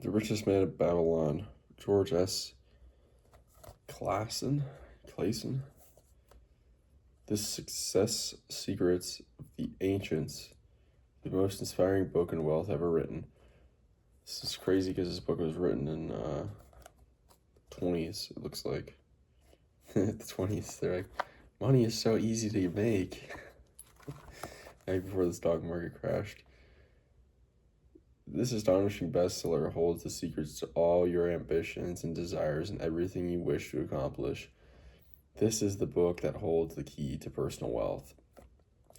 The Richest Man of Babylon, George S. Clayson. The Success Secrets of the Ancients, the most inspiring book in wealth ever written. This is crazy because this book was written in 20s, it looks like. The 20s, they're like, money is so easy to make. Right before the stock market crashed. This astonishing bestseller holds the secrets to all your ambitions and desires and everything you wish to accomplish. This is the book that holds the key to personal wealth.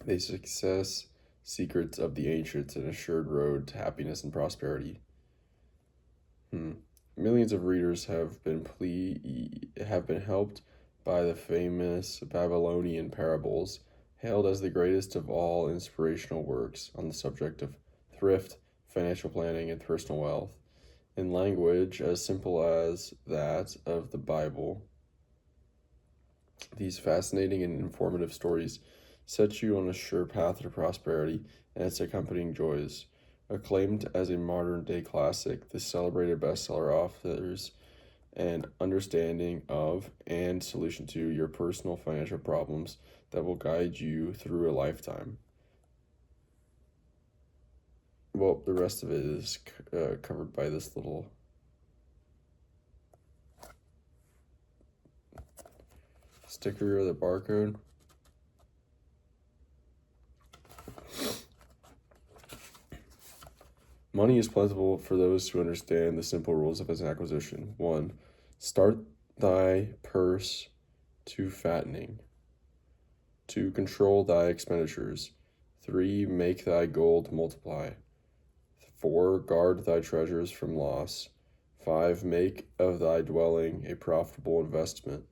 The Success Secrets of the Ancients, an assured road to happiness and prosperity. Millions of readers have been helped by the famous Babylonian parables, hailed as the greatest of all inspirational works on the subject of thrift, financial planning, and personal wealth, in language as simple as that of the Bible. These fascinating and informative stories set you on a sure path to prosperity and its accompanying joys. Acclaimed as a modern-day classic, this celebrated bestseller offers an understanding of and solution to your personal financial problems that will guide you through a lifetime. Well, the rest of it is covered by this little sticker, the barcode. Money is plentiful for those who understand the simple rules of its acquisition. 1. Start thy purse to fattening. 2. Control thy expenditures. 3. Make thy gold multiply. 4. Guard thy treasures from loss. 5. Make of thy dwelling a profitable investment.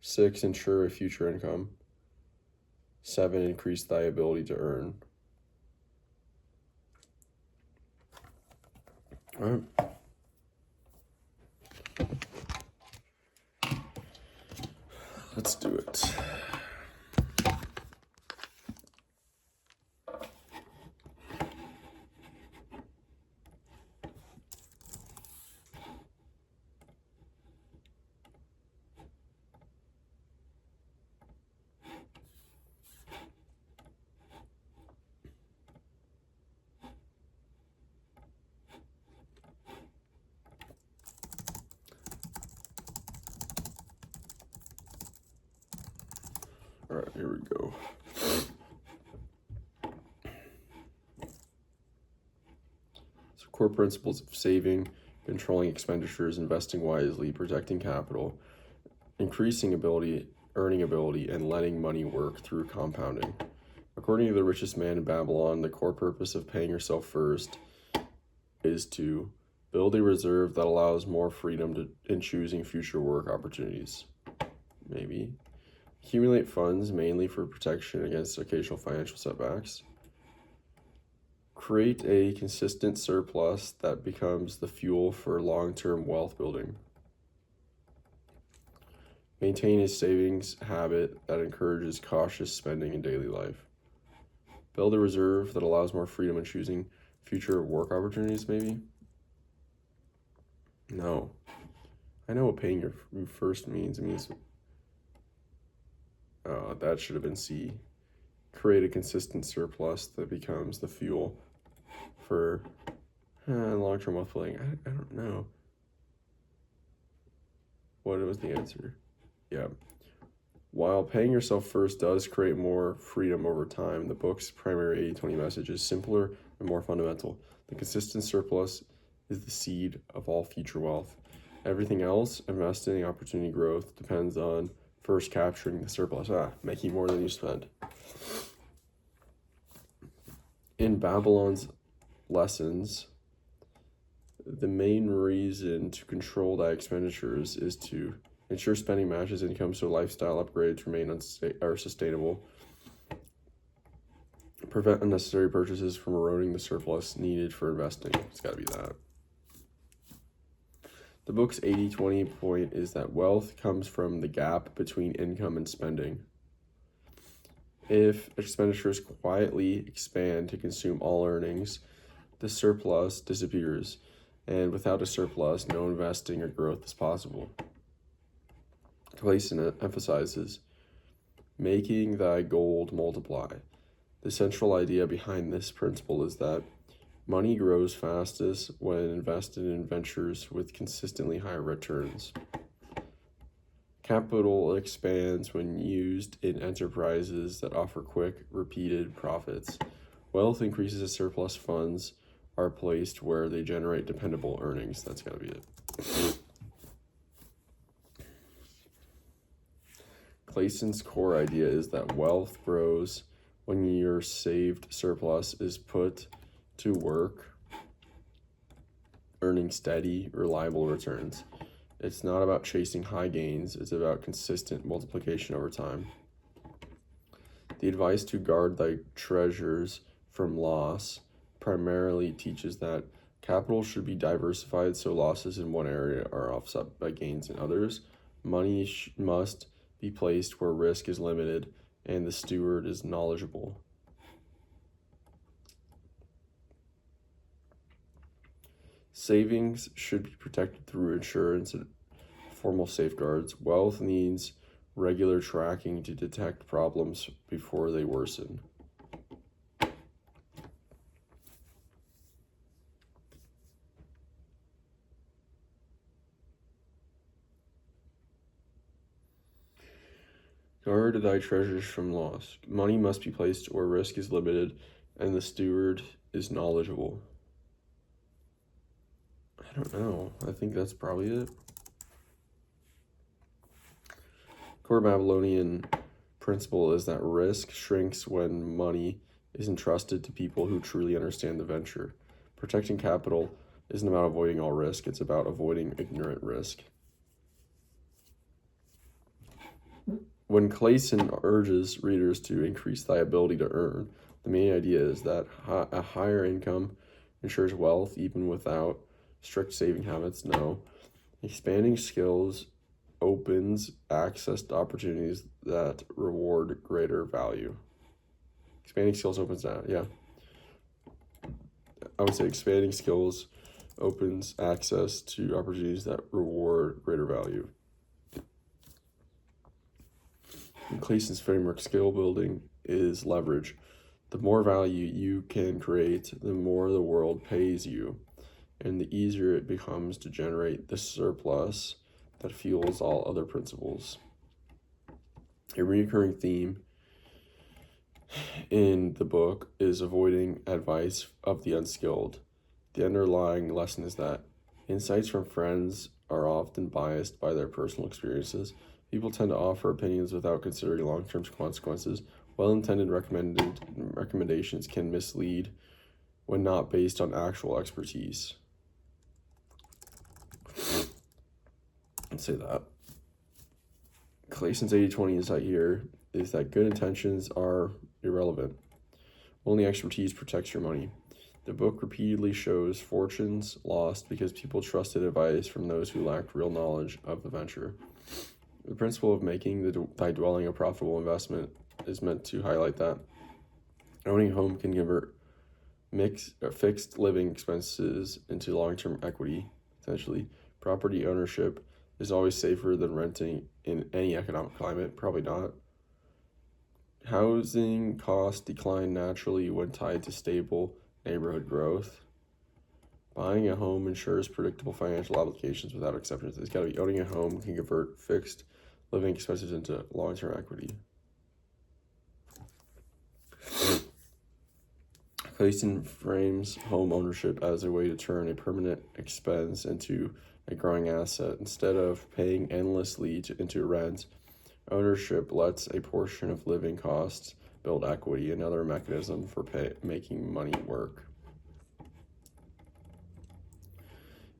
6. Ensure a future income. 7. Increase thy ability to earn. All right. Let's do it. All right, here we go. So, core principles of saving, controlling expenditures, investing wisely, protecting capital, increasing ability, earning ability, and letting money work through compounding. According to the richest man in Babylon, the core purpose of paying yourself first is to build a reserve that allows more freedom in choosing future work opportunities. Maybe. Accumulate funds mainly for protection against occasional financial setbacks. Create a consistent surplus that becomes the fuel for long-term wealth building. Maintain a savings habit that encourages cautious spending in daily life. Build a reserve that allows more freedom in choosing future work opportunities, maybe? No. I know what paying your first means. It means that should have been C. Create a consistent surplus that becomes the fuel for long-term wealth building. I don't know. What was the answer? Yeah. While paying yourself first does create more freedom over time, the book's primary 80-20 message is simpler and more fundamental. The consistent surplus is the seed of all future wealth. Everything else, investing, opportunity, growth, depends on first capturing the surplus, making more than you spend. In Babylon's lessons, the main reason to control thy expenditures is to ensure spending matches income so lifestyle upgrades remain sustainable. Prevent unnecessary purchases from eroding the surplus needed for investing. It's got to be that. The book's 80-20 point is that wealth comes from the gap between income and spending. If expenditures quietly expand to consume all earnings, the surplus disappears. and without a surplus, no investing or growth is possible. Clayson emphasizes making thy gold multiply. The central idea behind this principle is that money grows fastest when invested in ventures with consistently high returns. Capital expands when used in enterprises that offer quick, repeated profits. Wealth increases as surplus funds are placed where they generate dependable earnings. That's got to be it. Clayson's core idea is that wealth grows when your saved surplus is put to work, earning steady, reliable returns. It's not about chasing high gains, it's about consistent multiplication over time. The advice to guard thy treasures from loss primarily teaches that capital should be diversified so losses in one area are offset by gains in others. Money must be placed where risk is limited and the steward is knowledgeable. Savings should be protected through insurance and formal safeguards. Wealth needs regular tracking to detect problems before they worsen. Guard thy treasures from loss. Money must be placed where risk is limited and the steward is knowledgeable. I don't know. I think that's probably it. Core Babylonian principle is that risk shrinks when money is entrusted to people who truly understand the venture. Protecting capital isn't about avoiding all risk, it's about avoiding ignorant risk. When Clayson urges readers to increase thy ability to earn, the main idea is that a higher income ensures wealth even without strict saving habits. No. Expanding skills opens access to opportunities that reward greater value. Expanding skills opens that, yeah. I would say expanding skills opens access to opportunities that reward greater value. In Clayson's framework, skill building is leverage. The more value you can create, the more the world pays you, and the easier it becomes to generate the surplus that fuels all other principles. A recurring theme in the book is avoiding advice of the unskilled. The underlying lesson is that insights from friends are often biased by their personal experiences. People tend to offer opinions without considering long-term consequences. Well-intended recommendations can mislead when not based on actual expertise. Let's say that. Clayson's 80-20 insight here is that good intentions are irrelevant. Only expertise protects your money. The book repeatedly shows fortunes lost because people trusted advice from those who lacked real knowledge of the venture. The principle of making thy dwelling a profitable investment is meant to highlight that. Owning a home can convert fixed living expenses into long-term equity, essentially. Property ownership is always safer than renting in any economic climate, probably not. Housing costs decline naturally when tied to stable neighborhood growth. Buying a home ensures predictable financial obligations without exceptions. It's got to be owning a home can convert fixed living expenses into long-term equity. Clayson frames home ownership as a way to turn a permanent expense into a growing asset. Instead of paying endlessly into rent, ownership lets a portion of living costs build equity, another mechanism for making money work.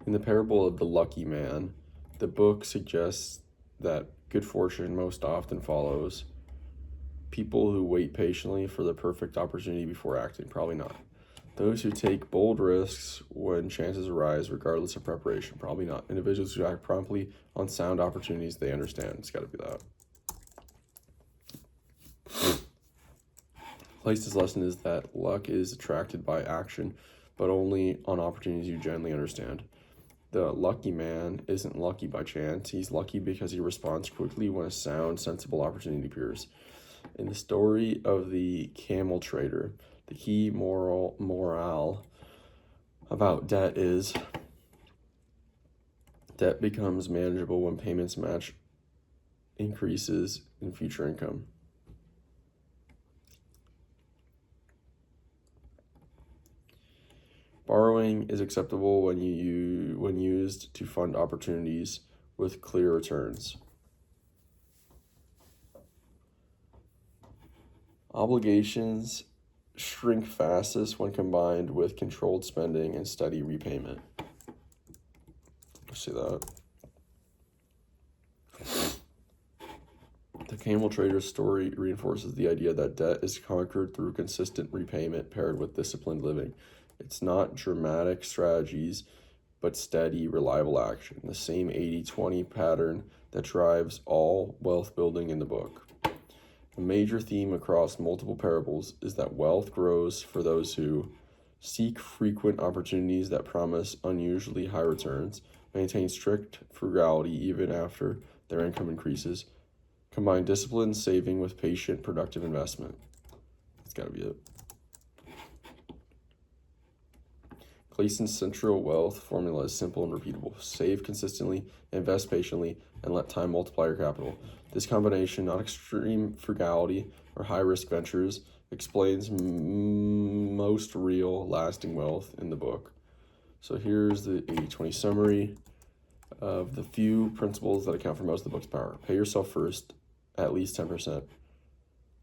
In the parable of the lucky man, the book suggests that good fortune most often follows people who wait patiently for the perfect opportunity before acting. Probably not. Those who take bold risks when chances arise, regardless of preparation. Probably not. Individuals who act promptly on sound opportunities they understand. It's got to be that. Clayton's lesson is that luck is attracted by action, but only on opportunities you genuinely understand. The lucky man isn't lucky by chance. He's lucky because he responds quickly when a sound, sensible opportunity appears. In the story of the camel trader, the key morale about debt is debt becomes manageable when payments match increases in future income. Borrowing is acceptable when used to fund opportunities with clear returns. Obligations shrink fastest when combined with controlled spending and steady repayment. See that? The camel trader's story reinforces the idea that debt is conquered through consistent repayment paired with disciplined living. It's not dramatic strategies, but steady, reliable action, the same 80-20 pattern that drives all wealth building in the book. A major theme across multiple parables is that wealth grows for those who seek frequent opportunities that promise unusually high returns, maintain strict frugality even after their income increases, combine disciplined saving with patient, productive investment. That's got to be it. Cleason's central wealth formula is simple and repeatable. Save consistently, invest patiently, and let time multiply your capital. This combination, not extreme frugality or high-risk ventures, explains most real, lasting wealth in the book. So here's the 80-20 summary of the few principles that account for most of the book's power. Pay yourself first, at least 10%.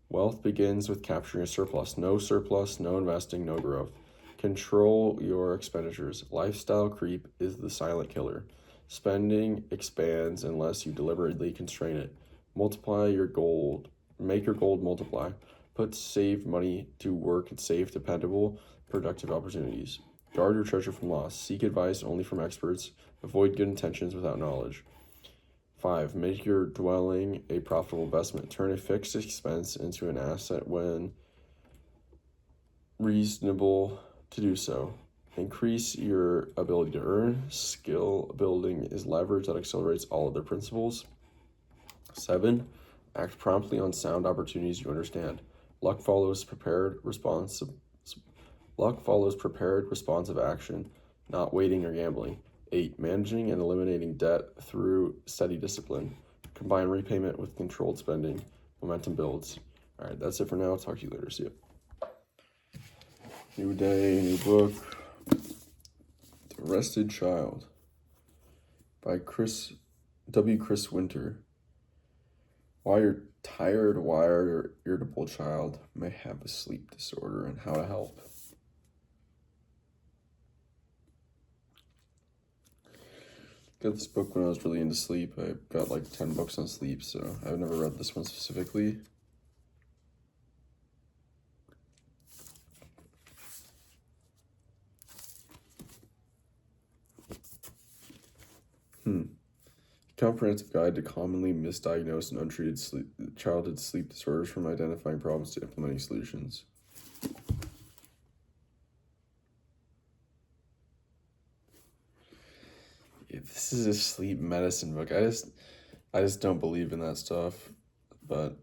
Wealth begins with capturing a surplus. No surplus, no investing, no growth. Control your expenditures. Lifestyle creep is the silent killer. Spending expands unless you deliberately constrain it. Multiply your gold. Make your gold multiply. Put saved money to work at safe, dependable, productive opportunities. Guard your treasure from loss. Seek advice only from experts. Avoid good intentions without knowledge. 5. Make your dwelling a profitable investment. Turn a fixed expense into an asset when reasonable to do so. Increase your ability to earn. Skill building is leverage that accelerates all other principles. 7. Act promptly on sound opportunities you understand. Luck follows prepared responsive action, not waiting or gambling. 8. Managing and eliminating debt through steady discipline. Combine repayment with controlled spending. Momentum builds. All right, that's it for now. Talk to you later. See ya. New day, new book. The Arrested Child by Chris Winter. Why your tired, wired, or irritable child may have a sleep disorder and how to help. Got this book when I was really into sleep. I got like 10 books on sleep, so I've never read this one specifically. Comprehensive guide to commonly misdiagnosed and untreated childhood sleep disorders, from identifying problems to implementing solutions. Yeah, this is a sleep medicine book. I just don't believe in that stuff, but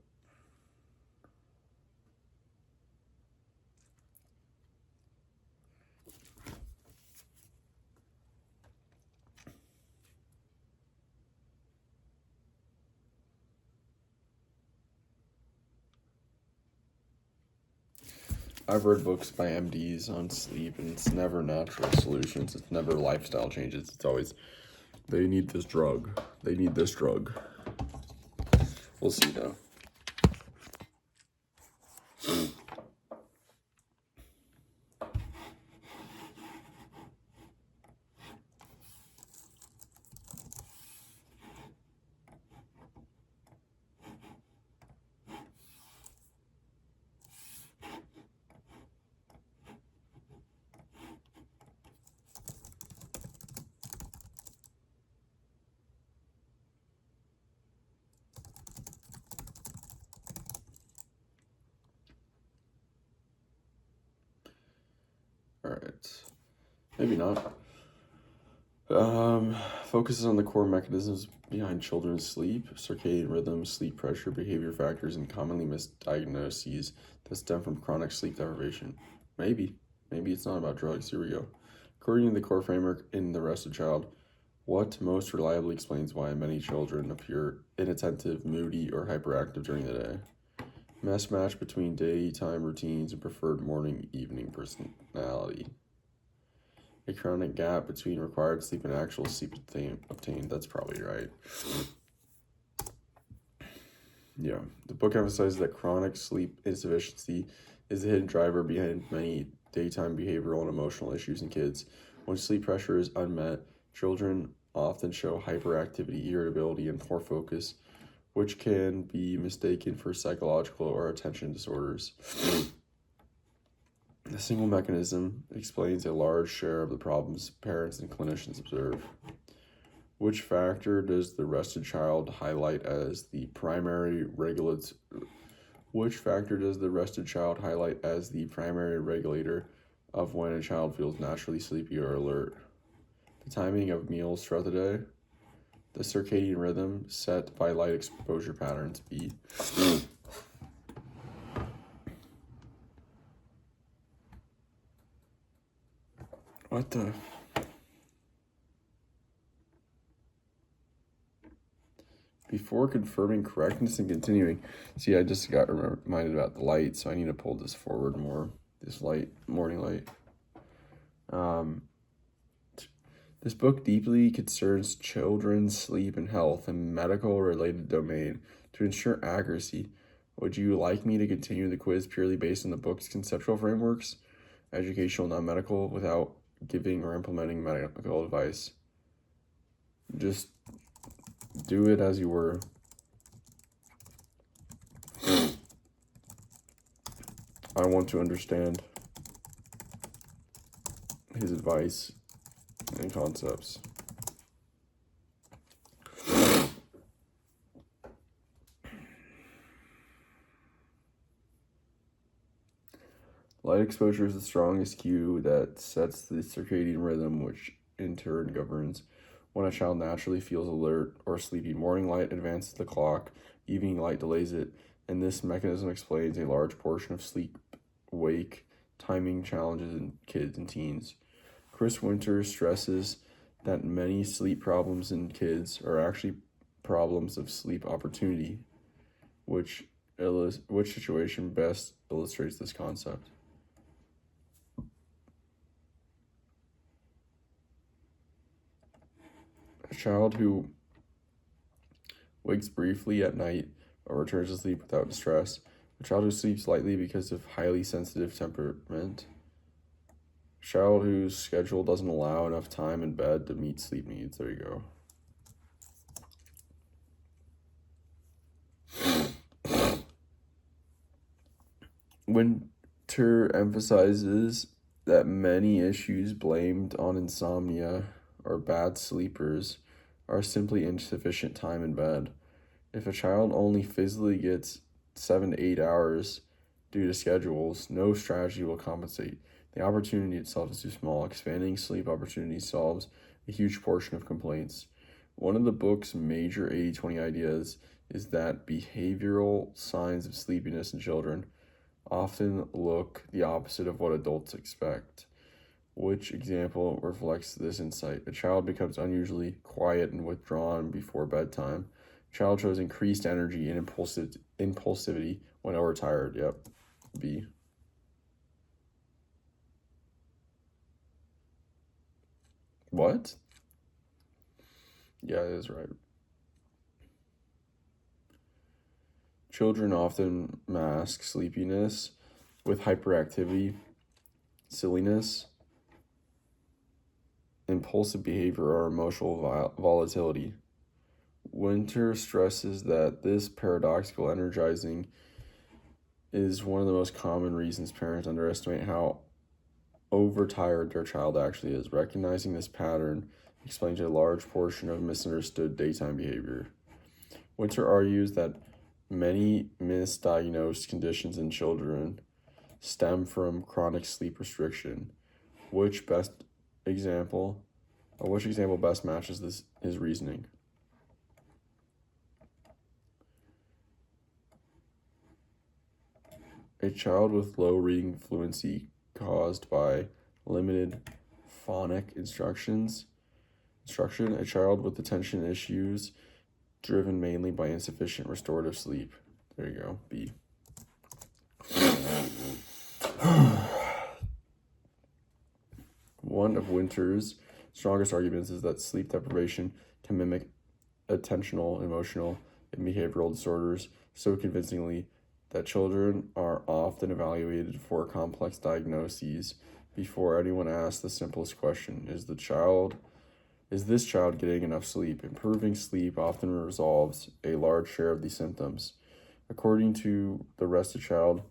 I've read books by MDs on sleep, and it's never natural solutions. It's never lifestyle changes. It's always, they need this drug. They need this drug. We'll see, though. Maybe not. Focuses on the core mechanisms behind children's sleep, circadian rhythm, sleep pressure, behavior factors, and commonly misdiagnoses that stem from chronic sleep deprivation. Maybe it's not about drugs. Here we go. According to the core framework in The Rested Child, what most reliably explains why many children appear inattentive, moody, or hyperactive during the day? Mismatch between daytime routines and preferred morning-evening personality. A chronic gap between required sleep and actual sleep obtained. That's probably right. Yeah. The book emphasizes that chronic sleep insufficiency is the hidden driver behind many daytime behavioral and emotional issues in kids. When sleep pressure is unmet, children often show hyperactivity, irritability, and poor focus, which can be mistaken for psychological or attention disorders. The single mechanism explains a large share of the problems parents and clinicians observe. Which factor does the rested child highlight as the primary regulator of when a child feels naturally sleepy or alert? The timing of meals throughout the day, the circadian rhythm set by light exposure patterns. B. What the? Before confirming correctness and continuing. See, I just got reminded about the light, so I need to pull this forward more. This light, morning light. This book deeply concerns children's sleep and health and medical-related domain. To ensure accuracy, would you like me to continue the quiz purely based on the book's conceptual frameworks, educational, non-medical, without giving or implementing medical advice? Just do it as you were. I want to understand his advice and concepts. Light exposure is the strongest cue that sets the circadian rhythm, which in turn governs when a child naturally feels alert or sleepy. Morning light advances the clock, evening light delays it, and this mechanism explains a large portion of sleep-wake timing challenges in kids and teens. Chris Winter stresses that many sleep problems in kids are actually problems of sleep opportunity, which situation best illustrates this concept? A child who wakes briefly at night or returns to sleep without distress. A child who sleeps lightly because of highly sensitive temperament. A child whose schedule doesn't allow enough time in bed to meet sleep needs. There you go. Winter emphasizes that many issues blamed on insomnia or bad sleepers are simply insufficient time in bed. If a child only physically gets 7 to 8 hours due to schedules, no strategy will compensate. The opportunity itself is too small. Expanding sleep opportunities solves a huge portion of complaints. One of the book's major 80-20 ideas is that behavioral signs of sleepiness in children often look the opposite of what adults expect. Which example reflects this insight? A child becomes unusually quiet and withdrawn before bedtime. A child shows increased energy and impulsivity when overtired. Yep. B. What? Yeah, it is right. Children often mask sleepiness with hyperactivity, silliness, impulsive behavior, or emotional volatility. Winter stresses that this paradoxical energizing is one of the most common reasons parents underestimate how overtired their child actually is. Recognizing this pattern explains a large portion of misunderstood daytime behavior. Winter argues that many misdiagnosed conditions in children stem from chronic sleep restriction, which best example, which example best matches his reasoning? A child with low reading fluency caused by limited phonic instruction, a child with attention issues driven mainly by insufficient restorative sleep. There you go, B. One of Winter's strongest arguments is that sleep deprivation can mimic attentional, emotional, and behavioral disorders so convincingly that children are often evaluated for complex diagnoses before anyone asks the simplest question: is this child getting enough sleep? Improving sleep often resolves a large share of these symptoms. According to the Rested Child,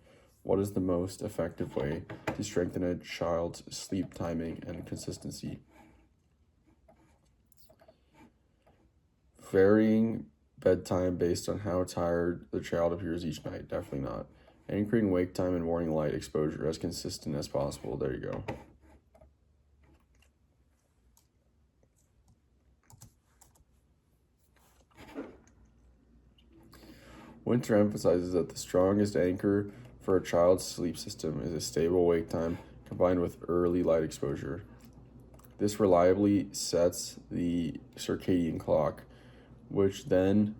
what is the most effective way to strengthen a child's sleep timing and consistency? Varying bedtime based on how tired the child appears each night. Definitely not. Anchoring wake time and morning light exposure as consistent as possible. There you go. Winter emphasizes that the strongest anchor for a child's sleep system is a stable wake time combined with early light exposure. This reliably sets the circadian clock, which then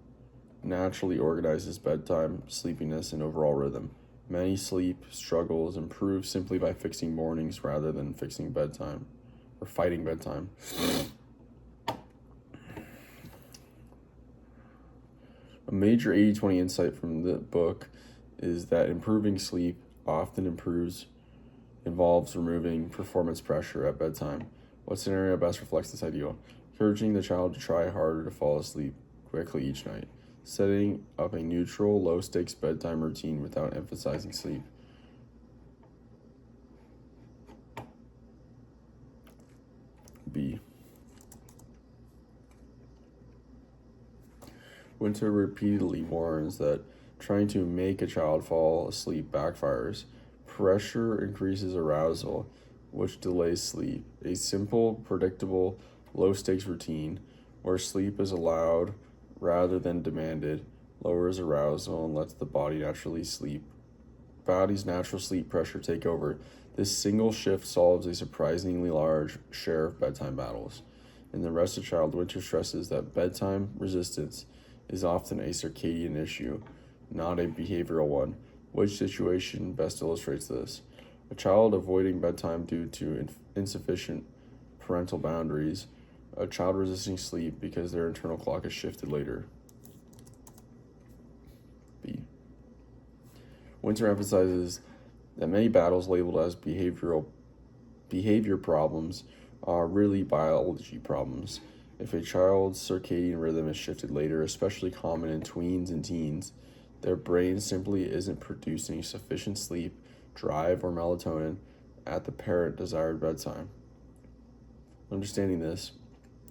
naturally organizes bedtime, sleepiness, and overall rhythm. Many sleep struggles improve simply by fixing mornings rather than fixing bedtime or fighting bedtime. A major 80-20 insight from the book is that improving sleep often involves removing performance pressure at bedtime. What scenario best reflects this ideal? Encouraging the child to try harder to fall asleep quickly each night. Setting up a neutral, low-stakes bedtime routine without emphasizing sleep. B. Winter repeatedly warns that trying to make a child fall asleep backfires. Pressure increases arousal, which delays sleep. A simple, predictable, low-stakes routine where sleep is allowed rather than demanded lowers arousal and lets the body's natural sleep pressure take over. This single shift solves a surprisingly large share of bedtime battles. In The Rested Child, Winter stresses that bedtime resistance is often a circadian issue, not a behavioral one. Which situation best illustrates this? A child avoiding bedtime due to insufficient parental boundaries, a child resisting sleep because their internal clock is shifted later. B. Winter emphasizes that many battles labeled as behavior problems are really biology problems. If a child's circadian rhythm is shifted later, especially common in tweens and teens, their brain simply isn't producing sufficient sleep, drive, or melatonin at the parent desired bedtime. Understanding this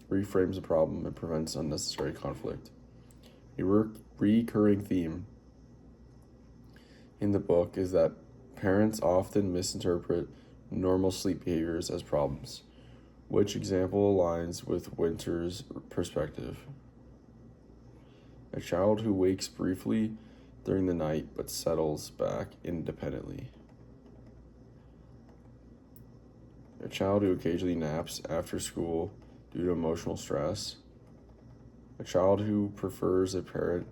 reframes the problem and prevents unnecessary conflict. A recurring theme in the book is that parents often misinterpret normal sleep behaviors as problems. Which example aligns with Winter's perspective? A child who wakes briefly during the night but settles back independently. A child who occasionally naps after school due to emotional stress. A child who prefers a parent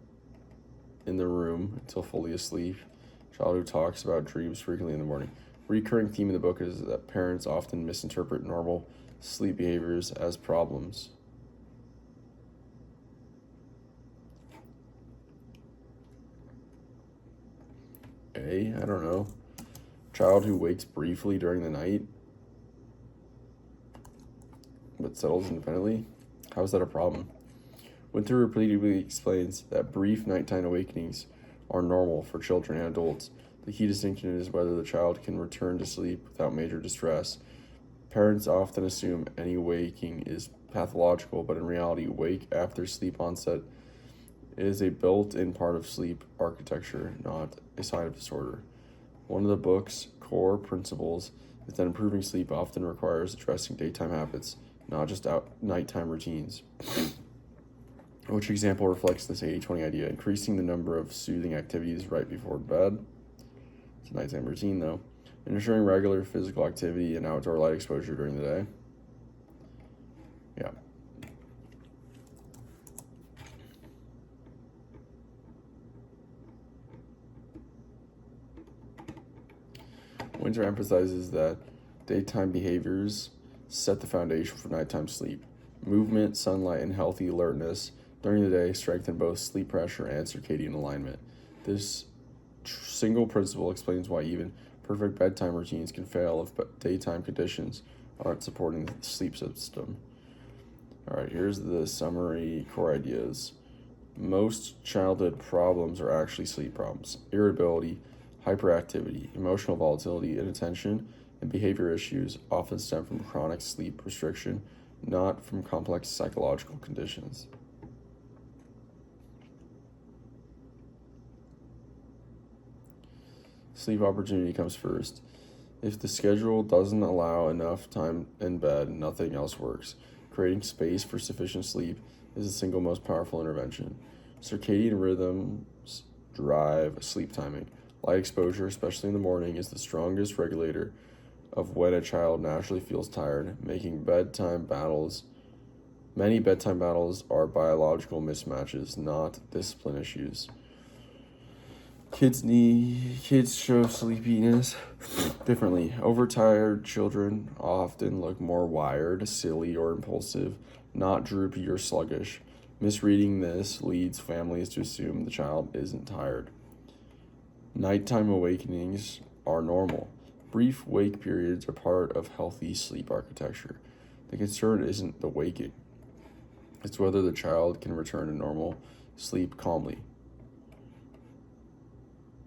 in the room until fully asleep. A child who talks about dreams frequently in the morning. Recurring theme in the book is that parents often misinterpret normal sleep behaviors as problems. A, I don't know. Child who wakes briefly during the night but settles independently. How is that a problem? Winter repeatedly explains that brief nighttime awakenings are normal for children and adults. The key distinction is whether the child can return to sleep without major distress. Parents often assume any waking is pathological, but in reality, wake after sleep onset is a built-in part of sleep architecture, not a sign of disorder. One of the book's core principles is that improving sleep often requires addressing daytime habits, not just nighttime routines. Which example reflects this 80-20 idea? Increasing the number of soothing activities right before bed. It's a nighttime routine, though. And ensuring regular physical activity and outdoor light exposure during the day. Yeah. Winter emphasizes that daytime behaviors set the foundation for nighttime sleep. Movement, sunlight, and healthy alertness during the day strengthen both sleep pressure and circadian alignment. This single principle explains why even perfect bedtime routines can fail if daytime conditions aren't supporting the sleep system. All right, here's the summary core ideas. Most childhood problems are actually sleep problems. Irritability, hyperactivity, emotional volatility, inattention, and behavior issues often stem from chronic sleep restriction, not from complex psychological conditions. Sleep opportunity comes first. If the schedule doesn't allow enough time in bed, nothing else works. Creating space for sufficient sleep is the single most powerful intervention. Circadian rhythms drive sleep timing. Light exposure, especially in the morning, is the strongest regulator of when a child naturally feels tired, making many bedtime battles are biological mismatches, not discipline issues. Kids show sleepiness differently. Overtired children often look more wired, silly, or impulsive, not droopy or sluggish. Misreading this leads families to assume the child isn't tired. Nighttime awakenings are normal. Brief wake periods are part of healthy sleep architecture. The concern isn't the waking, it's whether the child can return to normal sleep calmly.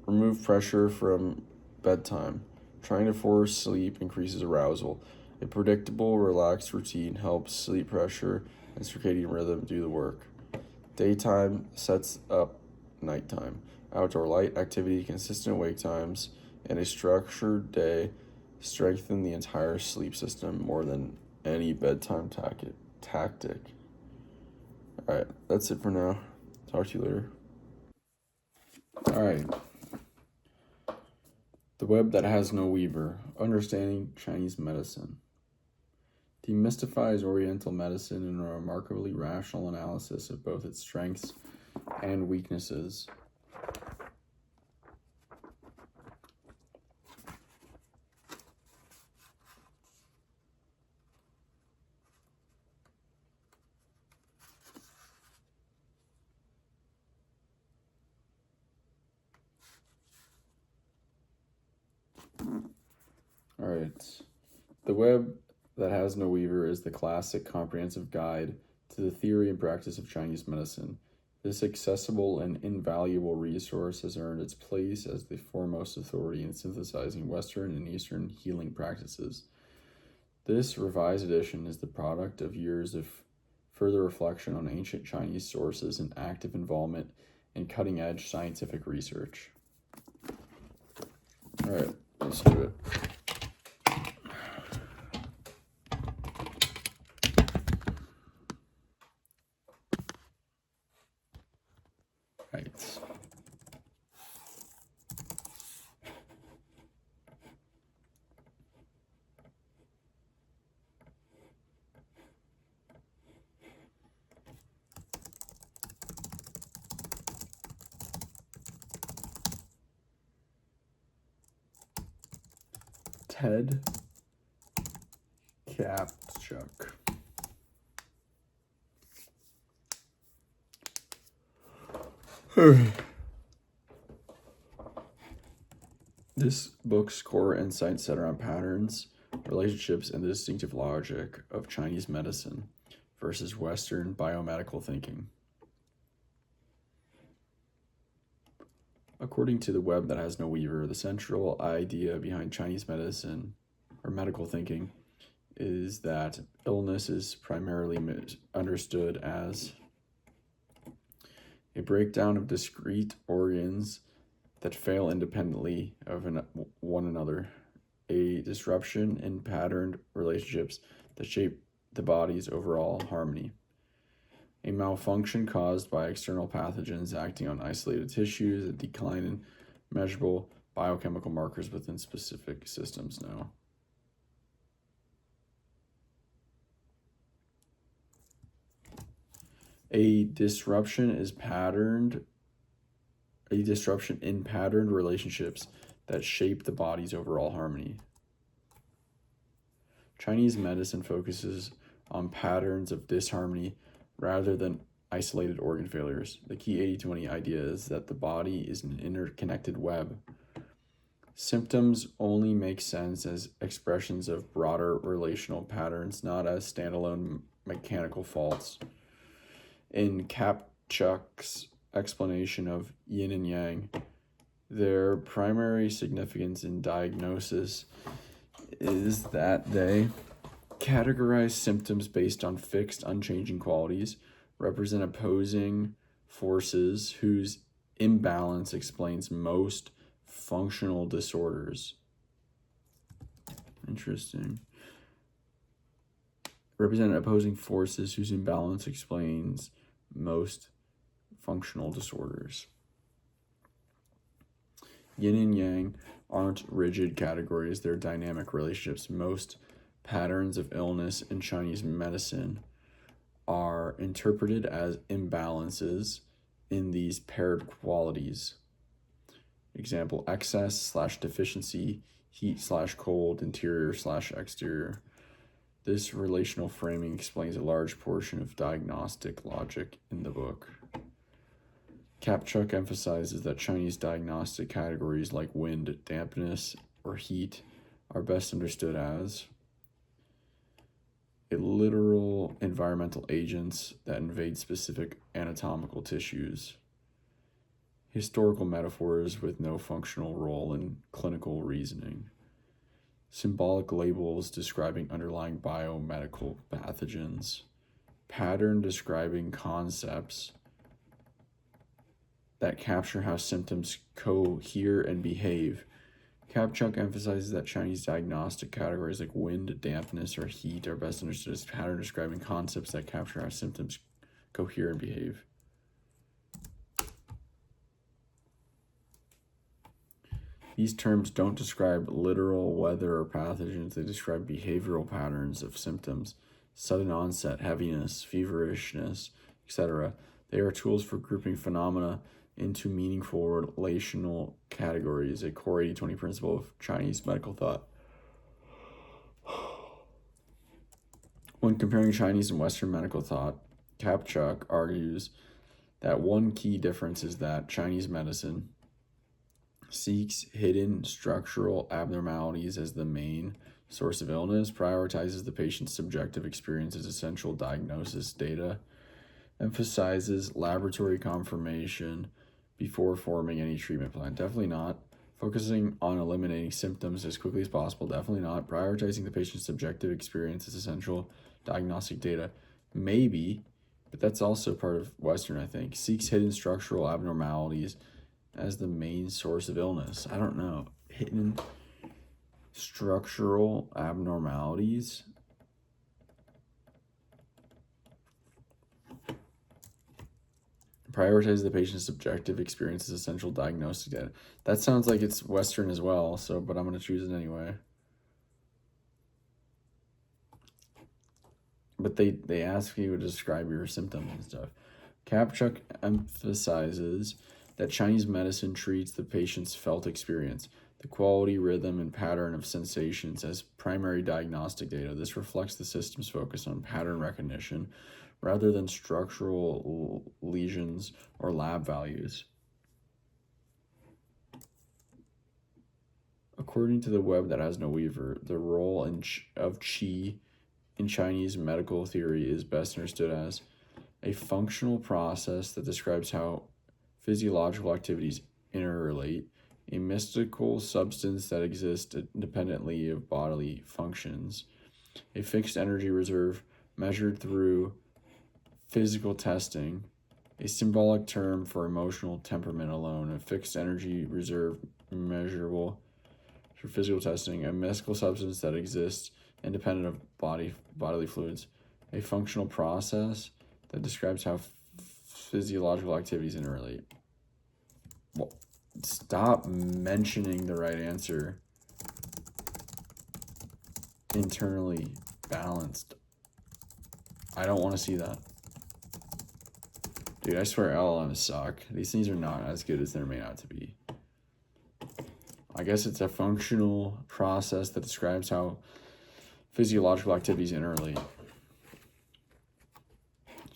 Remove pressure from bedtime. Trying to force sleep increases arousal. A predictable, relaxed routine helps sleep pressure and circadian rhythm do the work. Daytime sets up nighttime. Outdoor light, activity, consistent wake times, and a structured day strengthen the entire sleep system more than any bedtime tactic. All right, that's it for now. Talk to you later. All right. The Web That Has No Weaver, Understanding Chinese Medicine, demystifies Oriental medicine in a remarkably rational analysis of both its strengths and weaknesses. All right. The Web That Has No Weaver is the classic comprehensive guide to the theory and practice of Chinese medicine. This accessible and invaluable resource has earned its place as the foremost authority in synthesizing Western and Eastern healing practices. This revised edition is the product of years of further reflection on ancient Chinese sources and active involvement in cutting-edge scientific research. All right, let's do it. Right. Ted Kapchuk. This book's core insights center on patterns, relationships, and the distinctive logic of Chinese medicine versus Western biomedical thinking. According to The Web That Has No Weaver, the central idea behind Chinese medicine or medical thinking is that illness is primarily understood as a breakdown of discrete organs that fail independently of one another. a disruption in patterned relationships that shape the body's overall harmony. A malfunction caused by external pathogens acting on isolated tissues, a decline in measurable biochemical markers within specific systems. No. A disruption in patterned relationships that shape the body's overall harmony. Chinese medicine focuses on patterns of disharmony rather than isolated organ failures. The key 80-20 idea is that the body is an interconnected web. Symptoms only make sense as expressions of broader relational patterns, not as standalone mechanical faults. In Kapchuk's explanation of yin and yang, their primary significance in diagnosis is that they categorize symptoms based on fixed, unchanging qualities, represent opposing forces whose imbalance explains most functional disorders. Interesting. Represent opposing forces whose imbalance explains most functional disorders. Yin and yang aren't rigid categories, they're dynamic relationships. Most patterns of illness in Chinese medicine are interpreted as imbalances in these paired qualities. Example, excess/deficiency, heat/cold, interior/exterior. This relational framing explains a large portion of diagnostic logic in the book. Kapchuk emphasizes that Chinese diagnostic categories like wind, dampness, or heat are best understood as literal environmental agents that invade specific anatomical tissues, historical metaphors with no functional role in clinical reasoning, symbolic labels describing underlying biomedical pathogens, pattern describing concepts that capture how symptoms cohere and behave. Kapchuk emphasizes that Chinese diagnostic categories like wind, dampness, or heat are best understood as pattern describing concepts that capture how symptoms cohere and behave. These terms don't describe literal weather or pathogens, they describe behavioral patterns of symptoms, sudden onset, heaviness, feverishness, etc. They are tools for grouping phenomena into meaningful relational categories, a core 80-20 principle of Chinese medical thought. When comparing Chinese and Western medical thought, Kapchuk argues that one key difference is that Chinese medicine seeks hidden structural abnormalities as the main source of illness, prioritizes the patient's subjective experience as essential diagnosis data, emphasizes laboratory confirmation before forming any treatment plan. Definitely not. Focusing on eliminating symptoms as quickly as possible. Definitely not. Prioritizing the patient's subjective experience as essential diagnostic data. Maybe, but that's also part of Western, I think. Seeks hidden structural abnormalities as the main source of illness. I don't know. Hidden structural abnormalities. Prioritize the patient's subjective experience as essential diagnostic data. That sounds like it's Western as well, but I'm going to choose it anyway. But they ask you to describe your symptoms and stuff. Kapchuk emphasizes that Chinese medicine treats the patient's felt experience, the quality, rhythm, and pattern of sensations as primary diagnostic data. This reflects the system's focus on pattern recognition rather than structural lesions or lab values. According to the web that has no weaver, the role of qi in Chinese medical theory is best understood as a functional process that describes how physiological activities interrelate, a mystical substance that exists independently of bodily functions, a fixed energy reserve measured through physical testing, a symbolic term for emotional temperament alone, a fixed energy reserve measurable through physical testing, a mystical substance that exists independent of bodily fluids, a functional process that describes how physiological activities interrelate. Well, stop mentioning the right answer. Internally balanced. I don't want to see that. Dude, I swear LLMs suck. These things are not as good as they're made out to be. I guess it's a functional process that describes how physiological activities interrelate.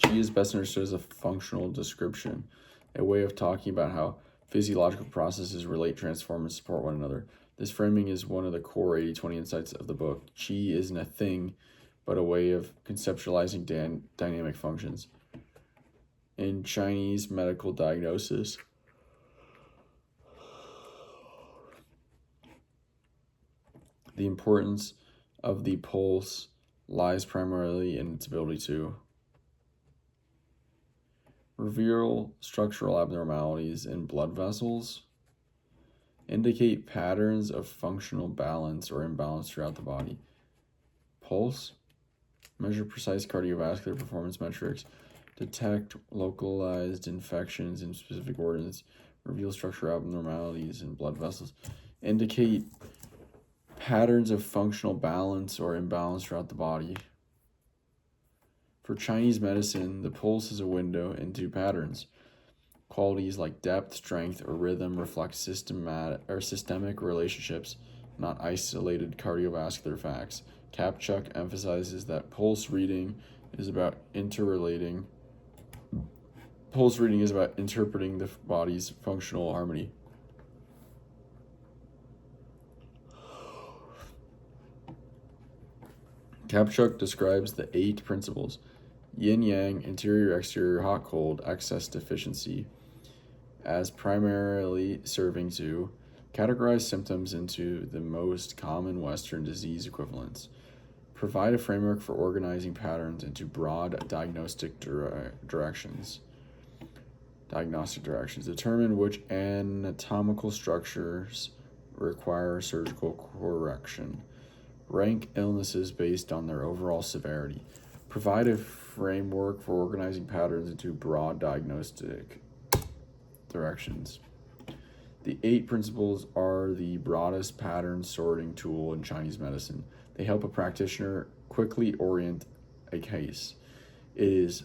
Qi is best understood as a functional description, a way of talking about how physiological processes relate, transform, and support one another. This framing is one of the core 80-20 insights of the book. Qi isn't a thing, but a way of conceptualizing dynamic functions. In Chinese medical diagnosis, the importance of the pulse lies primarily in its ability to reveal structural abnormalities in blood vessels, indicate patterns of functional balance or imbalance throughout the body. Pulse, measure precise cardiovascular performance metrics, detect localized infections in specific organs, reveal structural abnormalities in blood vessels, indicate patterns of functional balance or imbalance throughout the body. For Chinese medicine, the pulse is a window into patterns. Qualities like depth, strength, or rhythm reflect systemic relationships, not isolated cardiovascular facts. Kapchuk emphasizes that pulse reading is about interpreting the body's functional harmony. Kapchuk describes the 8 principles: yin-yang, interior, exterior, hot, cold, excess, deficiency, as primarily serving to categorize symptoms into the most common Western disease equivalents, provide a framework for organizing patterns into broad diagnostic directions, determine which anatomical structures require surgical correction, rank illnesses based on their overall severity, provide a framework for organizing patterns into broad diagnostic directions. The 8 principles are the broadest pattern sorting tool in Chinese medicine. They help a practitioner quickly orient a case. Is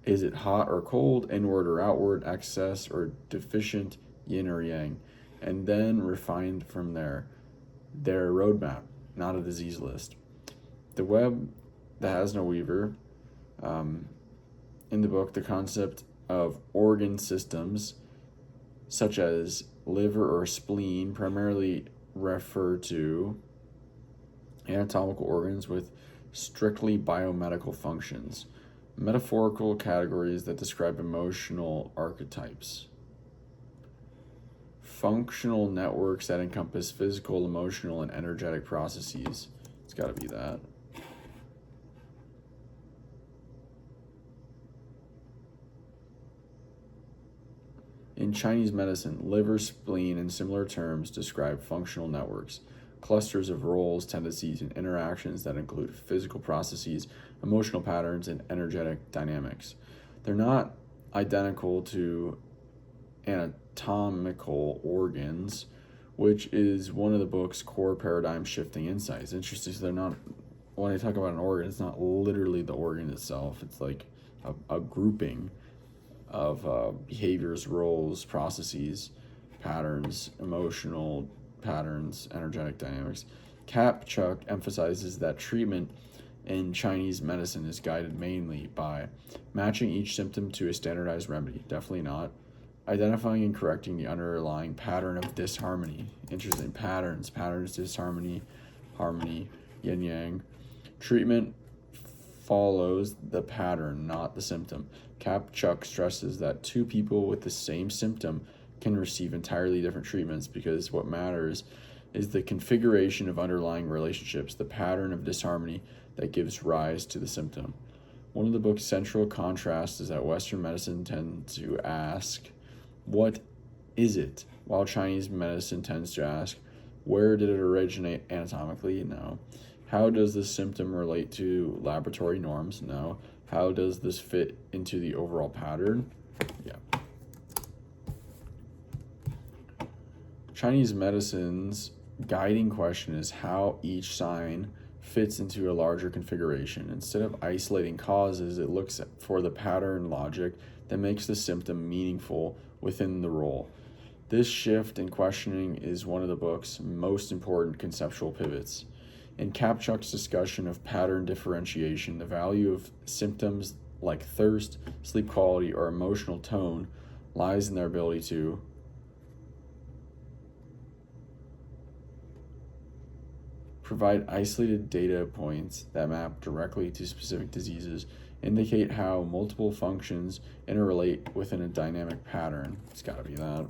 it hot or cold, inward or outward, excess or deficient, yin or yang, and then refined from there. Their roadmap, not a disease list. The web that has no weaver. In the book, the concept of organ systems, such as liver or spleen, primarily refer to anatomical organs with strictly biomedical functions, metaphorical categories that describe emotional archetypes, functional networks that encompass physical, emotional, and energetic processes. It's got to be that. In Chinese medicine, liver, spleen, and similar terms describe functional networks, clusters of roles, tendencies, and interactions that include physical processes, emotional patterns, and energetic dynamics. They're not identical to anatomical organs, which is one of the book's core paradigm shifting insights. Interesting, so they're not, when they talk about an organ, it's not literally the organ itself. It's like a grouping of behaviors, roles, processes, patterns, emotional patterns, energetic dynamics. Kapchuk emphasizes that treatment in Chinese medicine is guided mainly by matching each symptom to a standardized remedy. Definitely not. Identifying and correcting the underlying pattern of disharmony. Interesting. Patterns, disharmony, harmony, yin-yang. Treatment follows the pattern, not the symptom. Kapchuk stresses that 2 people with the same symptom can receive entirely different treatments because what matters is the configuration of underlying relationships, the pattern of disharmony that gives rise to the symptom. One of the book's central contrasts is that Western medicine tends to ask, what is it? While Chinese medicine tends to ask, Where did it originate anatomically? No. How does this symptom relate to laboratory norms? No. How does this fit into the overall pattern? Yeah. Chinese medicine's guiding question is how each sign fits into a larger configuration. Instead of isolating causes, it looks for the pattern logic that makes the symptom meaningful within the role. This shift in questioning is one of the book's most important conceptual pivots. In Kapchuk's discussion of pattern differentiation, the value of symptoms like thirst, sleep quality, or emotional tone lies in their ability to provide isolated data points that map directly to specific diseases, indicate how multiple functions interrelate within a dynamic pattern. It's got to be that.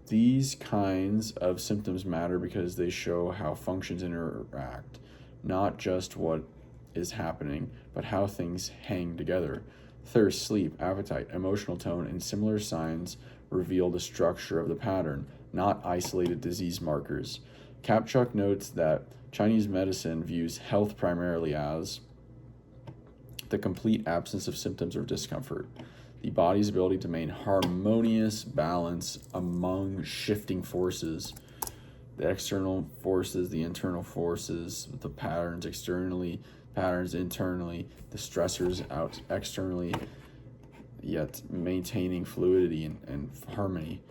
These kinds of symptoms matter because they show how functions interact, not just what is happening, but how things hang together. Thirst, sleep, appetite, emotional tone, and similar signs reveal the structure of the pattern, not isolated disease markers. Kapchuk notes that Chinese medicine views health primarily as the complete absence of symptoms or discomfort, the body's ability to maintain harmonious balance among shifting forces, the external forces, the internal forces, the patterns externally, patterns internally, the stressors out externally, yet maintaining fluidity and harmony.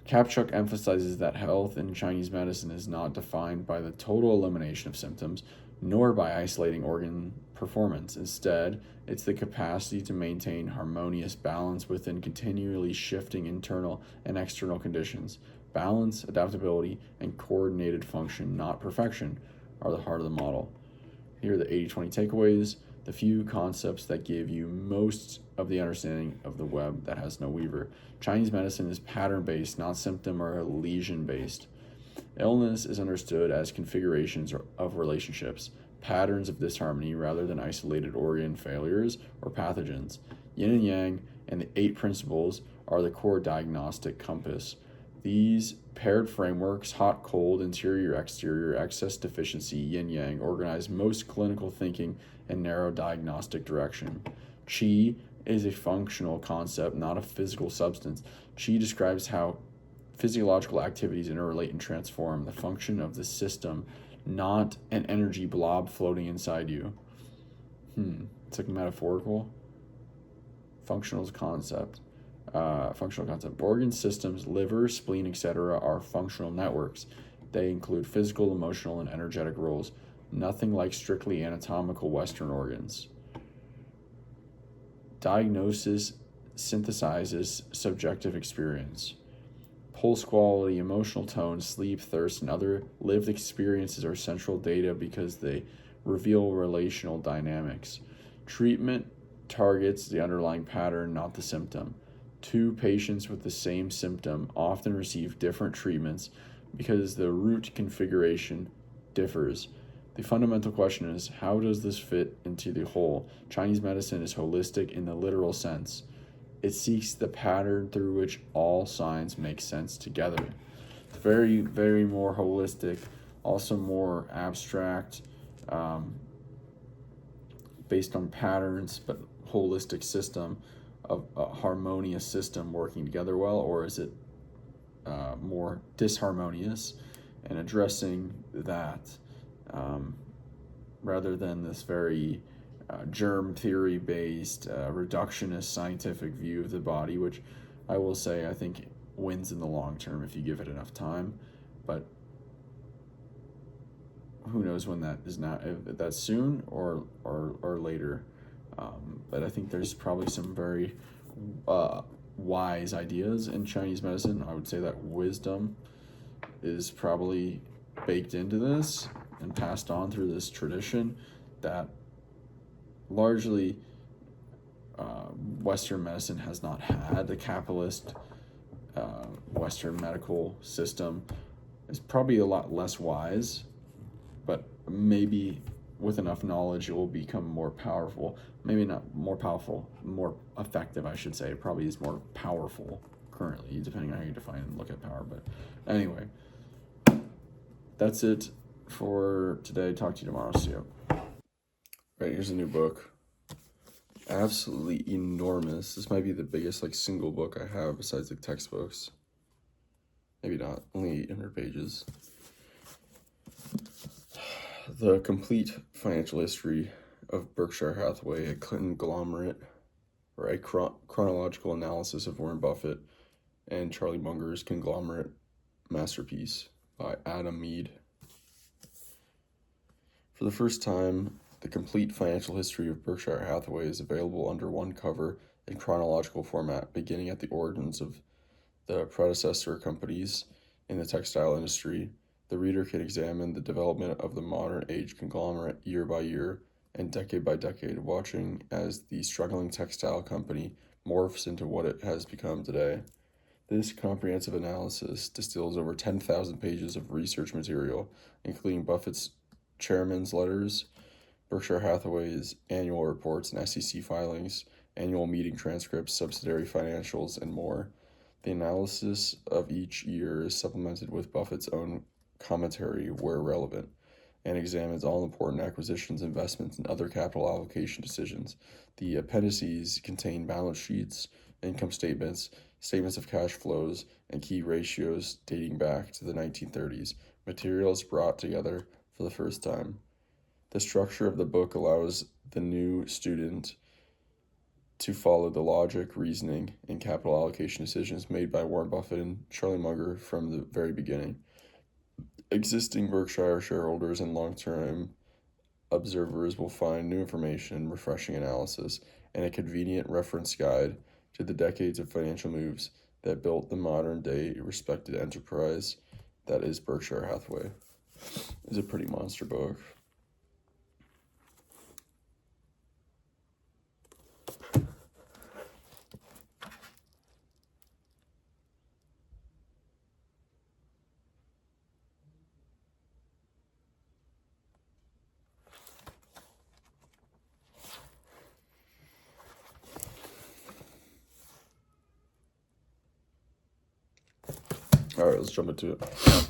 Kapchuk emphasizes that health in Chinese medicine is not defined by the total elimination of symptoms, nor by isolating organ performance. Instead, it's the capacity to maintain harmonious balance within continually shifting internal and external conditions. Balance, adaptability, and coordinated function, not perfection, are the heart of the model. Here are the 80-20 takeaways, the few concepts that give you most of the understanding of the web that has no weaver. Chinese medicine is pattern-based, not symptom or lesion-based. Illness is understood as configurations of relationships, patterns of disharmony rather than isolated organ failures or pathogens. Yin and yang and the 8 principles are the core diagnostic compass. These paired frameworks, hot, cold, interior, exterior, excess, deficiency, yin yang, organize most clinical thinking and narrow diagnostic direction. Qi is a functional concept, not a physical substance. Qi describes how physiological activities interrelate and transform the function of the system, not an energy blob floating inside you. It's like metaphorical. Functional concept. Organ systems, liver, spleen, etc. are functional networks. They include physical, emotional, and energetic roles. Nothing like strictly anatomical Western organs. Diagnosis synthesizes subjective experience. Pulse quality, emotional tone, sleep, thirst, and other lived experiences are central data because they reveal relational dynamics. Treatment targets the underlying pattern, not the symptom. 2 patients with the same symptom often receive different treatments because the root configuration differs. The fundamental question is, how does this fit into the whole? Chinese medicine is holistic in the literal sense. It seeks the pattern through which all signs make sense together. It's very, very more holistic, also more abstract, based on patterns, but holistic system of a harmonious system working together well, or is it more disharmonious and addressing that rather than this very germ theory based reductionist scientific view of the body, which I will say I think wins in the long term if you give it enough time, but who knows when that is, not if that's soon or later. But I think there's probably some very wise ideas in Chinese medicine. I would say that wisdom is probably baked into this and passed on through this tradition that largely Western medicine has not had. The capitalist Western medical system is probably a lot less wise, but maybe with enough knowledge it will become more powerful. Maybe not more powerful, more effective, I should say. It probably is more powerful, currently, depending on how you define and look at power. But anyway, that's it for today. Talk to you tomorrow. See you. Right, here's a new book. Absolutely enormous. This might be the biggest single book I have besides textbooks. Maybe not. Only 800 pages. The Complete Financial History of Berkshire Hathaway, a conglomerate, or a chronological analysis of Warren Buffett and Charlie Munger's conglomerate masterpiece by Adam Mead. For the first time, the Complete Financial History of Berkshire Hathaway is available under one cover in chronological format, beginning at the origins of the predecessor companies in the textile industry. The reader can examine the development of the modern age conglomerate year by year and decade by decade, watching as the struggling textile company morphs into what it has become today. This comprehensive analysis distills over 10,000 pages of research material, including Buffett's chairman's letters, Berkshire Hathaway's annual reports and SEC filings, annual meeting transcripts, subsidiary financials, and more. The analysis of each year is supplemented with Buffett's own commentary where relevant, and examines all important acquisitions, investments, and other capital allocation decisions. The appendices contain balance sheets, income statements, statements of cash flows, and key ratios dating back to the 1930s, materials brought together for the first time. The structure of the book allows the new student to follow the logic, reasoning, and capital allocation decisions made by Warren Buffett and Charlie Munger from the very beginning. Existing Berkshire shareholders and long-term observers will find new information, refreshing analysis, and a convenient reference guide to the decades of financial moves that built the modern-day respected enterprise that is Berkshire Hathaway. It's a pretty monster book. All right, let's jump into it.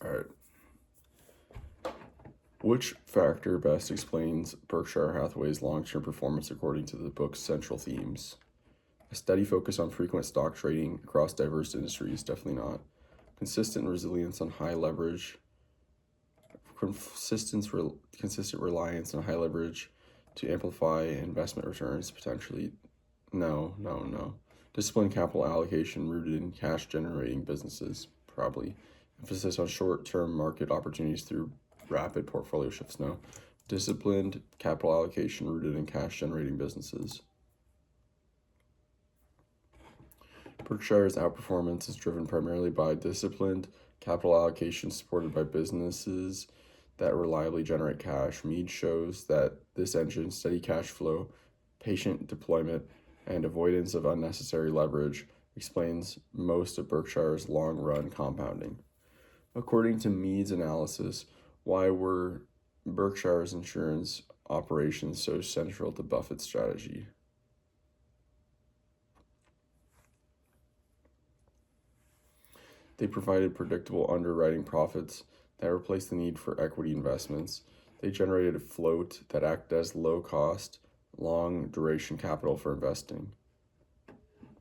All right. Which factor best explains Berkshire Hathaway's long-term performance according to the book's central themes? A steady focus on frequent stock trading across diverse industries, definitely not. Consistent reliance on high leverage. Consistent reliance on high leverage to amplify investment returns, potentially. No. Disciplined capital allocation rooted in cash-generating businesses, probably. Emphasis on short-term market opportunities through rapid portfolio shifts, no. Disciplined capital allocation rooted in cash-generating businesses. Berkshire's outperformance is driven primarily by disciplined capital allocation supported by businesses that reliably generate cash. Mead shows that this engine, steady cash flow, patient deployment, and avoidance of unnecessary leverage, explains most of Berkshire's long-run compounding. According to Mead's analysis, why were Berkshire's insurance operations so central to Buffett's strategy? They provided predictable underwriting profits that replaced the need for equity investments. They generated a float that acted as low-cost, long-duration capital for investing.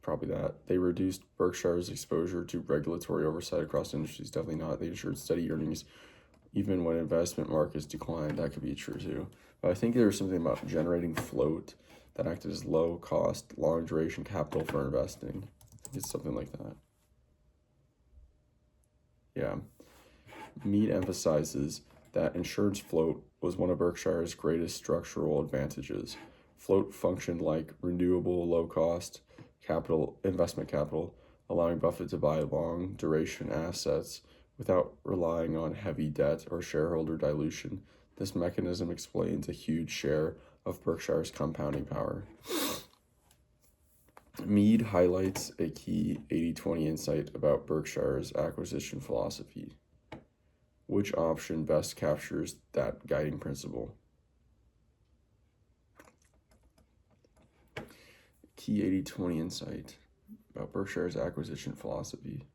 Probably that. They reduced Berkshire's exposure to regulatory oversight across industries. Definitely not. They ensured steady earnings even when investment markets declined. That could be true too. But I think there was something about generating float that acted as low-cost, long-duration capital for investing. It's something like that. Yeah. Mead emphasizes that insurance float was one of Berkshire's greatest structural advantages. Float functioned like renewable, low-cost investment capital, allowing Buffett to buy long-duration assets without relying on heavy debt or shareholder dilution. This mechanism explains a huge share of Berkshire's compounding power. Mead highlights a key 80-20 insight about Berkshire's acquisition philosophy. Which option best captures that guiding principle? Key 80-20 insight about Berkshire's acquisition philosophy.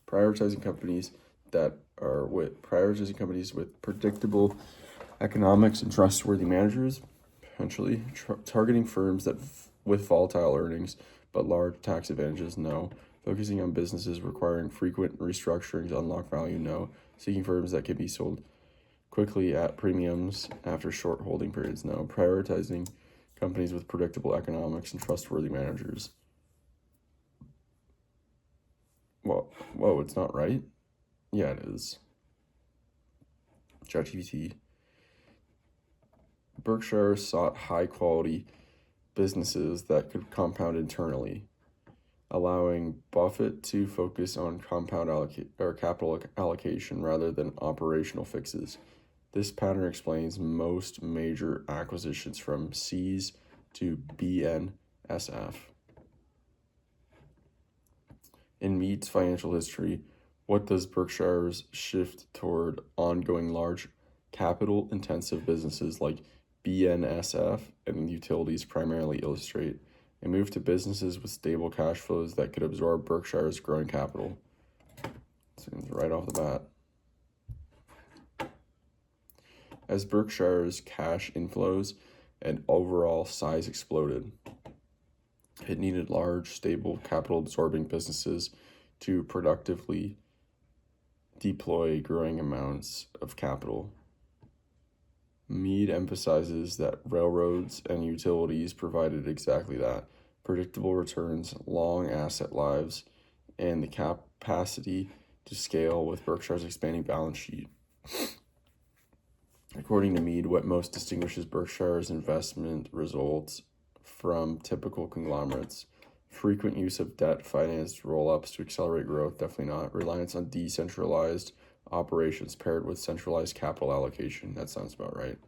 Prioritizing companies with predictable economics and trustworthy managers, potentially targeting firms with volatile earnings but large tax advantages, no. Focusing on businesses requiring frequent restructuring to unlock value, no. Seeking firms that can be sold quickly at premiums after short holding periods, no. Prioritizing companies with predictable economics and trustworthy managers. Whoa, it's not right? Yeah, it is. ChatGPT. Berkshire sought high-quality businesses that could compound internally, allowing Buffett to focus on capital allocation rather than operational fixes. This pattern explains most major acquisitions from C's to BNSF. In Mead's financial history, what does Berkshire's shift toward ongoing large capital-intensive businesses like BNSF and utilities primarily illustrate? A move to businesses with stable cash flows that could absorb Berkshire's growing capital. Seems right off the bat. As Berkshire's cash inflows and overall size exploded, it needed large, stable, capital-absorbing businesses to productively deploy growing amounts of capital. Mead emphasizes that railroads and utilities provided exactly that: predictable returns, long asset lives, and the capacity to scale with Berkshire's expanding balance sheet. According to Mead, what most distinguishes Berkshire's investment results from typical conglomerates: frequent use of debt-financed roll-ups to accelerate growth, definitely not. Reliance on decentralized operations paired with centralized capital allocation, that sounds about right.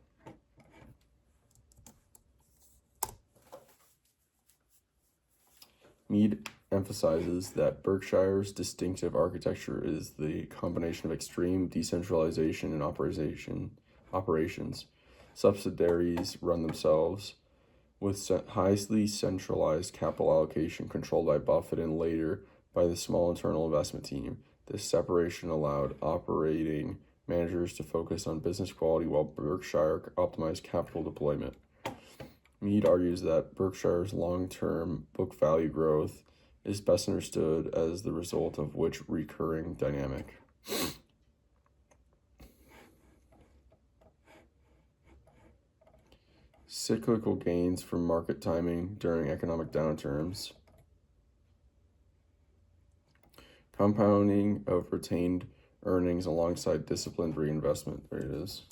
Mead emphasizes that Berkshire's distinctive architecture is the combination of extreme decentralization and operations. Subsidiaries run themselves, with highly centralized capital allocation controlled by Buffett and later by the small internal investment team. This separation allowed operating managers to focus on business quality while Berkshire optimized capital deployment. Mead argues that Berkshire's long-term book value growth is best understood as the result of which recurring dynamic? Cyclical gains from market timing during economic downturns. Compounding of retained earnings alongside disciplined reinvestment. There it is.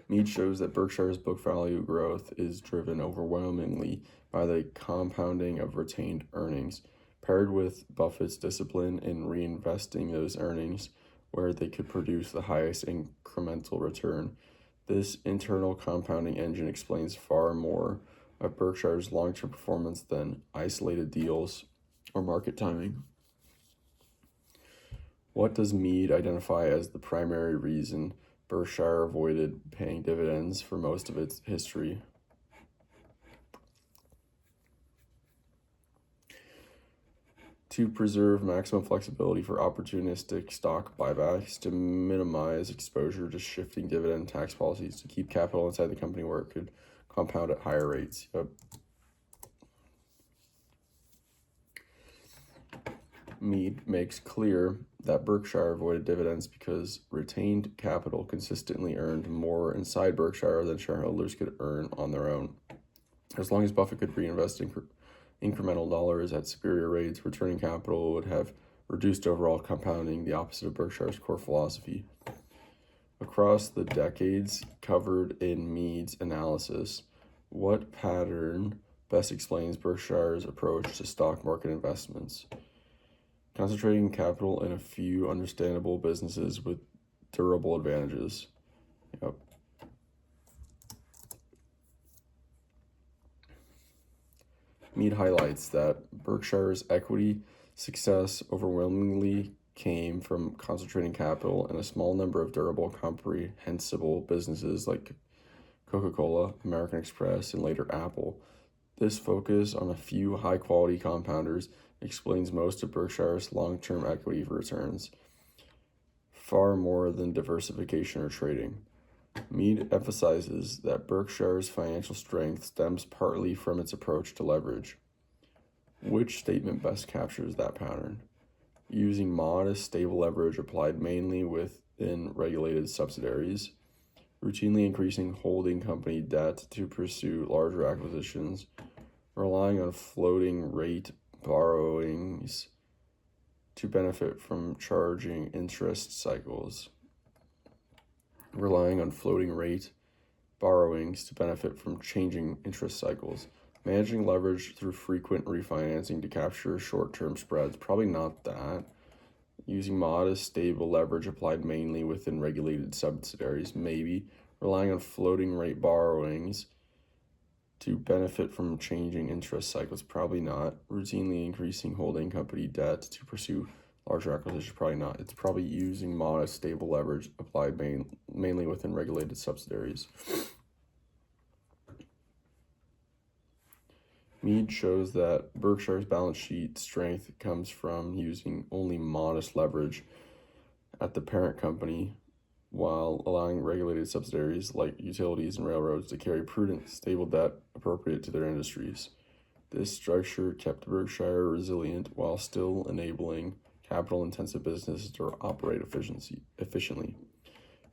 Mead shows that Berkshire's book value growth is driven overwhelmingly by the compounding of retained earnings, paired with Buffett's discipline in reinvesting those earnings where they could produce the highest incremental return. This internal compounding engine explains far more of Berkshire's long-term performance than isolated deals or market timing. What does Mead identify as the primary reason Berkshire avoided paying dividends for most of its history? To preserve maximum flexibility for opportunistic stock buybacks, to minimize exposure to shifting dividend tax policies, to keep capital inside the company where it could compound at higher rates. Yep. Mead makes clear that Berkshire avoided dividends because retained capital consistently earned more inside Berkshire than shareholders could earn on their own. As long as Buffett could reinvest incremental dollars at superior rates. Returning capital would have reduced overall compounding, the opposite of Berkshire's core philosophy. Across the decades covered in Mead's analysis, what pattern best explains Berkshire's approach to stock market investments? Concentrating capital in a few understandable businesses with durable advantages. Yep. Mead highlights that Berkshire's equity success overwhelmingly came from concentrating capital in a small number of durable, comprehensible businesses like Coca-Cola, American Express, and later Apple. This focus on a few high-quality compounders explains most of Berkshire's long-term equity returns, far more than diversification or trading. Mead emphasizes that Berkshire's financial strength stems partly from its approach to leverage. Which statement best captures that pattern? Using modest, stable leverage applied mainly within regulated subsidiaries, routinely increasing holding company debt to pursue larger acquisitions, relying on floating rate borrowings to benefit from changing interest cycles. Relying on floating rate borrowings to benefit from changing interest cycles. Managing leverage through frequent refinancing to capture short-term spreads. Probably not that. Using modest, stable leverage applied mainly within regulated subsidiaries. Maybe. Relying on floating rate borrowings to benefit from changing interest cycles. Probably not. Routinely increasing holding company debt to pursue larger acquisitions. Probably not. It's probably using modest, stable leverage applied mainly within regulated subsidiaries. Mead shows that Berkshire's balance sheet strength comes from using only modest leverage at the parent company while allowing regulated subsidiaries like utilities and railroads to carry prudent, stable debt appropriate to their industries. This structure kept Berkshire resilient while still enabling capital-intensive businesses to operate efficiently.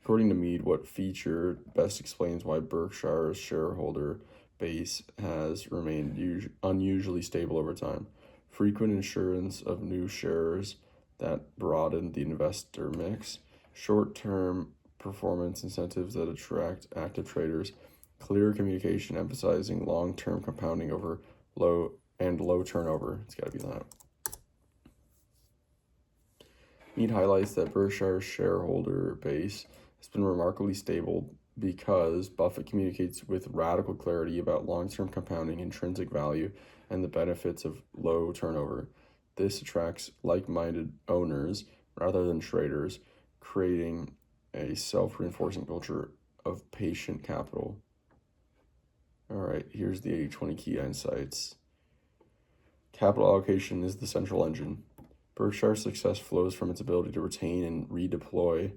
According to Mead, what feature best explains why Berkshire's shareholder base has remained unusually stable over time? Frequent issuance of new shares that broaden the investor mix, short-term performance incentives that attract active traders, clear communication emphasizing long-term compounding over low turnover. It's got to be that. Mead highlights that Berkshire's shareholder base has been remarkably stable because Buffett communicates with radical clarity about long-term compounding, intrinsic value, and the benefits of low turnover. This attracts like-minded owners rather than traders, creating a self-reinforcing culture of patient capital. All right, here's the 80-20 key insights. Capital allocation is the central engine. Berkshire's success flows from its ability to retain and redeploy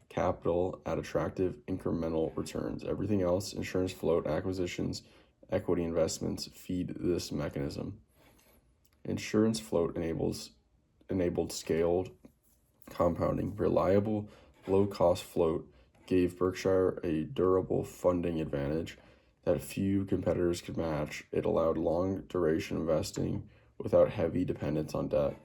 capital at attractive incremental returns. Everything else, insurance float, acquisitions, equity investments, feed this mechanism. Insurance float enabled scaled compounding. Reliable, low-cost float gave Berkshire a durable funding advantage that few competitors could match. It allowed long-duration investing without heavy dependence on debt.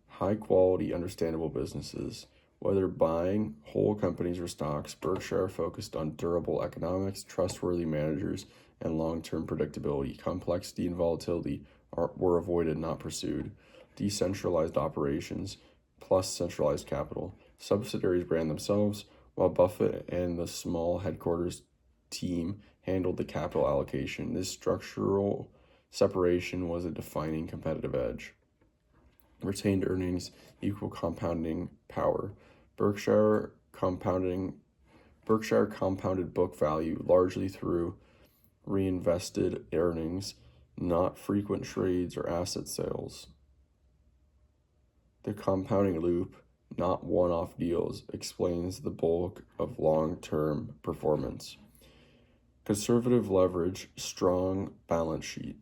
High-quality, understandable businesses. Whether buying whole companies or stocks, Berkshire focused on durable economics, trustworthy managers, and long-term predictability. Complexity and volatility were avoided, not pursued. Decentralized operations plus centralized capital. Subsidiaries ran themselves, while Buffett and the small headquarters team handled the capital allocation. This structural separation was a defining competitive edge. Retained earnings equal compounding power. Berkshire compounded book value largely through reinvested earnings, not frequent trades or asset sales. The compounding loop, not one-off deals, explains the bulk of long-term performance. Conservative leverage, strong balance sheet.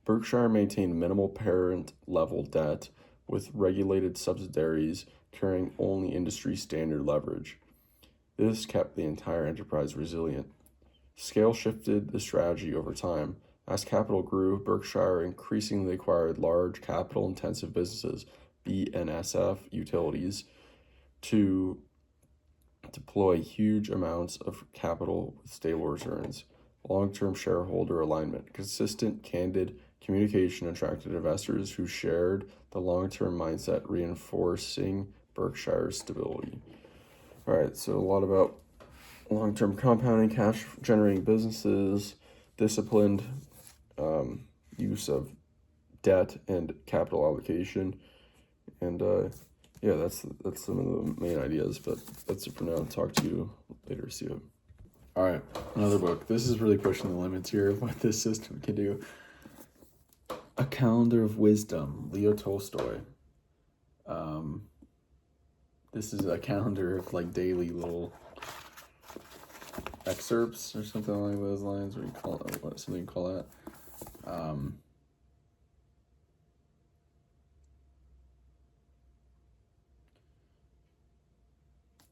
Berkshire maintained minimal parent-level debt, with regulated subsidiaries carrying only industry-standard leverage. This kept the entire enterprise resilient. Scale shifted the strategy over time. As capital grew, Berkshire increasingly acquired large capital-intensive businesses, BNSF utilities, to deploy huge amounts of capital with stable returns. Long-term shareholder alignment, consistent, candid communication attracted investors who shared the long-term mindset, reinforcing Berkshire's stability. All right, so a lot about long-term compounding, cash-generating businesses, disciplined use of debt and capital allocation, and yeah, that's some of the main ideas. But that's it for now. Talk to you later. See you. All right, another book. This is really pushing the limits here of what this system can do. A Calendar of Wisdom, Leo Tolstoy. This is a calendar of like daily little excerpts or something along those lines. What do you call it? What something you call that?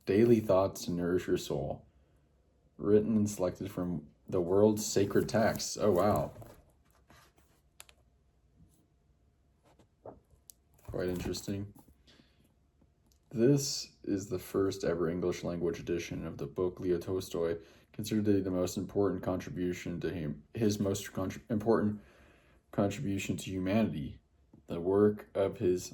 Daily thoughts to nourish your soul. Written and selected from the world's sacred texts. Oh wow. Quite interesting. This is the first ever English language edition of the book Leo Tolstoy, considered to be the most important contribution to him, his most important contribution to humanity, the work of his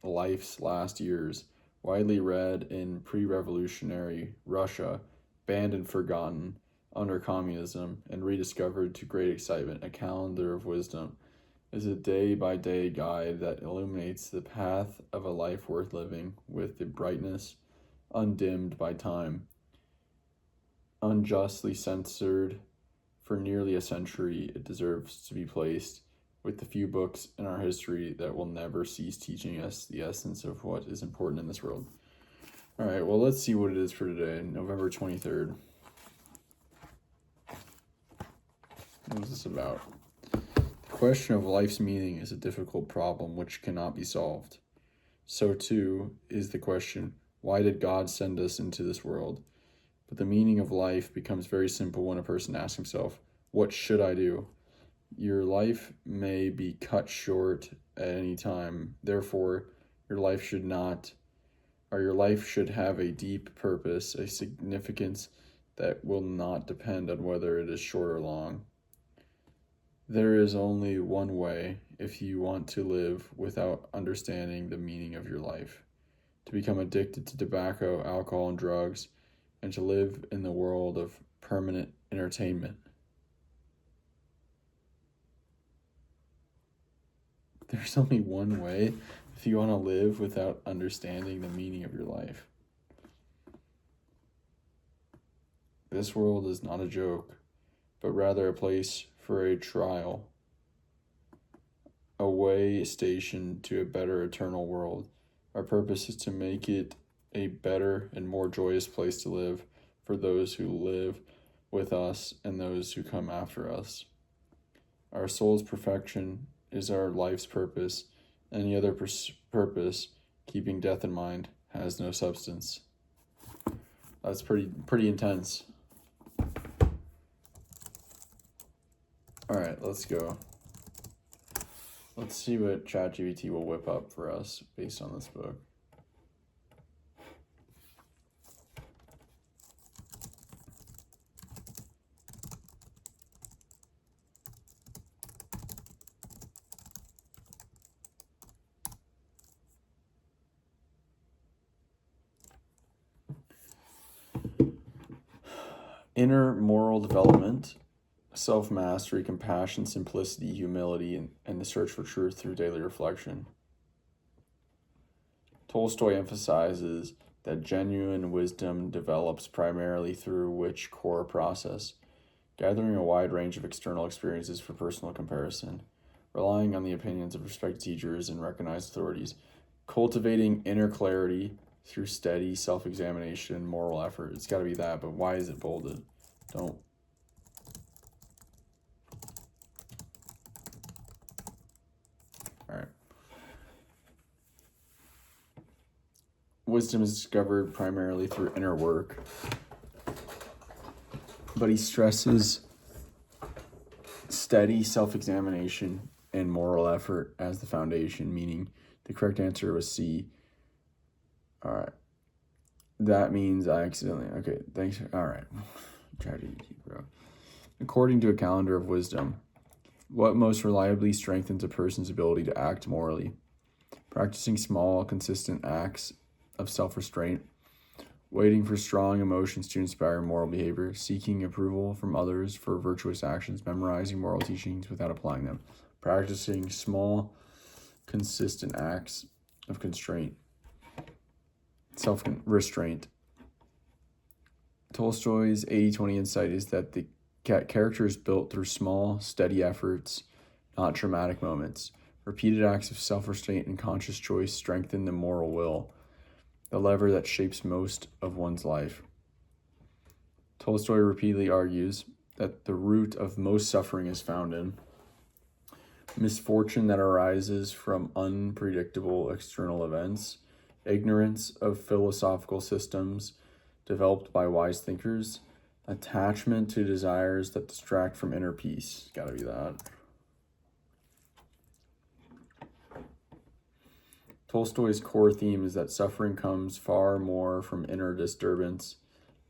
life's last years, widely read in pre-revolutionary Russia, banned and forgotten under communism, and rediscovered to great excitement. A Calendar of Wisdom is a day-by-day guide that illuminates the path of a life worth living with the brightness undimmed by time. Unjustly censored for nearly a century, it deserves to be placed with the few books in our history that will never cease teaching us the essence of what is important in this world. All right, well, let's see what it is for today, November 23rd. What is this about? The question of life's meaning is a difficult problem which cannot be solved. So too is the question, why did God send us into this world? But the meaning of life becomes very simple when a person asks himself, what should I do? Your life may be cut short at any time. Therefore, your life should have a deep purpose, a significance that will not depend on whether it is short or long. There is only one way if you want to live without understanding the meaning of your life: to become addicted to tobacco, alcohol, and drugs, and to live in the world of permanent entertainment. There's only one way if you want to live without understanding the meaning of your life. This world is not a joke, but rather a place for a trial, a way station to a better eternal world. Our purpose is to make it a better and more joyous place to live for those who live with us and those who come after us. Our soul's perfection is our life's purpose. Any other purpose, keeping death in mind, has no substance. That's pretty intense. All right, let's go. Let's see what ChatGPT will whip up for us based on this book. Inner moral development, self-mastery, compassion, simplicity, humility, and the search for truth through daily reflection. Tolstoy emphasizes that genuine wisdom develops primarily through which core process, gathering a wide range of external experiences for personal comparison, relying on the opinions of respected teachers and recognized authorities, cultivating inner clarity through steady self-examination and moral effort. It's got to be that, but why is it bolded? Don't. All right. Wisdom is discovered primarily through inner work, but he stresses steady self-examination and moral effort as the foundation, meaning the correct answer was C. All right. That means I accidentally, okay, thanks. All right. Tragedy, bro. According to a calendar of wisdom, what most reliably strengthens a person's ability to act morally? Practicing small, consistent acts of self-restraint, waiting for strong emotions to inspire moral behavior, seeking approval from others for virtuous actions, memorizing moral teachings without applying them, practicing small, consistent acts of constraint, self-restraint. Tolstoy's 80-20 insight is that the character is built through small, steady efforts, not dramatic moments. Repeated acts of self-restraint and conscious choice strengthen the moral will, the lever that shapes most of one's life. Tolstoy repeatedly argues that the root of most suffering is found in misfortune that arises from unpredictable external events, ignorance of philosophical systems developed by wise thinkers, attachment to desires that distract from inner peace. Gotta be that. Tolstoy's core theme is that suffering comes far more from inner disturbance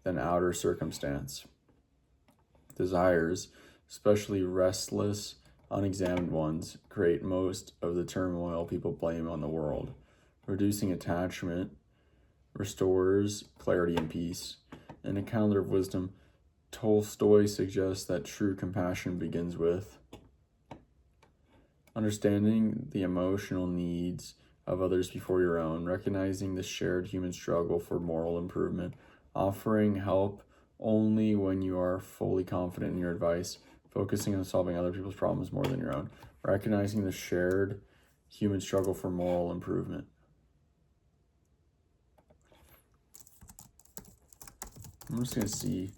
than outer circumstance. Desires, especially restless, unexamined ones, create most of the turmoil people blame on the world. Reducing attachment restores clarity and peace. In A Calendar of Wisdom, Tolstoy suggests that true compassion begins with understanding the emotional needs of others before your own, recognizing the shared human struggle for moral improvement, offering help only when you are fully confident in your advice, focusing on solving other people's problems more than your own, recognizing the shared human struggle for moral improvement. I'm just going to see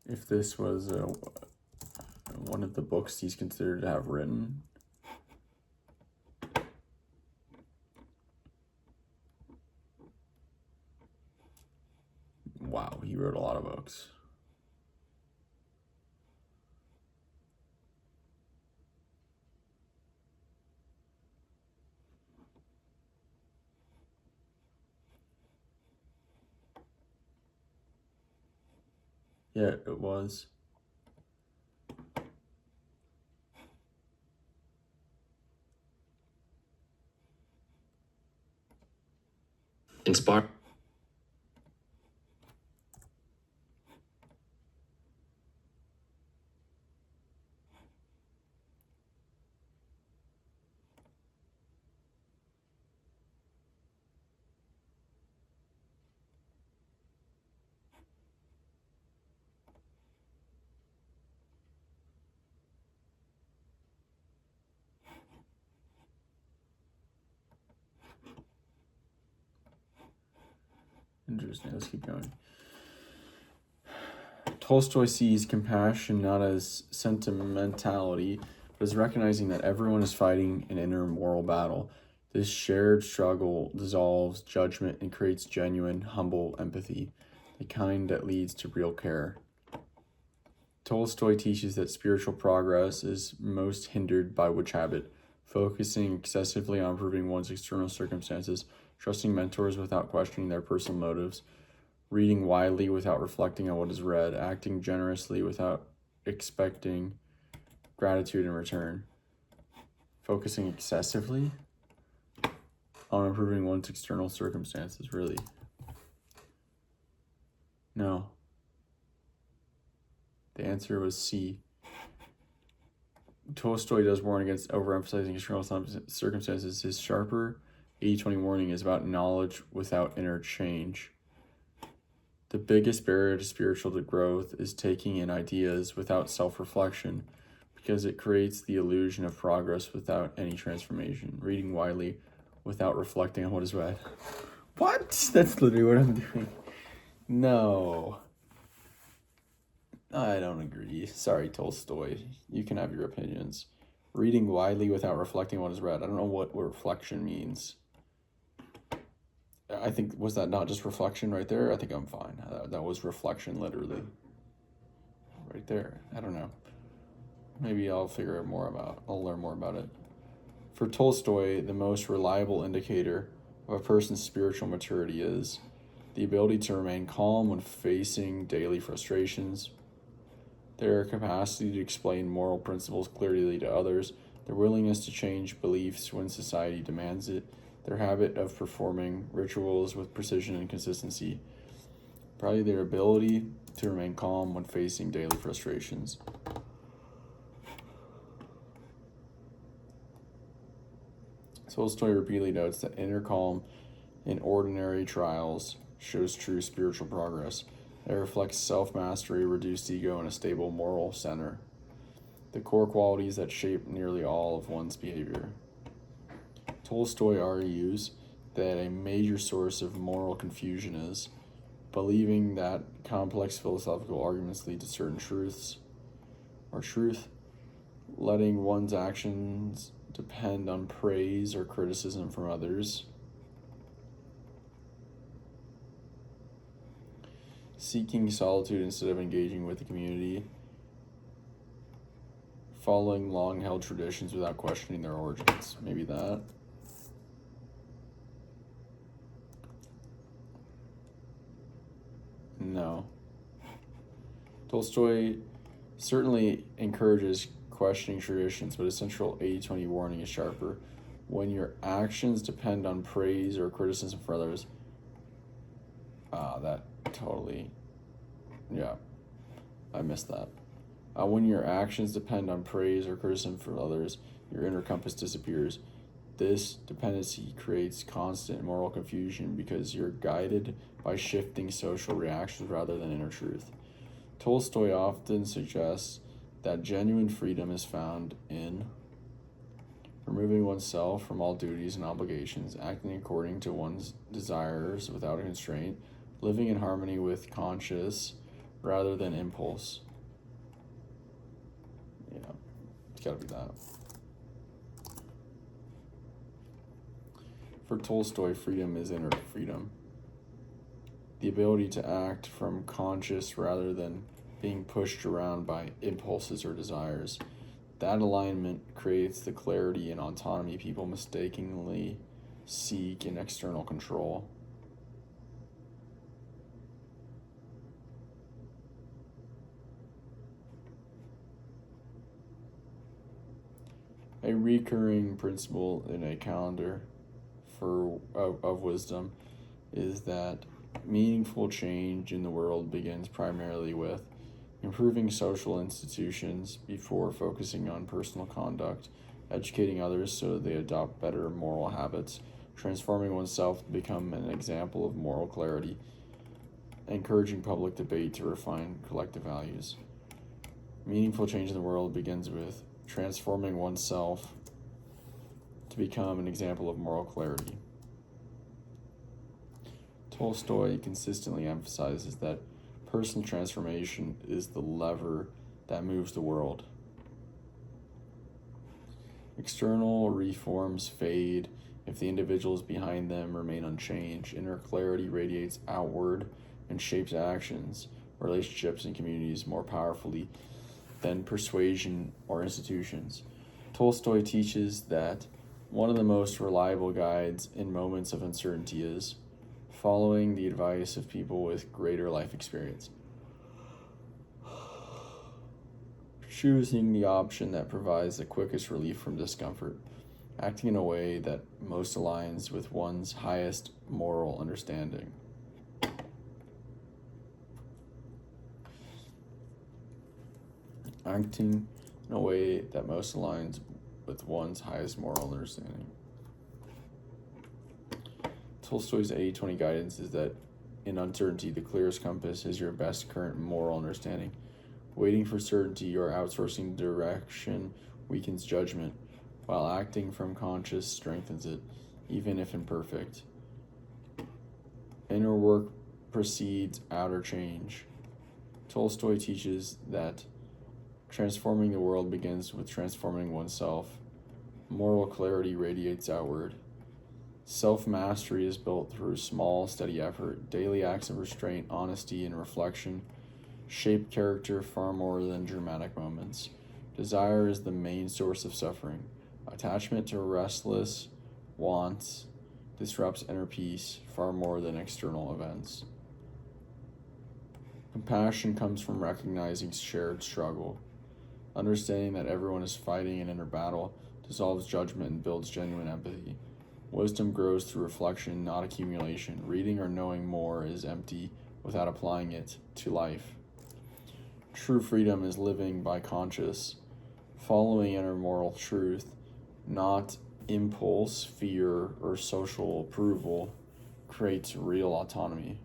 if this was one of the books he's considered to have written. Wow, he wrote a lot of books. Yeah, it was. Inspire. Interesting. Let's keep going. Tolstoy sees compassion not as sentimentality, but as recognizing that everyone is fighting an inner moral battle. This shared struggle dissolves judgment and creates genuine, humble empathy, the kind that leads to real care. Tolstoy teaches that spiritual progress is most hindered by which habit? Focusing excessively on improving one's external circumstances, trusting mentors without questioning their personal motives, reading widely without reflecting on what is read, acting generously without expecting gratitude in return, focusing excessively on improving one's external circumstances, really. No. The answer was C. Tolstoy does warn against overemphasizing external circumstances. His sharper 80-20 warning is about knowledge without inner change. The biggest barrier to spiritual growth is taking in ideas without self-reflection, because it creates the illusion of progress without any transformation. Reading widely without reflecting on what is read. What? That's literally what I'm doing. No. I don't agree. Sorry, Tolstoy. You can have your opinions. Reading widely without reflecting on what is read. I don't know what reflection means. I think, was that not just reflection right there? I think I'm fine. That was reflection, literally. Right there. I don't know. Maybe I'll learn more about it. For Tolstoy, the most reliable indicator of a person's spiritual maturity is the ability to remain calm when facing daily frustrations, their capacity to explain moral principles clearly to others, their willingness to change beliefs when society demands it, their habit of performing rituals with precision and consistency, probably their ability to remain calm when facing daily frustrations. Tolstoy repeatedly notes that inner calm in ordinary trials shows true spiritual progress. It reflects self-mastery, reduced ego, and a stable moral center, the core qualities that shape nearly all of one's behavior. Tolstoy argues that a major source of moral confusion is believing that complex philosophical arguments lead to certain truths or truth, letting one's actions depend on praise or criticism from others, seeking solitude instead of engaging with the community, following long-held traditions without questioning their origins. Maybe that. No. Tolstoy certainly encourages questioning traditions, but a central 80-20 warning is sharper. When your actions depend on praise or criticism from others, that totally, yeah, I missed that. When your actions depend on praise or criticism from others, your inner compass disappears. This dependency creates constant moral confusion because you're guided by shifting social reactions rather than inner truth. Tolstoy often suggests that genuine freedom is found in removing oneself from all duties and obligations, acting according to one's desires without a constraint, living in harmony with conscience rather than impulse. Yeah, it's gotta be that. For Tolstoy, freedom is inner freedom. The ability to act from conscience rather than being pushed around by impulses or desires. That alignment creates the clarity and autonomy people mistakenly seek in external control. A recurring principle in a calendar of wisdom is that meaningful change in the world begins primarily with improving social institutions before focusing on personal conduct, educating others so they adopt better moral habits, transforming oneself to become an example of moral clarity, encouraging public debate to refine collective values. Meaningful change in the world begins with transforming oneself to become an example of moral clarity. Tolstoy consistently emphasizes that personal transformation is the lever that moves the world. External reforms fade if the individuals behind them remain unchanged. Inner clarity radiates outward and shapes actions, relationships, and communities more powerfully than persuasion or institutions. Tolstoy teaches that one of the most reliable guides in moments of uncertainty is following the advice of people with greater life experience. Choosing the option that provides the quickest relief from discomfort. Acting in a way that most aligns with one's highest moral understanding. Acting in a way that most aligns with one's highest moral understanding. Tolstoy's 80-20 guidance is that in uncertainty, the clearest compass is your best current moral understanding. Waiting for certainty or outsourcing direction weakens judgment, while acting from conscience strengthens it, even if imperfect. Inner work precedes outer change. Tolstoy teaches that transforming the world begins with transforming oneself. Moral clarity radiates outward. Self-mastery is built through small, steady effort. Daily acts of restraint, honesty, and reflection shape character far more than dramatic moments. Desire is the main source of suffering. Attachment to restless wants disrupts inner peace far more than external events. Compassion comes from recognizing shared struggle. Understanding that everyone is fighting an inner battle dissolves judgment and builds genuine empathy. Wisdom grows through reflection, not accumulation. Reading or knowing more is empty without applying it to life. True freedom is living by conscience, following inner moral truth, not impulse, fear, or social approval, creates real autonomy.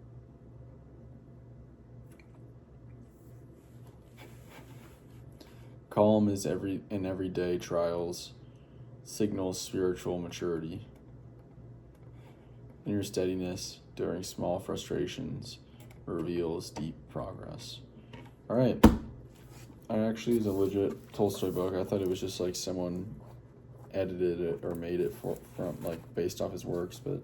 Calm is in everyday trials, signals spiritual maturity. Inner steadiness during small frustrations reveals deep progress. All right. I actually is a legit Tolstoy book. I thought it was just like someone edited it or made it from like based off his works, but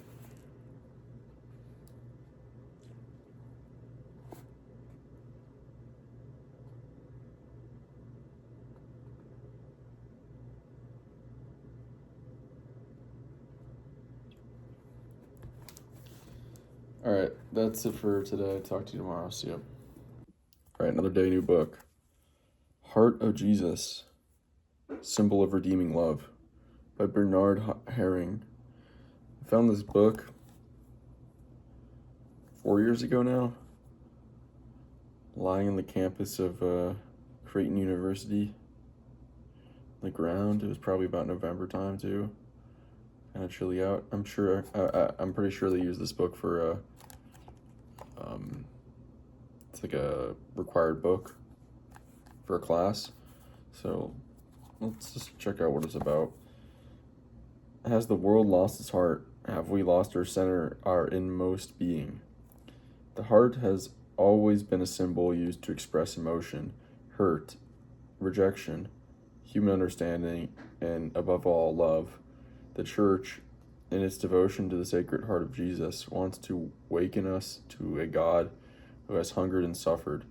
all right, that's it for today. Talk to you tomorrow. See ya. All right, another day, new book. Heart of Jesus, Symbol of Redeeming Love by Bernard Herring. I found this book 4 years ago now, lying on the campus of Creighton University. The ground. It was probably about November time too. Kind of chilly out. I'm pretty sure they use this book for it's like a required book for a class. So let's just check out what it's about. Has the world lost its heart? Have we lost our center, our inmost being? The heart has always been a symbol used to express emotion, hurt, rejection, human understanding, and above all, love. The Church, in its devotion to the Sacred Heart of Jesus, wants to waken us to a God who has hungered and suffered,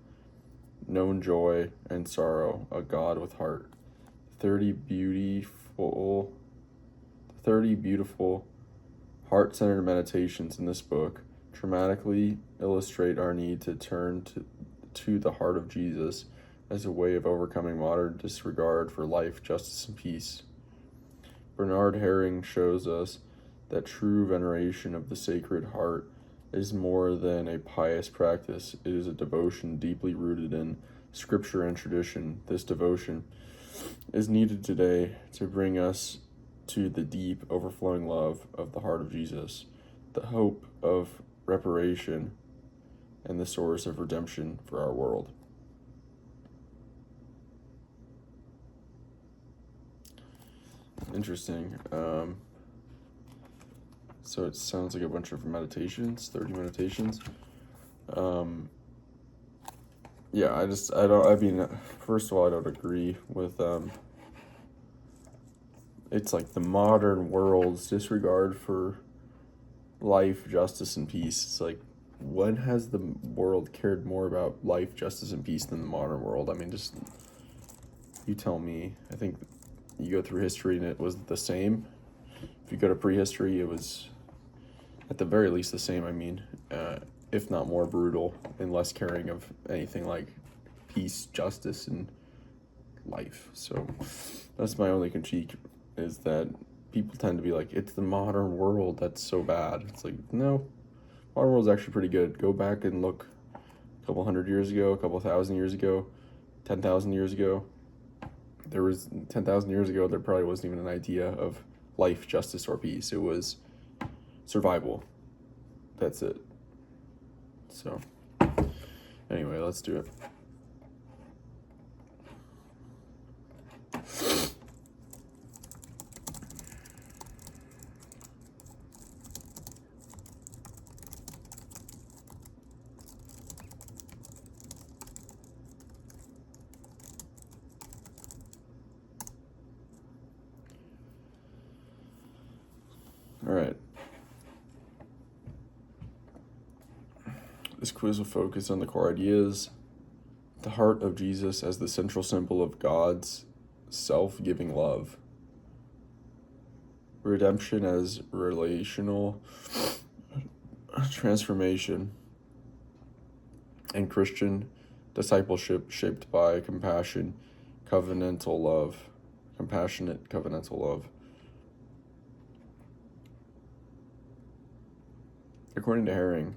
known joy and sorrow, a God with heart. 30 beautiful heart-centered meditations in this book dramatically illustrate our need to turn to the heart of Jesus as a way of overcoming modern disregard for life, justice, and peace. Bernard Herring shows us that true veneration of the Sacred Heart is more than a pious practice. It is a devotion deeply rooted in Scripture and tradition. This devotion is needed today to bring us to the deep, overflowing love of the heart of Jesus, the hope of reparation, and the source of redemption for our world. Interesting. So it sounds like a bunch of meditations, 30 meditations. First of all, I don't agree with, it's like the modern world's disregard for life, justice, and peace. It's like, when has the world cared more about life, justice, and peace than the modern world? I mean, just, you tell me. I think you go through history and it was the same. If you go to prehistory, it was at the very least the same. I mean, if not more brutal and less caring of anything like peace, justice, and life. So that's my only critique, is that people tend to be like, it's the modern world that's so bad. It's like, no, modern world's actually pretty good. Go back and look a couple hundred years ago, a couple thousand years ago, 10,000 years ago. 10,000 years ago, there probably wasn't even an idea of life, justice, or peace. It was survival. That's it. So, anyway, let's do it. All right. This quiz will focus on the core ideas, the heart of Jesus as the central symbol of God's self-giving love. Redemption as relational transformation, and Christian discipleship shaped by compassionate covenantal love. According to Herring,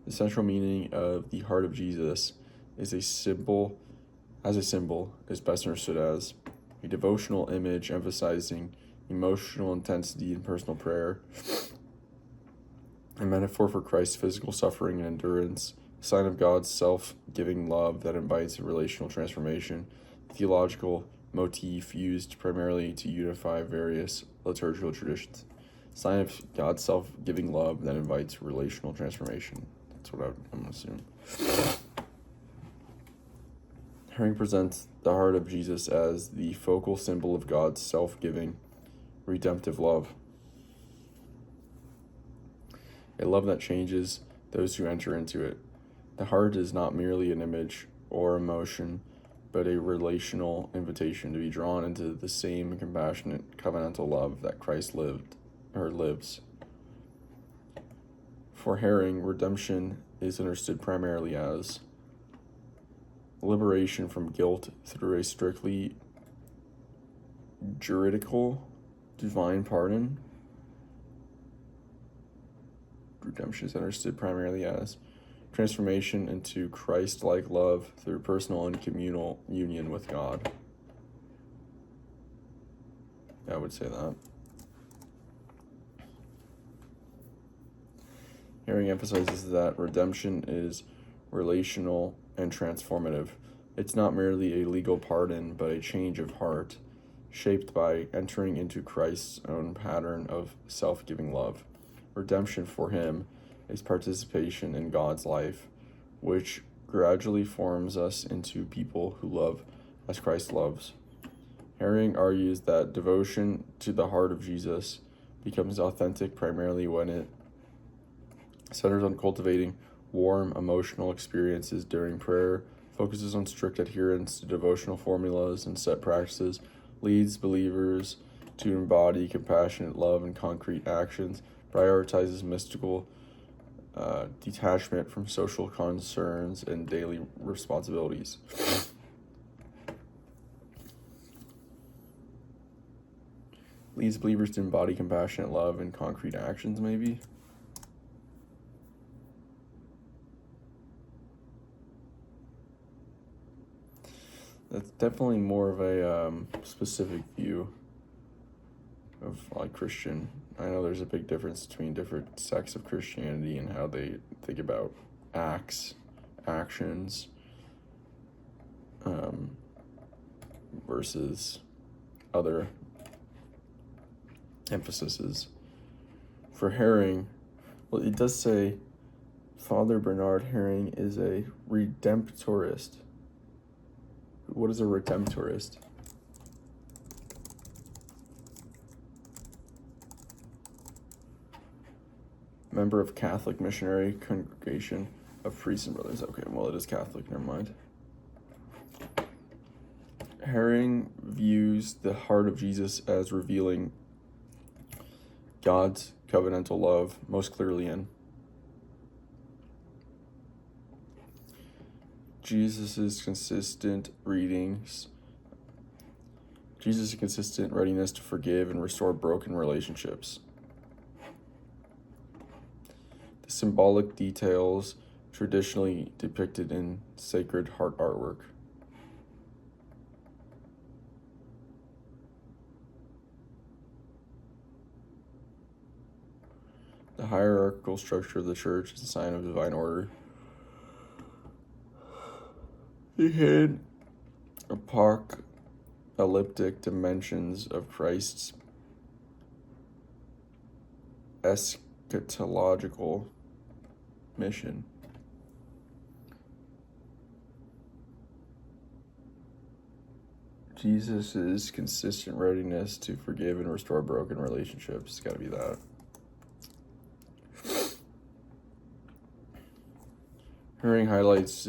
the central meaning of the heart of Jesus is a symbol, is best understood as a devotional image emphasizing emotional intensity in personal prayer, a metaphor for Christ's physical suffering and endurance, a sign of God's self-giving love that invites a relational transformation, a theological motif used primarily to unify various liturgical traditions, a sign of God's self-giving love that invites relational transformation. That's what I'm going to assume. Herring presents the heart of Jesus as the focal symbol of God's self-giving, redemptive love. A love that changes those who enter into it. The heart is not merely an image or emotion, but a relational invitation to be drawn into the same compassionate covenantal love that Christ lives. For Herring, redemption is understood primarily as liberation from guilt through a strictly juridical divine pardon. Redemption is understood primarily as transformation into Christ-like love through personal and communal union with God. I would say that. Herring emphasizes that redemption is relational and transformative. It's not merely a legal pardon, but a change of heart, shaped by entering into Christ's own pattern of self-giving love. Redemption for him is participation in God's life, which gradually forms us into people who love as Christ loves. Herring argues that devotion to the heart of Jesus becomes authentic primarily when it centers on cultivating warm emotional experiences during prayer, focuses on strict adherence to devotional formulas and set practices, leads believers to embody compassionate love in concrete actions, prioritizes mystical detachment from social concerns and daily responsibilities. Leads believers to embody compassionate love in concrete actions, maybe? That's definitely more of a specific view of like Christian. I know there's a big difference between different sects of Christianity and how they think about actions, versus other emphases. For Herring, well, it does say Father Bernard Herring is a redemptorist. What is a redemptorist? Member of Catholic Missionary Congregation of Priests and Brothers. Okay, well, it is Catholic, never mind. Herring views the heart of Jesus as revealing God's covenantal love most clearly in Jesus' consistent readiness to forgive and restore broken relationships. The symbolic details traditionally depicted in sacred heart artwork. The hierarchical structure of the church is a sign of divine order. The hidden apocalyptic dimensions of Christ's eschatological mission. Jesus' consistent readiness to forgive and restore broken relationships. It's got to be that. Herring highlights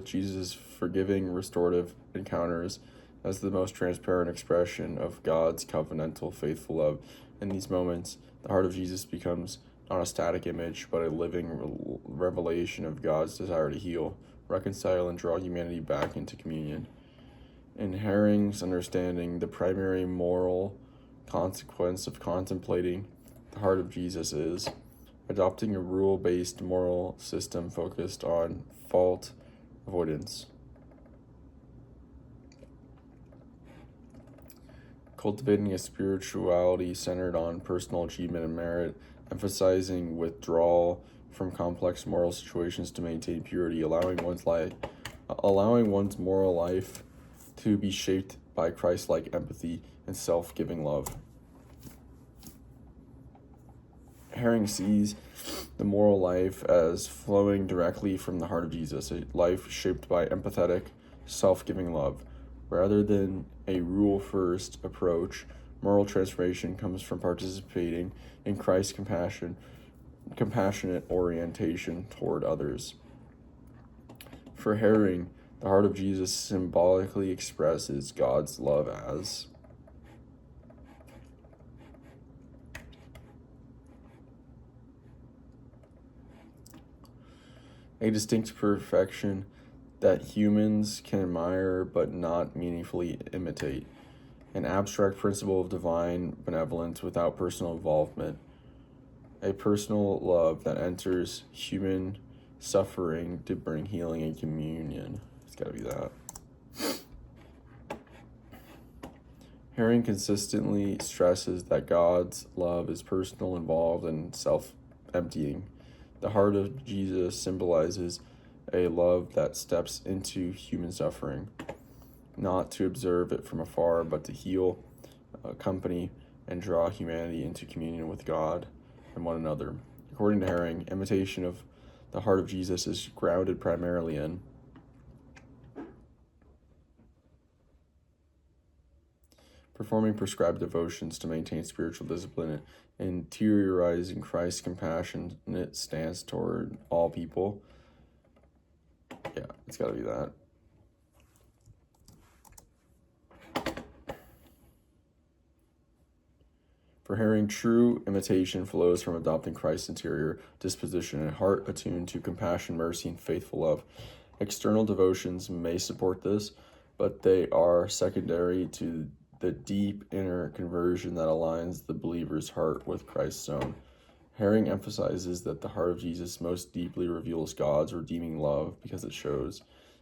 Jesus' forgiving, restorative encounters as the most transparent expression of God's covenantal, faithful love. In these moments, the heart of Jesus becomes not a static image, but a living revelation of God's desire to heal, reconcile, and draw humanity back into communion. In Herring's understanding, the primary moral consequence of contemplating the heart of Jesus is adopting a rule-based moral system focused on fault avoidance. Cultivating a spirituality centered on personal achievement and merit, emphasizing withdrawal from complex moral situations to maintain purity, allowing one's moral life to be shaped by Christ-like empathy and self-giving love. Herring sees the moral life as flowing directly from the heart of Jesus, a life shaped by empathetic, self-giving love. Rather than a rule-first approach, moral transformation comes from participating in Christ's compassionate orientation toward others. For Herring, the heart of Jesus symbolically expresses God's love as a distinct perfection that humans can admire but not meaningfully imitate, an abstract principle of divine benevolence without personal involvement, a personal love that enters human suffering to bring healing and communion. It's gotta be that. Herring consistently stresses that God's love is personal, involved, and self-emptying. The heart of Jesus symbolizes a love that steps into human suffering, not to observe it from afar, but to heal, accompany, and draw humanity into communion with God and one another. According to Herring, imitation of the heart of Jesus is grounded primarily in performing prescribed devotions to maintain spiritual discipline, and interiorizing Christ's compassionate stance toward all people. Yeah, it's gotta be that. For Herring, true imitation flows from adopting Christ's interior disposition and heart attuned to compassion, mercy, and faithful love. External devotions may support this, but they are secondary to the deep inner conversion that aligns the believer's heart with Christ's own. Herring emphasizes that the heart of Jesus most deeply reveals God's redeeming love because it shows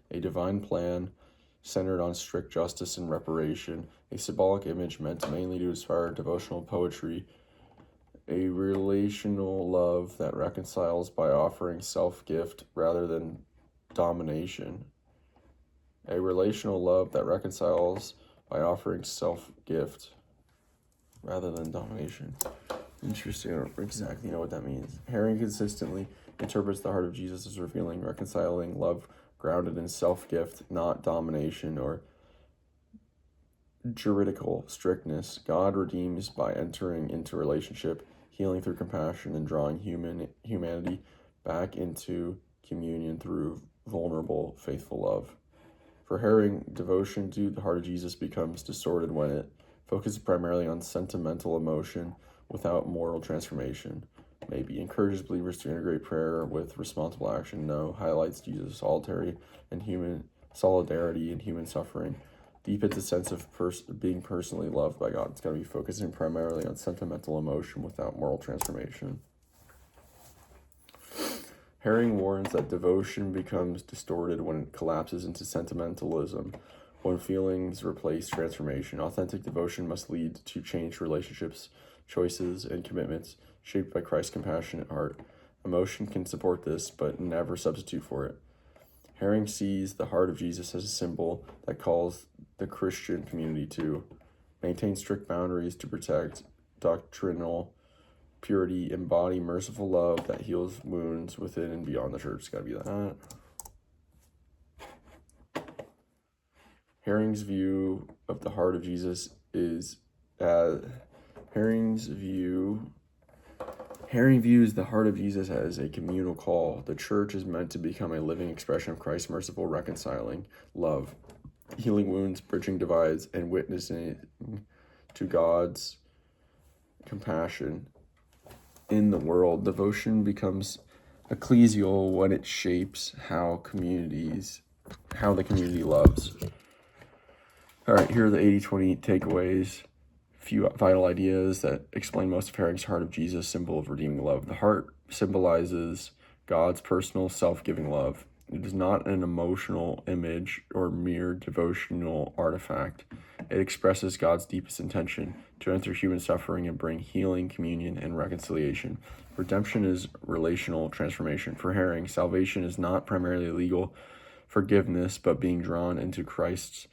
a divine plan centered on strict justice and reparation, a symbolic image meant mainly to inspire devotional poetry, a relational love that reconciles by offering self-gift rather than domination, a relational love that reconciles by offering self-gift rather than domination. Interesting. I don't exactly know what that means. Herring consistently interprets the heart of Jesus as revealing, reconciling love grounded in self-gift, not domination or juridical strictness. God redeems by entering into relationship, healing through compassion, and drawing humanity back into communion through vulnerable, faithful love. For Herring, devotion to the heart of Jesus becomes distorted when it focuses primarily on sentimental emotion without moral transformation. Maybe encourages believers to integrate prayer with responsible action. No, highlights Jesus' solidarity and human suffering. Deepens a sense of being personally loved by God. It's got to be focusing primarily on sentimental emotion without moral transformation. Herring warns that devotion becomes distorted when it collapses into sentimentalism, when feelings replace transformation. Authentic devotion must lead to changed relationships, choices, and commitments shaped by Christ's compassionate heart. Emotion can support this, but never substitute for it. Herring sees the heart of Jesus as a symbol that calls the Christian community to maintain strict boundaries to protect doctrinal purity, embody merciful love that heals wounds within and beyond the church. It's gotta be that. Herring's view of the heart of Jesus is Herring views the heart of Jesus as a communal call. The church is meant to become a living expression of Christ's merciful, reconciling love. healing wounds, bridging divides, and witnessing to God's compassion in the world. Devotion becomes ecclesial when it shapes how the community loves. All right, here are the 80-20 takeaways. Few vital ideas that explain most of Herring's Heart of Jesus, symbol of redeeming love. The heart symbolizes God's personal self-giving love. It is not an emotional image or mere devotional artifact. It expresses God's deepest intention to enter human suffering and bring healing, communion, and reconciliation. Redemption is relational transformation. For Herring, salvation is not primarily legal forgiveness, but being drawn into Christ's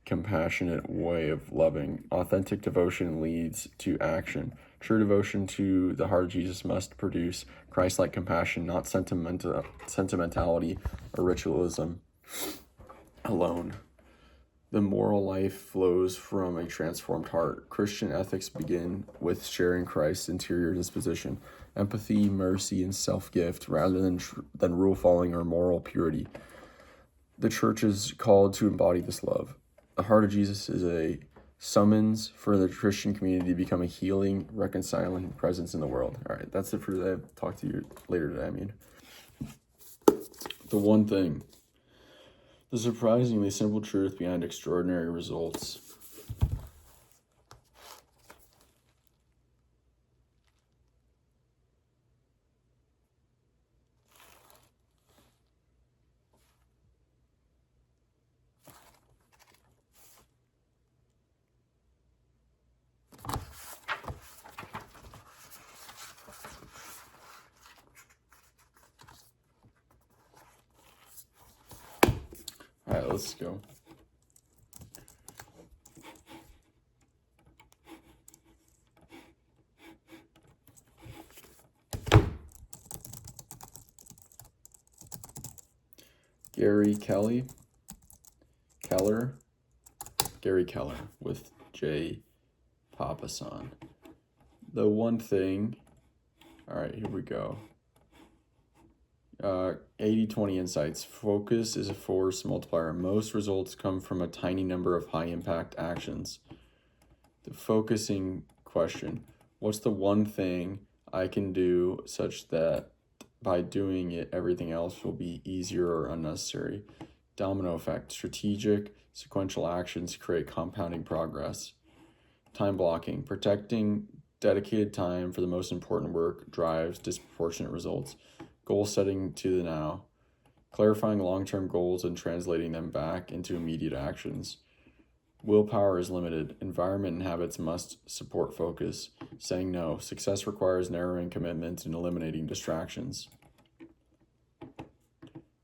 compassionate way of loving. Authentic devotion leads to action. True devotion to the heart of Jesus must produce Christ-like compassion, not sentimentality or ritualism alone. The moral life flows from a transformed heart. Christian ethics begin with sharing Christ's interior disposition, empathy, mercy, and self-gift, rather than rule-following or moral purity. The church is called to embody this love. The heart of Jesus is a summons for the Christian community to become a healing, reconciling presence in the world. All right, that's it for today. Talk to you later today, The one thing. The surprisingly simple truth behind extraordinary results. All right, let's go. Gary Keller with J. Papasan. The one thing, all right, here we go. 80-20 insights. Focus is a force multiplier. Most results come from a tiny number of high-impact actions. The focusing question. What's the one thing I can do such that by doing it, everything else will be easier or unnecessary? Domino effect. Strategic, sequential actions create compounding progress. Time blocking. Protecting dedicated time for the most important work drives disproportionate results. Goal setting to the now. Clarifying long-term goals and translating them back into immediate actions. Willpower is limited. Environment and habits must support focus. Saying no. Success requires narrowing commitments and eliminating distractions.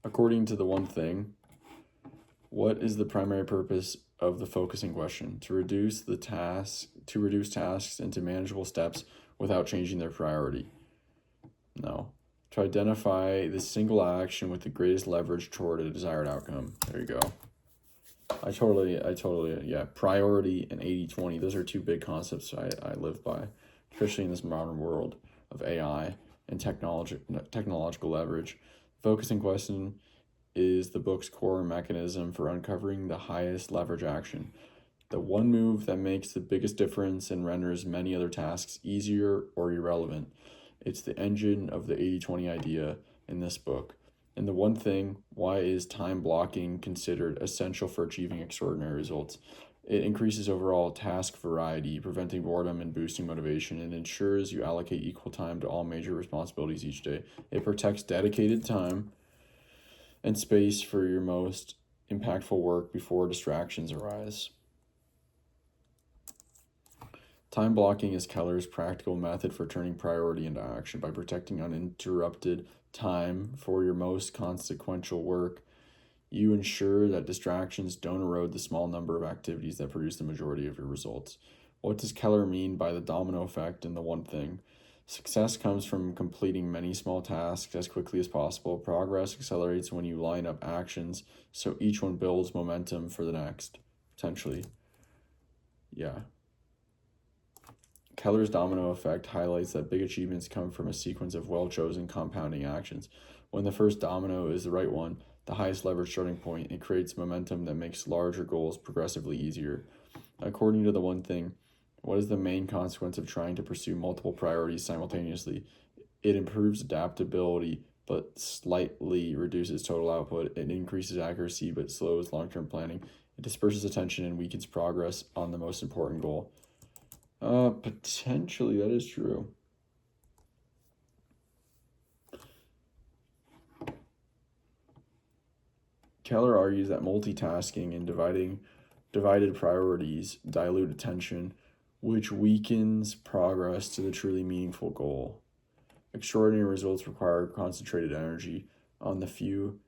According to the one thing, what is the primary purpose of the focusing question? To reduce tasks into manageable steps without changing their priority. No. To identify the single action with the greatest leverage toward a desired outcome. There you go. I totally, yeah. Priority and 80-20, those are two big concepts I live by, especially in this modern world of AI and technological leverage. Focusing question is the book's core mechanism for uncovering the highest leverage action. The one move that makes the biggest difference and renders many other tasks easier or irrelevant. It's the engine of the 80-20 idea in this book. And the one thing, why is time blocking considered essential for achieving extraordinary results? It increases overall task variety, preventing boredom and boosting motivation. It ensures you allocate equal time to all major responsibilities each day. It protects dedicated time and space for your most impactful work before distractions arise. Time blocking is Keller's practical method for turning priority into action. By protecting uninterrupted time for your most consequential work, you ensure that distractions don't erode the small number of activities that produce the majority of your results. What does Keller mean by the domino effect and the one thing? Success comes from completing many small tasks as quickly as possible. Progress accelerates when you line up actions, so each one builds momentum for the next, potentially. Yeah. Keller's domino effect highlights that big achievements come from a sequence of well-chosen compounding actions. When the first domino is the right one, the highest leverage starting point. It creates momentum that makes larger goals progressively easier. According to the one thing, what is the main consequence of trying to pursue multiple priorities simultaneously? It improves adaptability but slightly reduces total output. It increases accuracy but slows long-term planning. It disperses attention and weakens progress on the most important goal. Potentially that is true. Keller argues that multitasking and divided priorities dilute attention, which weakens progress to the truly meaningful goal. Extraordinary results require concentrated energy on the few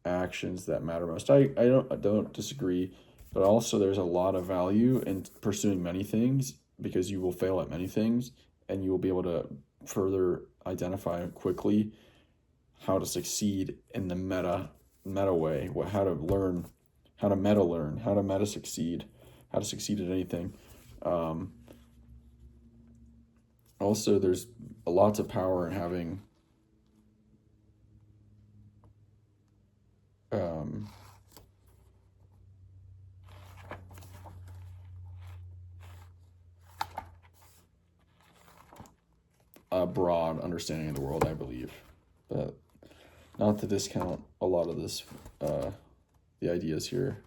actions that matter most. I don't disagree, but also there's a lot of value in pursuing many things because you will fail at many things and you will be able to further identify quickly how to succeed in the meta way, how to meta succeed, how to succeed at anything. Also, there's lots of power in having a broad understanding of the world, I believe. But not to discount a lot of this, the ideas here.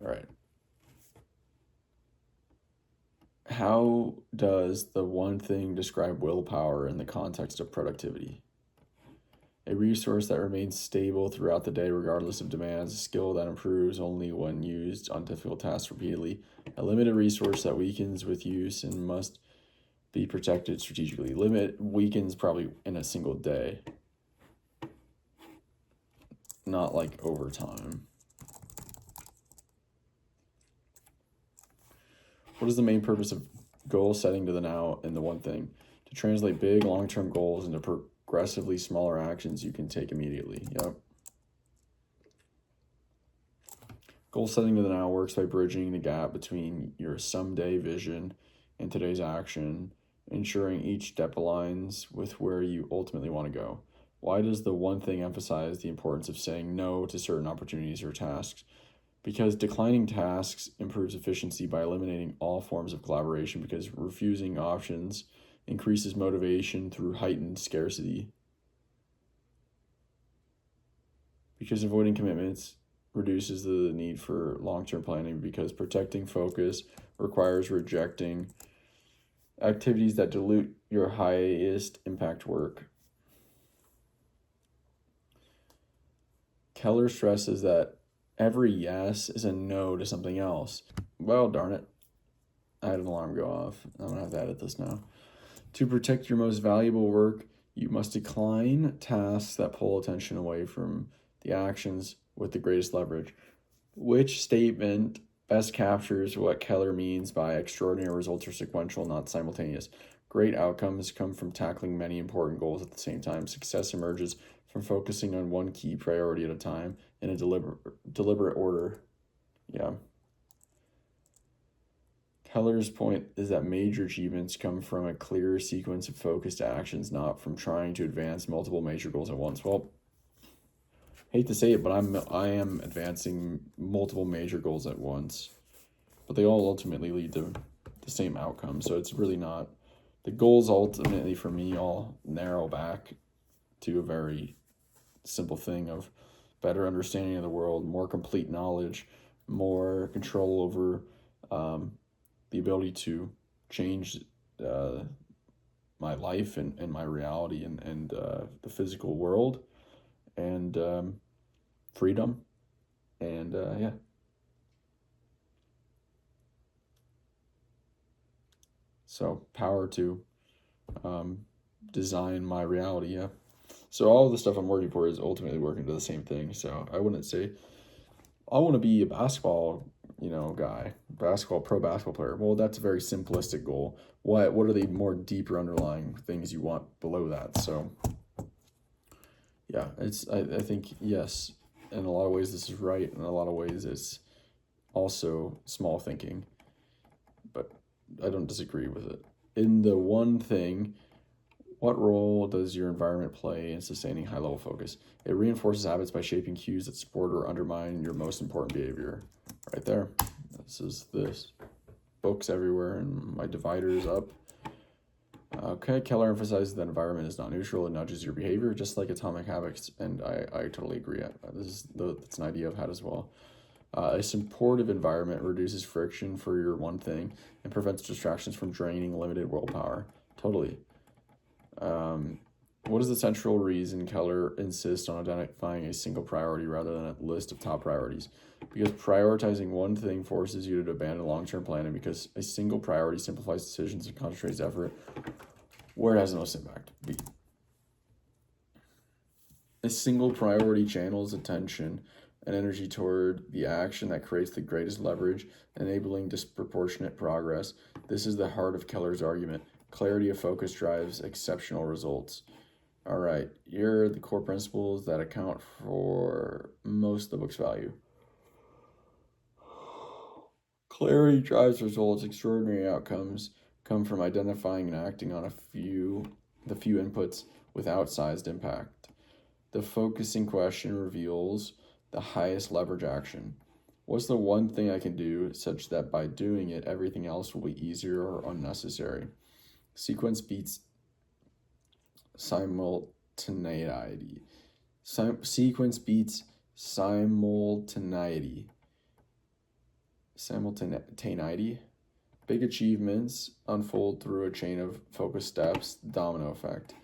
All right. How does the one thing describe willpower in the context of productivity? A resource that remains stable throughout the day regardless of demands, a skill that improves only when used on difficult tasks repeatedly, a limited resource that weakens with use and must be protected strategically. Limit weakens probably in a single day, not like over time. What is the main purpose of goal setting to the now and the one thing? To translate big long-term goals into progressively smaller actions you can take immediately. Yep. Goal setting to the now works by bridging the gap between your someday vision and today's action, ensuring each step aligns with where you ultimately want to go. Why does the one thing emphasize the importance of saying no to certain opportunities or tasks? Because declining tasks improves efficiency by eliminating all forms of collaboration, because refusing options increases motivation through heightened scarcity. Because avoiding commitments reduces the need for long-term planning, because protecting focus requires rejecting activities that dilute your highest impact work. Keller stresses that every yes is a no to something else. Well, darn it. I had an alarm go off. I'm going to have to edit this now. To protect your most valuable work, you must decline tasks that pull attention away from the actions with the greatest leverage. Which statement best captures what Keller means by extraordinary results are sequential, not simultaneous? Great outcomes come from tackling many important goals at the same time. Success emerges from focusing on one key priority at a time in a deliberate order. Yeah. Keller's point is that major achievements come from a clear sequence of focused actions, not from trying to advance multiple major goals at once. Well, hate to say it, but I am advancing multiple major goals at once, but they all ultimately lead to the same outcome. So it's really not, the goals ultimately for me all narrow back to a very simple thing of better understanding of the world, more complete knowledge, more control over the ability to change my life and my reality and the physical world, and freedom, and yeah. So power to design my reality, yeah. So all the stuff I'm working for is ultimately working to the same thing. So I wouldn't say I want to be a basketball, guy, pro basketball player. Well, that's a very simplistic goal. What are the more deeper underlying things you want below that? So Yeah, I think, yes, in a lot of ways this is right. In a lot of ways it's also small thinking, but I don't disagree with it. In the one thing, what role does your environment play in sustaining high level focus? It reinforces habits by shaping cues that support or undermine your most important behavior. Right there. This. Books everywhere, and my divider is up. Okay, Keller emphasizes that environment is not neutral, it nudges your behavior, just like atomic habits, and I totally agree. That's an idea I've had as well. A supportive environment reduces friction for your one thing and prevents distractions from draining limited willpower. Totally. What is the central reason Keller insists on identifying a single priority rather than a list of top priorities? Because prioritizing one thing forces you to abandon long-term planning, because a single priority simplifies decisions and concentrates effort where it has the most impact. B. A single priority channels attention and energy toward the action that creates the greatest leverage, enabling disproportionate progress. This is the heart of Keller's argument. Clarity of focus drives exceptional results. All right, here are the core principles that account for most of the book's value. Clarity drives results. Extraordinary outcomes come from identifying and acting on the few inputs with outsized impact. The focusing question reveals the highest leverage action. What's the one thing I can do such that by doing it, everything else will be easier or unnecessary? Sequence beats simultaneity. Sequence beats simultaneity. Simultaneity. Big achievements unfold through a chain of focused steps, domino effect.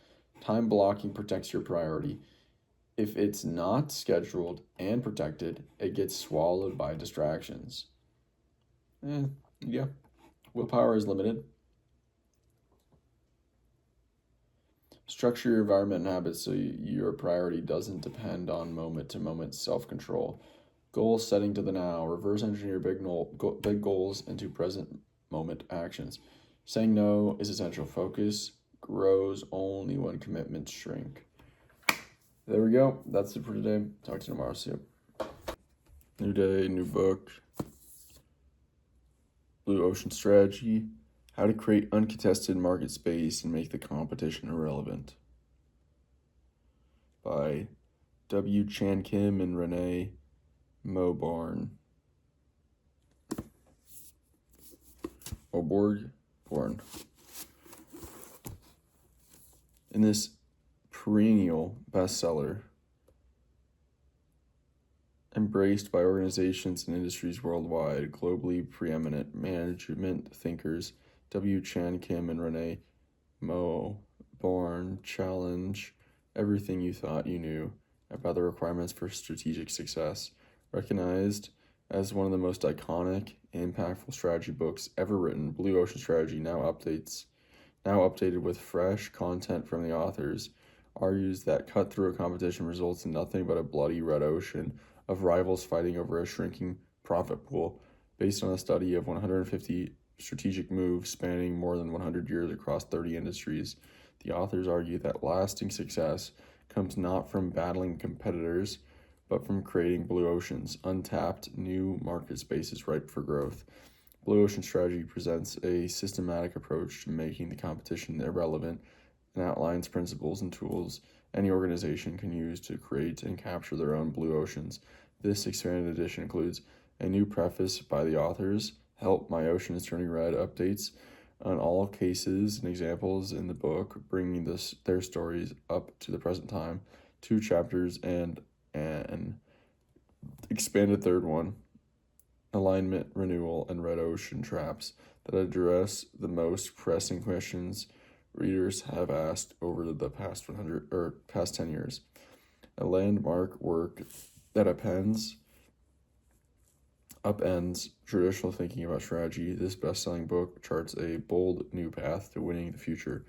Time blocking protects your priority. If it's not scheduled and protected, it gets swallowed by distractions. Yeah. Willpower is limited. Structure your environment and habits so your priority doesn't depend on moment-to-moment self-control. Goal setting to the now. Reverse engineer big goals into present moment actions. Saying no is essential. Focus grows only when commitments shrink. There we go. That's it for today. Talk to you tomorrow. See you. New day, new book. Blue Ocean Strategy. How to create uncontested market space and make the competition irrelevant. By W. Chan Kim and Renee Moborn. Born. In this perennial bestseller, embraced by organizations and industries worldwide, globally preeminent management thinkers W. Chan Kim and Renee Moborn challenge everything you thought you knew about the requirements for strategic success. Recognized as one of the most iconic and impactful strategy books ever written, Blue Ocean Strategy, now updated with fresh content from the authors, argues that cut-through a competition results in nothing but a bloody red ocean of rivals fighting over a shrinking profit pool. Based on a study of 150 strategic moves spanning more than 100 years across 30 industries, the authors argue that lasting success comes not from battling competitors, but from creating blue oceans, untapped new market spaces ripe for growth. Blue Ocean Strategy presents a systematic approach to making the competition irrelevant and outlines principles and tools any organization can use to create and capture their own blue oceans. This expanded edition includes a new preface by the authors, Help My Ocean is Turning Red updates on all cases and examples in the book, bringing their stories up to the present time, 2 chapters, and an expanded third one, alignment, renewal, and red ocean traps, that address the most pressing questions readers have asked over the past 10 years. A landmark work that upends traditional thinking about strategy, this best-selling book charts a bold new path to winning the future.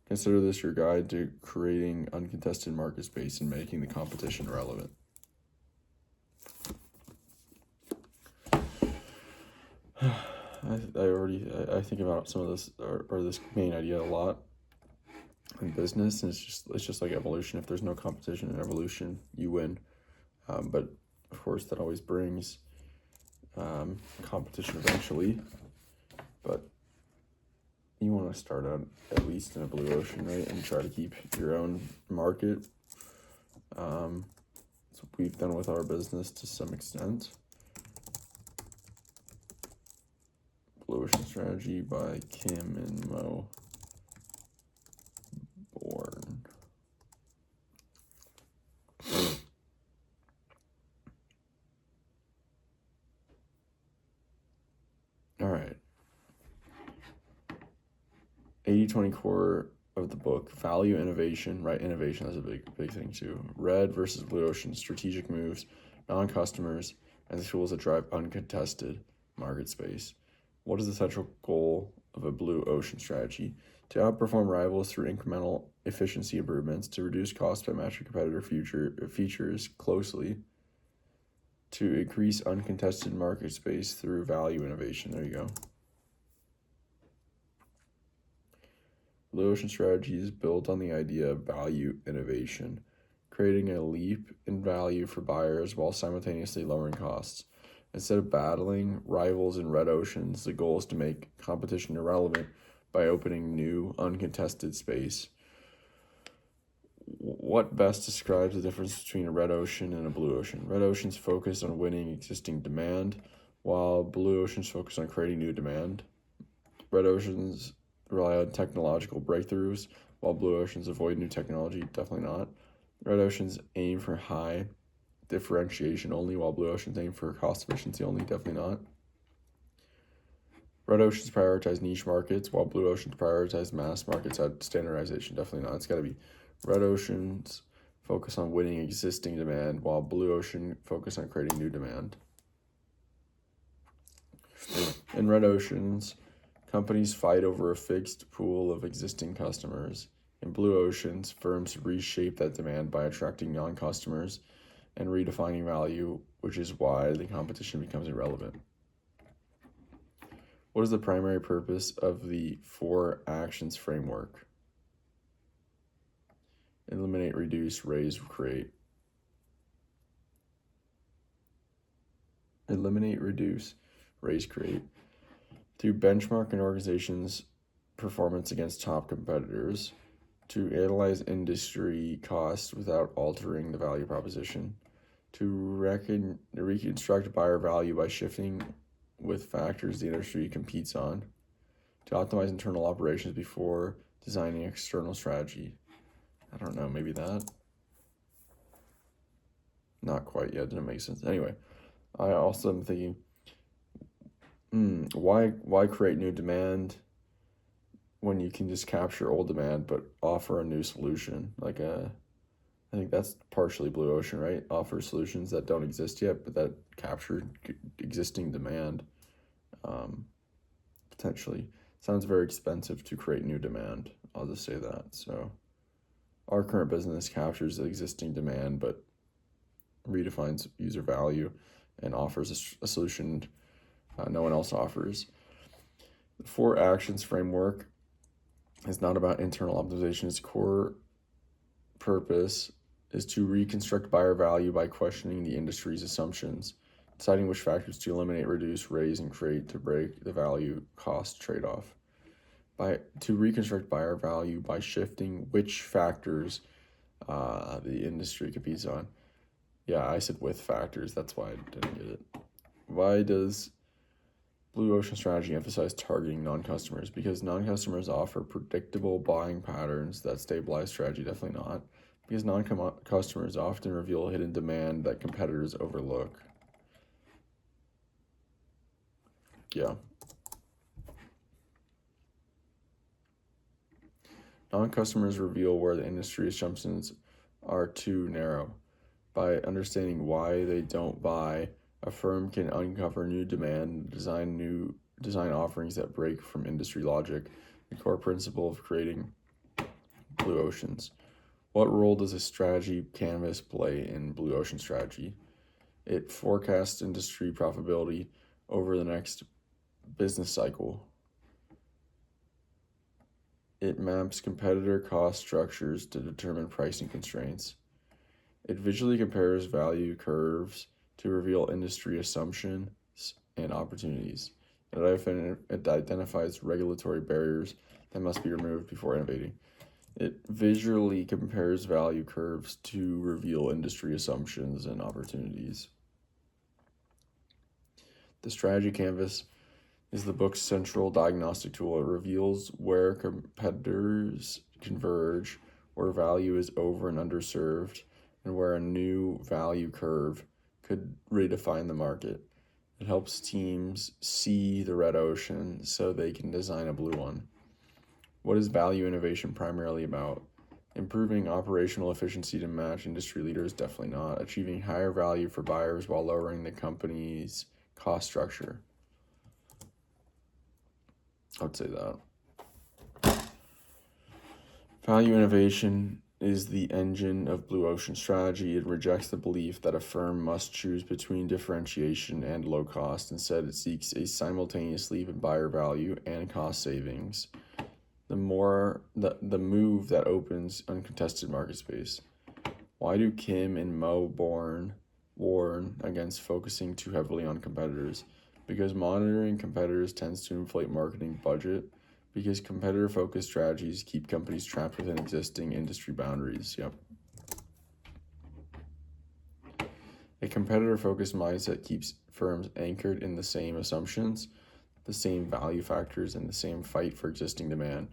Consider this your guide to creating uncontested market space and making the competition relevant. I think about some of this or this main idea a lot. in business, and it's just like evolution. If there's no competition in evolution, you win. But of course, that always brings competition eventually. But you want to start out at least in a blue ocean, right, and try to keep your own market. That's what we've done with our business to some extent. Blue Ocean Strategy by Kim and Mo Bourne. All right. 80-20 core of the book, value innovation, right? Innovation is a big thing too. Red versus blue ocean, strategic moves, non-customers, and the tools that drive uncontested market space. What is the central goal of a blue ocean strategy? To outperform rivals through incremental efficiency improvements, to reduce costs by matching competitor features closely, to increase uncontested market space through value innovation. There you go. Blue ocean strategy is built on the idea of value innovation, creating a leap in value for buyers while simultaneously lowering costs. Instead of battling rivals in red oceans, the goal is to make competition irrelevant by opening new, uncontested space. What best describes the difference between a red ocean and a blue ocean? Red oceans focus on winning existing demand, while blue oceans focus on creating new demand. Red oceans rely on technological breakthroughs, while blue oceans avoid new technology. Definitely not. Red oceans aim for high differentiation only, while blue oceans aim for cost efficiency only. Definitely not. Red oceans prioritize niche markets, while blue oceans prioritize mass markets at standardization. Definitely not. It's got to be red oceans focus on winning existing demand, while blue ocean focus on creating new demand. In red oceans, companies fight over a fixed pool of existing customers. In blue oceans, firms reshape that demand by attracting non-customers and redefining value, which is why the competition becomes irrelevant. What is the primary purpose of the 4 actions framework? Eliminate, reduce, raise, create. Eliminate, reduce, raise, create. To benchmark an organization's performance against top competitors. To analyze industry costs without altering the value proposition. To reconstruct buyer value by shifting with factors the industry competes on. To optimize internal operations before designing external strategy. I don't know, maybe that? Not quite yet, didn't make sense. Anyway, I also am thinking, why create new demand when you can just capture old demand but offer a new solution? I think that's partially blue ocean, right? Offer solutions that don't exist yet, but that capture existing demand. Potentially. Sounds very expensive to create new demand. I'll just say that. So our current business captures the existing demand, but redefines user value and offers a solution no one else offers. The 4 actions framework is not about internal optimization. Its core purpose is to reconstruct buyer value by questioning the industry's assumptions, deciding which factors to eliminate, reduce, raise, and create to break the value cost trade-off. To reconstruct buyer value by shifting which factors the industry competes on. Yeah, I said with factors. That's why I didn't get it. Why does Blue Ocean Strategy emphasize targeting non-customers? Because non-customers offer predictable buying patterns that stabilize strategy. Definitely not. Because non-customers often reveal hidden demand that competitors overlook. Yeah. Non-customers reveal where the industry assumptions are too narrow. By understanding why they don't buy, a firm can uncover new demand, design offerings that break from industry logic, the core principle of creating blue oceans. What role does a strategy canvas play in blue ocean strategy? It forecasts industry profitability over the next business cycle. It maps competitor cost structures to determine pricing constraints. It visually compares value curves to reveal industry assumptions and opportunities. It identifies regulatory barriers that must be removed before innovating. It visually compares value curves to reveal industry assumptions and opportunities. The strategy canvas is the book's central diagnostic tool. It reveals where competitors converge, where value is over and underserved, and where a new value curve could redefine the market. It helps teams see the red ocean so they can design a blue one. What is value innovation primarily about? Improving operational efficiency to match industry leaders? Definitely not. Achieving higher value for buyers while lowering the company's cost structure? I would say that. Value innovation is the engine of blue ocean strategy. It rejects the belief that a firm must choose between differentiation and low cost. Instead, it seeks a simultaneous leap in buyer value and cost savings. The move that opens uncontested market space. Why do Kim and Mo warn against focusing too heavily on competitors? Because monitoring competitors tends to inflate marketing budget. Because competitor-focused strategies keep companies trapped within existing industry boundaries. Yep. A competitor-focused mindset keeps firms anchored in the same assumptions, the same value factors, and the same fight for existing demand.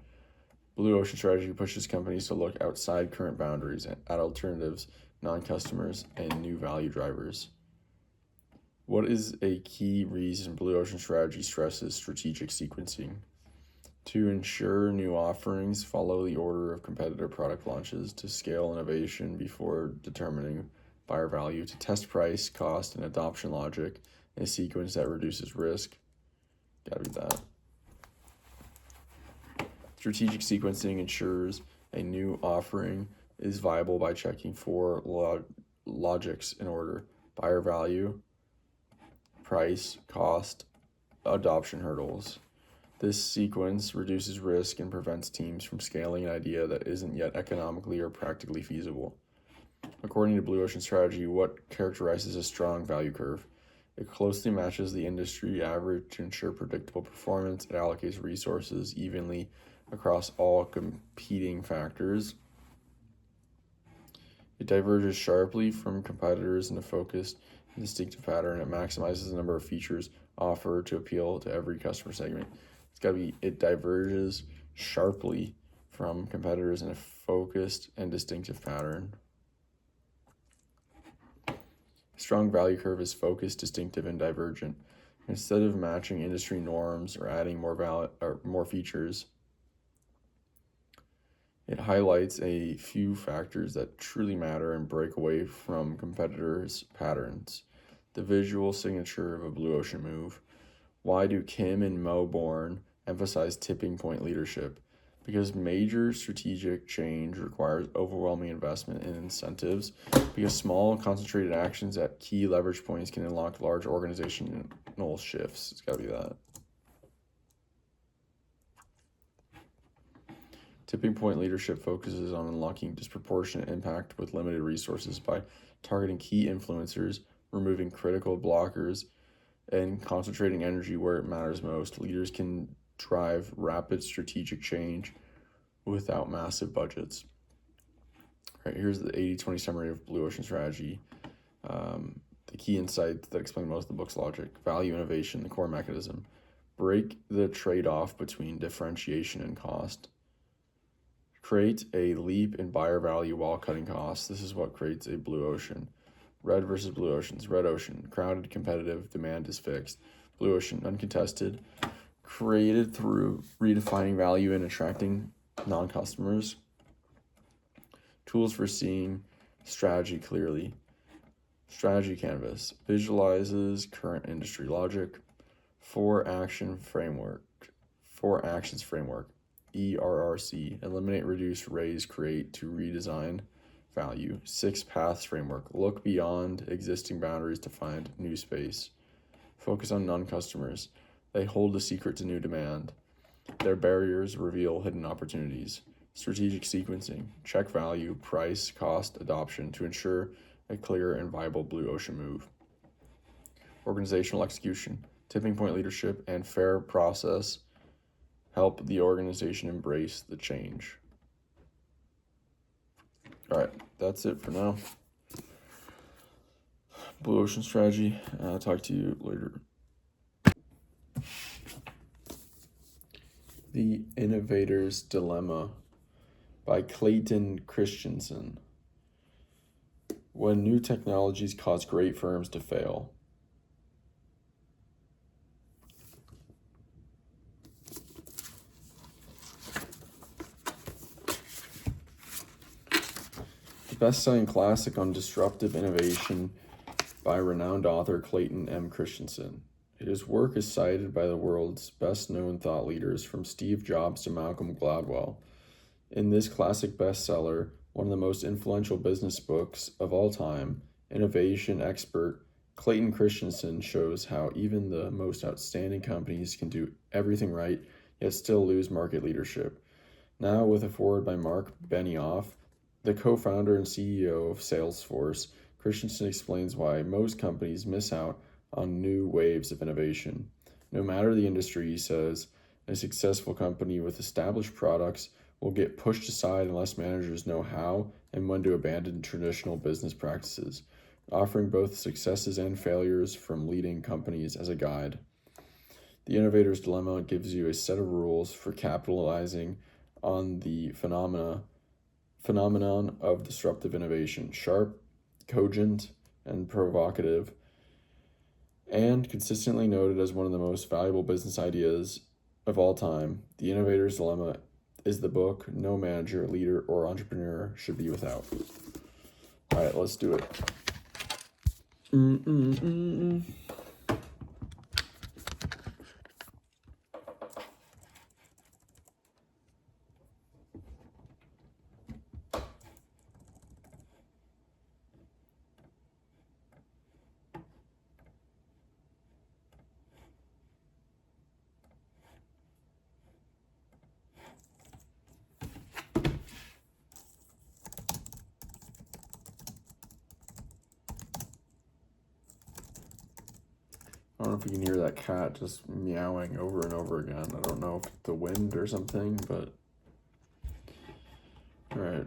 Blue ocean strategy pushes companies to look outside current boundaries at alternatives, non-customers, and new value drivers. What is a key reason blue ocean strategy stresses strategic sequencing? To ensure new offerings follow the order of competitor product launches, to scale innovation before determining buyer value, to test price, cost, and adoption logic in a sequence that reduces risk. Gotta be that. Strategic sequencing ensures a new offering is viable by checking four logics in order: buyer value, price, cost, adoption hurdles. This sequence reduces risk and prevents teams from scaling an idea that isn't yet economically or practically feasible. According to Blue Ocean Strategy, what characterizes a strong value curve? It closely matches the industry average to ensure predictable performance. It allocates resources evenly across all competing factors. It diverges sharply from competitors in a focused and distinctive pattern. It maximizes the number of features offered to appeal to every customer segment. It diverges sharply from competitors in a focused and distinctive pattern. Strong value curve is focused, distinctive, and divergent. Instead of matching industry norms or adding more features, it highlights a few factors that truly matter and break away from competitors' patterns. The visual signature of a blue ocean move. Why do Kim and Mo Bourne emphasize tipping point leadership? Because major strategic change requires overwhelming investment in incentives. Because small, concentrated actions at key leverage points can unlock large organizational shifts. It's got to be that. Tipping point leadership focuses on unlocking disproportionate impact with limited resources by targeting key influencers, removing critical blockers, and concentrating energy where it matters most. Leaders can drive rapid strategic change without massive budgets. All right, here's the 80-20 summary of Blue Ocean Strategy. The key insights that explain most of the book's logic. Value innovation, the core mechanism. Break the trade-off between differentiation and cost. Create a leap in buyer value while cutting costs. This is what creates a blue ocean. Red versus blue oceans. Red ocean, crowded, competitive, demand is fixed. Blue ocean, uncontested, created through redefining value and attracting non-customers. Tools for seeing strategy clearly. Strategy canvas visualizes current industry logic. 4 actions framework. ERRC, eliminate, reduce, raise, create to redesign value. 6 paths framework, look beyond existing boundaries to find new space. Focus on non-customers, they hold the secret to new demand. Their barriers reveal hidden opportunities. Strategic sequencing. Check value, price, cost, adoption to ensure a clear and viable blue ocean move. Organizational execution. Tipping point leadership and fair process help the organization embrace the change. All right, that's it for now. Blue Ocean Strategy. I'll talk to you later. The Innovator's Dilemma by Clayton Christensen. When new technologies cause great firms to fail. The best-selling classic on disruptive innovation by renowned author Clayton M. Christensen. His work is cited by the world's best-known thought leaders from Steve Jobs to Malcolm Gladwell. In this classic bestseller, one of the most influential business books of all time, innovation expert Clayton Christensen shows how even the most outstanding companies can do everything right, yet still lose market leadership. Now, with a foreword by Mark Benioff, the co-founder and CEO of Salesforce, Christensen explains why most companies miss out on new waves of innovation. No matter the industry, he says, a successful company with established products will get pushed aside unless managers know how and when to abandon traditional business practices, offering both successes and failures from leading companies as a guide. The Innovator's Dilemma gives you a set of rules for capitalizing on the phenomenon of disruptive innovation, sharp, cogent, and provocative, and consistently noted as one of the most valuable business ideas of all time. The Innovator's Dilemma is the book no manager, leader, or entrepreneur should be without. All right, let's do it. I don't know if you can hear that cat just meowing over and over again. I don't know if it's the wind or something, but all right.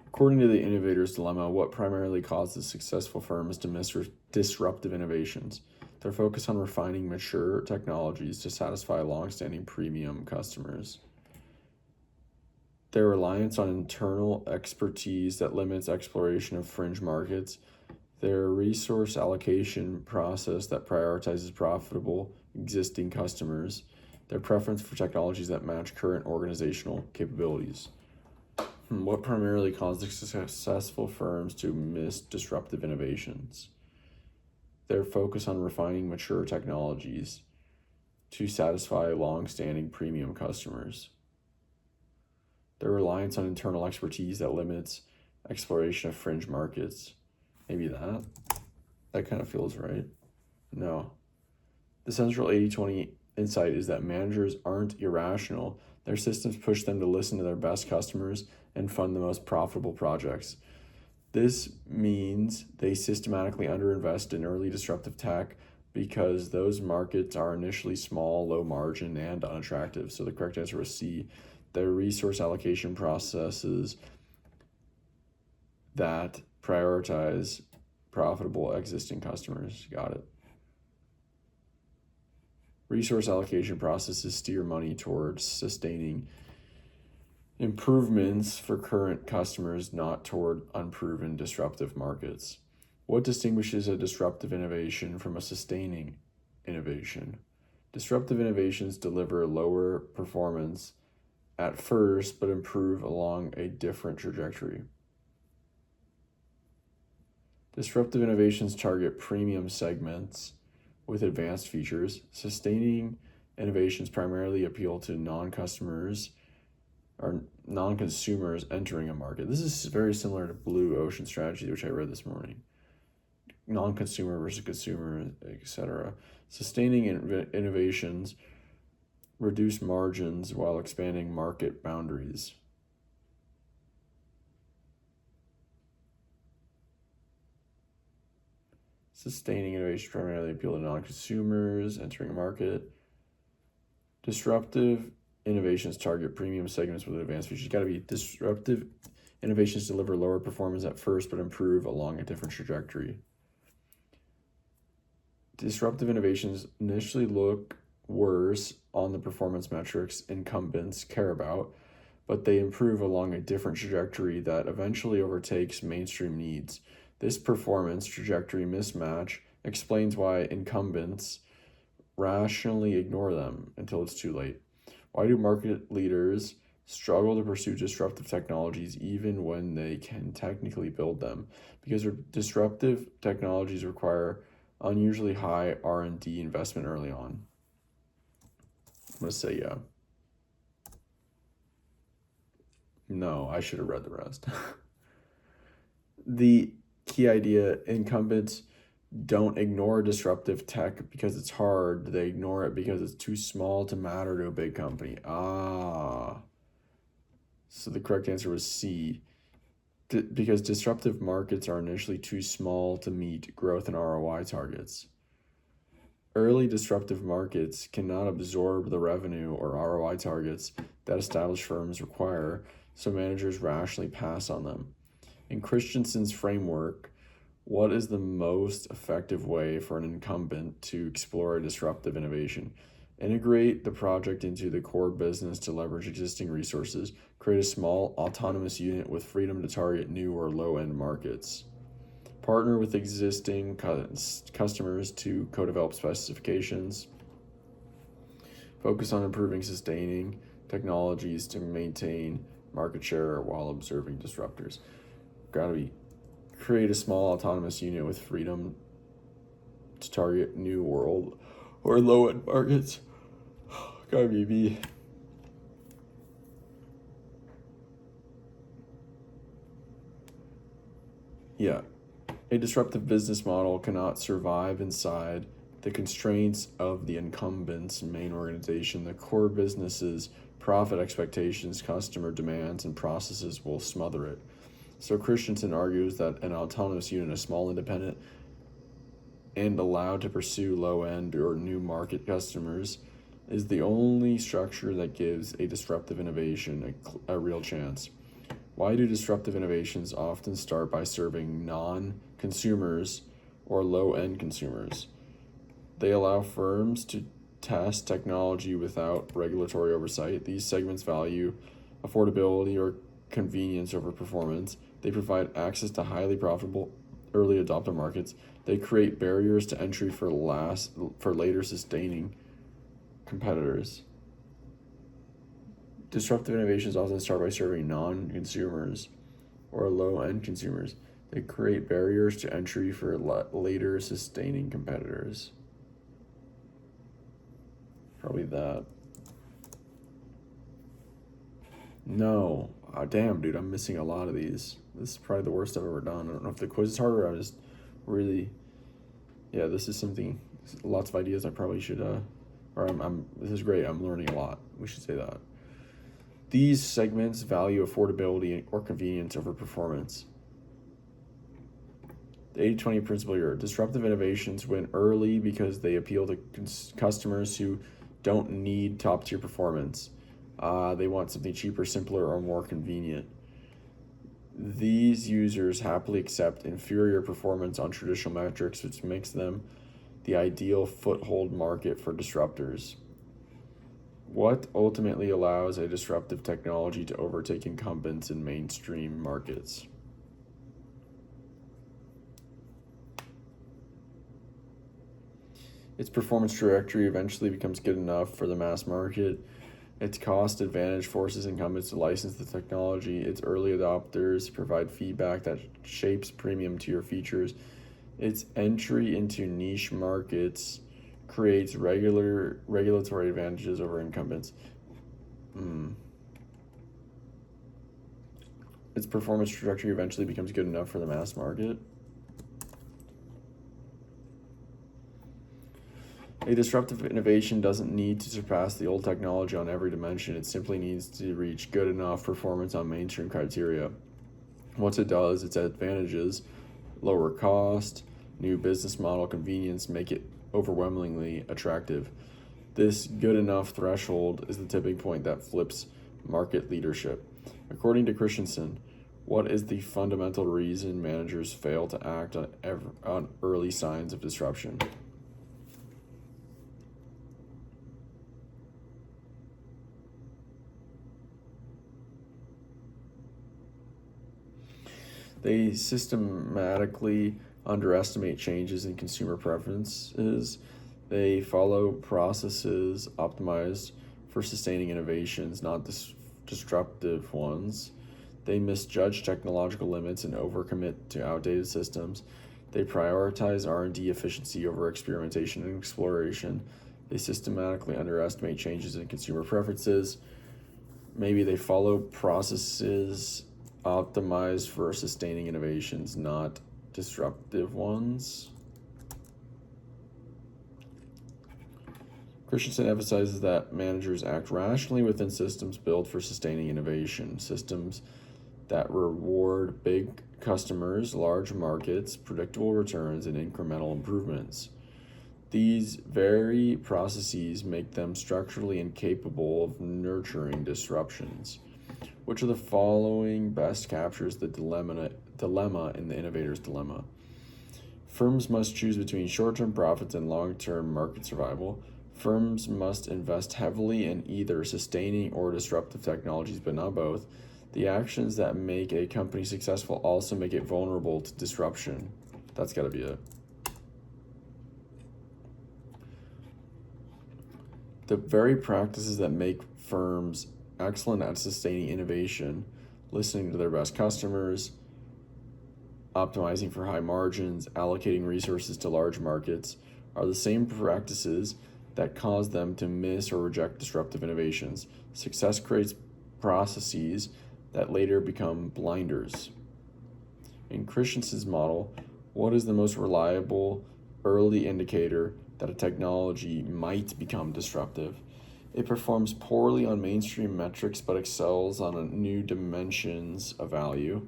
According to the Innovator's Dilemma, what primarily causes successful firms to miss disruptive innovations? Their focus on refining mature technologies to satisfy long-standing premium customers. Their reliance on internal expertise that limits exploration of fringe markets. Their resource allocation process that prioritizes profitable existing customers. Their preference for technologies that match current organizational capabilities. What primarily causes successful firms to miss disruptive innovations? Their focus on refining mature technologies to satisfy long-standing premium customers. Their reliance on internal expertise that limits exploration of fringe markets. Maybe that kind of feels right. No. The central 80-20 insight is that managers aren't irrational. Their systems push them to listen to their best customers and fund the most profitable projects. This means they systematically underinvest in early disruptive tech because those markets are initially small, low margin, and unattractive. So the correct answer was C. Their resource allocation processes that prioritize profitable existing customers. Got it. Resource allocation processes steer money towards sustaining improvements for current customers, not toward unproven disruptive markets. What distinguishes a disruptive innovation from a sustaining innovation? Disruptive innovations deliver lower performance at first, but improve along a different trajectory. Disruptive innovations target premium segments with advanced features. Sustaining innovations primarily appeal to non-consumers entering a market. This is very similar to Blue Ocean Strategy, which I read this morning. non-consumer versus consumer, etc. Sustaining innovations reduce margins while expanding market boundaries. Sustaining innovation primarily appeal to non-consumers entering a market. Disruptive innovations target premium segments with advanced features. Got to be disruptive innovations deliver lower performance at first but improve along a different trajectory. Disruptive innovations initially look worse on the performance metrics incumbents care about, but they improve along a different trajectory that eventually overtakes mainstream needs. This performance trajectory mismatch explains why incumbents rationally ignore them until it's too late. Why do market leaders struggle to pursue disruptive technologies even when they can technically build them? Because disruptive technologies require unusually high R&D investment early on. I'm going to say yeah. No, I should have read the rest. The key idea, incumbents don't ignore disruptive tech because it's hard. They ignore it because it's too small to matter to a big company. So the correct answer was C. Because disruptive markets are initially too small to meet growth and ROI targets. Early disruptive markets cannot absorb the revenue or ROI targets that established firms require, so managers rationally pass on them. In Christensen's framework, what is the most effective way for an incumbent to explore a disruptive innovation? Integrate the project into the core business to leverage existing resources. Create a small autonomous unit with freedom to target new or low-end markets. Partner with existing customers to co-develop specifications. Focus on improving sustaining technologies to maintain market share while observing disruptors. Gotta be create a small autonomous unit with freedom to target new world or low-end markets. Gotta be B. Yeah. A disruptive business model cannot survive inside the constraints of the incumbent's main organization. The core business's profit expectations, customer demands, and processes will smother it. So Christensen argues that an autonomous unit, a small independent and allowed to pursue low-end or new market customers, is the only structure that gives a disruptive innovation a real chance. Why do disruptive innovations often start by serving non-consumers or low-end consumers? They allow firms to test technology without regulatory oversight. These segments value affordability or convenience over performance. They provide access to highly profitable early adopter markets. They create barriers to entry for later sustaining competitors. Disruptive innovations often start by serving non-consumers or low-end consumers. They create barriers to entry for later sustaining competitors. Probably that. No. Oh, damn, dude, I'm missing a lot of these. This is probably the worst I've ever done. I don't know if the quiz is harder. I'm just really... Yeah, this is something... Lots of ideas I probably should... This is great. I'm learning a lot. We should say that. These segments value affordability or convenience over performance. The 80-20 principle here. Disruptive innovations win early because they appeal to customers who don't need top-tier performance. They want something cheaper, simpler, or more convenient. These users happily accept inferior performance on traditional metrics, which makes them the ideal foothold market for disruptors. What ultimately allows a disruptive technology to overtake incumbents in mainstream markets? Its performance trajectory eventually becomes good enough for the mass market. Its cost advantage forces incumbents to license the technology. Its early adopters provide feedback that shapes premium tier features. Its entry into niche markets creates regulatory advantages over incumbents. Its performance trajectory eventually becomes good enough for the mass market. A disruptive innovation doesn't need to surpass the old technology on every dimension. It simply needs to reach good enough performance on mainstream criteria. Once it does, its advantages, lower cost, new business model, convenience, make it overwhelmingly attractive. This good enough threshold is the tipping point that flips market leadership. According to Christensen, what is the fundamental reason managers fail to act on early signs of disruption? They systematically underestimate changes in consumer preferences. They follow processes optimized for sustaining innovations, not disruptive ones. They misjudge technological limits and overcommit to outdated systems. They prioritize R&D efficiency over experimentation and exploration. They systematically underestimate changes in consumer preferences. Maybe they follow processes optimized for sustaining innovations, not disruptive ones. Christensen emphasizes that managers act rationally within systems built for sustaining innovation, systems that reward big customers, large markets, predictable returns, and incremental improvements. These very processes make them structurally incapable of nurturing disruptions. Which of the following best captures the dilemma in the innovator's dilemma? Firms must choose between short-term profits and long-term market survival. Firms must invest heavily in either sustaining or disruptive technologies, but not both. The actions that make a company successful also make it vulnerable to disruption. That's got to be it. The very practices that make firms excellent at sustaining innovation, listening to their best customers, optimizing for high margins, allocating resources to large markets, are the same practices that cause them to miss or reject disruptive innovations. Success creates processes that later become blinders. In Christensen's model, what is the most reliable early indicator that a technology might become disruptive? It performs poorly on mainstream metrics but excels on new dimensions of value.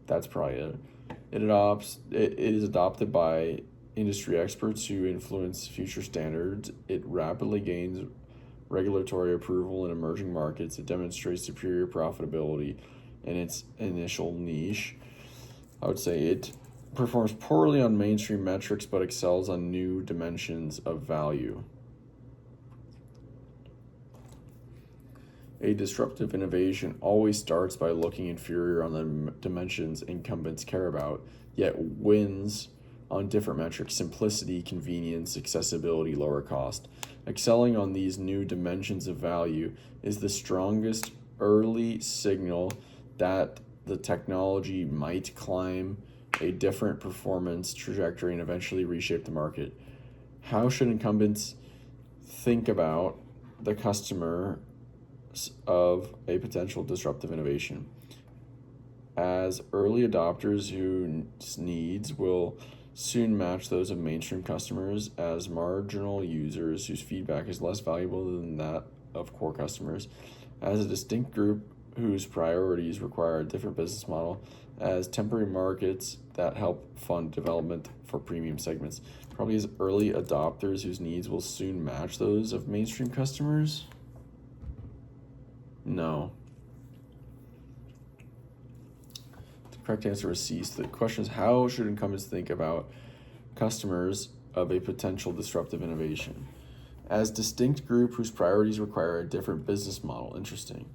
That's probably it. It is adopted by industry experts who influence future standards. It rapidly gains regulatory approval in emerging markets. It demonstrates superior profitability in its initial niche. I would say it performs poorly on mainstream metrics but excels on new dimensions of value. A disruptive innovation always starts by looking inferior on the dimensions incumbents care about, yet wins on different metrics: simplicity, convenience, accessibility, lower cost. Excelling on these new dimensions of value is the strongest early signal that the technology might climb a different performance trajectory and eventually reshape the market. How should incumbents think about the customer of a potential disruptive innovation? As early adopters whose needs will soon match those of mainstream customers, as marginal users whose feedback is less valuable than that of core customers, as a distinct group whose priorities require a different business model, as temporary markets that help fund development for premium segments. Probably as early adopters whose needs will soon match those of mainstream customers. No. The correct answer is C. So the question is, how should incumbents think about customers of a potential disruptive innovation? As distinct group whose priorities require a different business model. Interesting.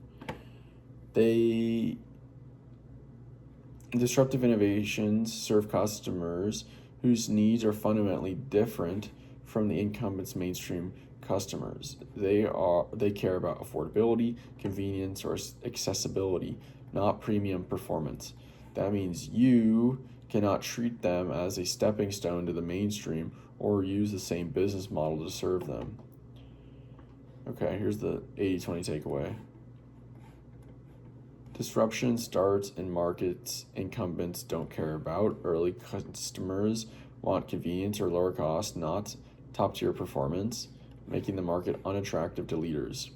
Disruptive innovations serve customers whose needs are fundamentally different from the incumbents' mainstream customers. They care about affordability, convenience, or accessibility, not premium performance. That means you cannot treat them as a stepping stone to the mainstream or use the same business model to serve them. Okay, here's the 80-20 takeaway. Disruption starts in markets incumbents don't care about. Early customers want convenience or lower cost, not top-tier performance, making the market unattractive to leaders.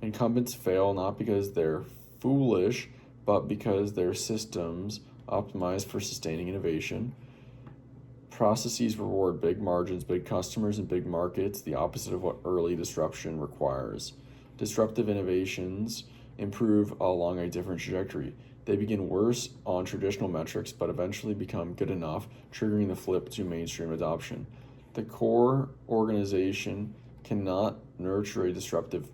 Incumbents fail not because they're foolish, but because their systems optimized for sustaining innovation. Processes reward big margins, big customers, and big markets, the opposite of what early disruption requires. Disruptive innovations improve along a different trajectory. They begin worse on traditional metrics, but eventually become good enough, triggering the flip to mainstream adoption. The core organization cannot nurture a disruptive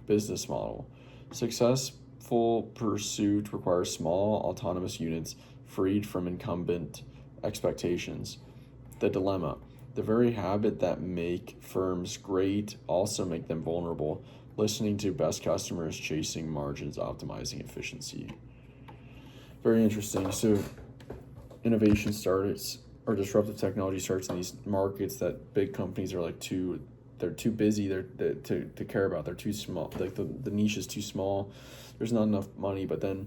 business model. Successful pursuit requires small, autonomous units freed from incumbent expectations. The dilemma. The very habit that make firms great also make them vulnerable. Listening to best customers, chasing margins, optimizing efficiency. Very interesting. So innovation starts, or disruptive technology starts in these markets that big companies are like they're too busy to care about. They're too small. Like the niche is too small. There's not enough money, but then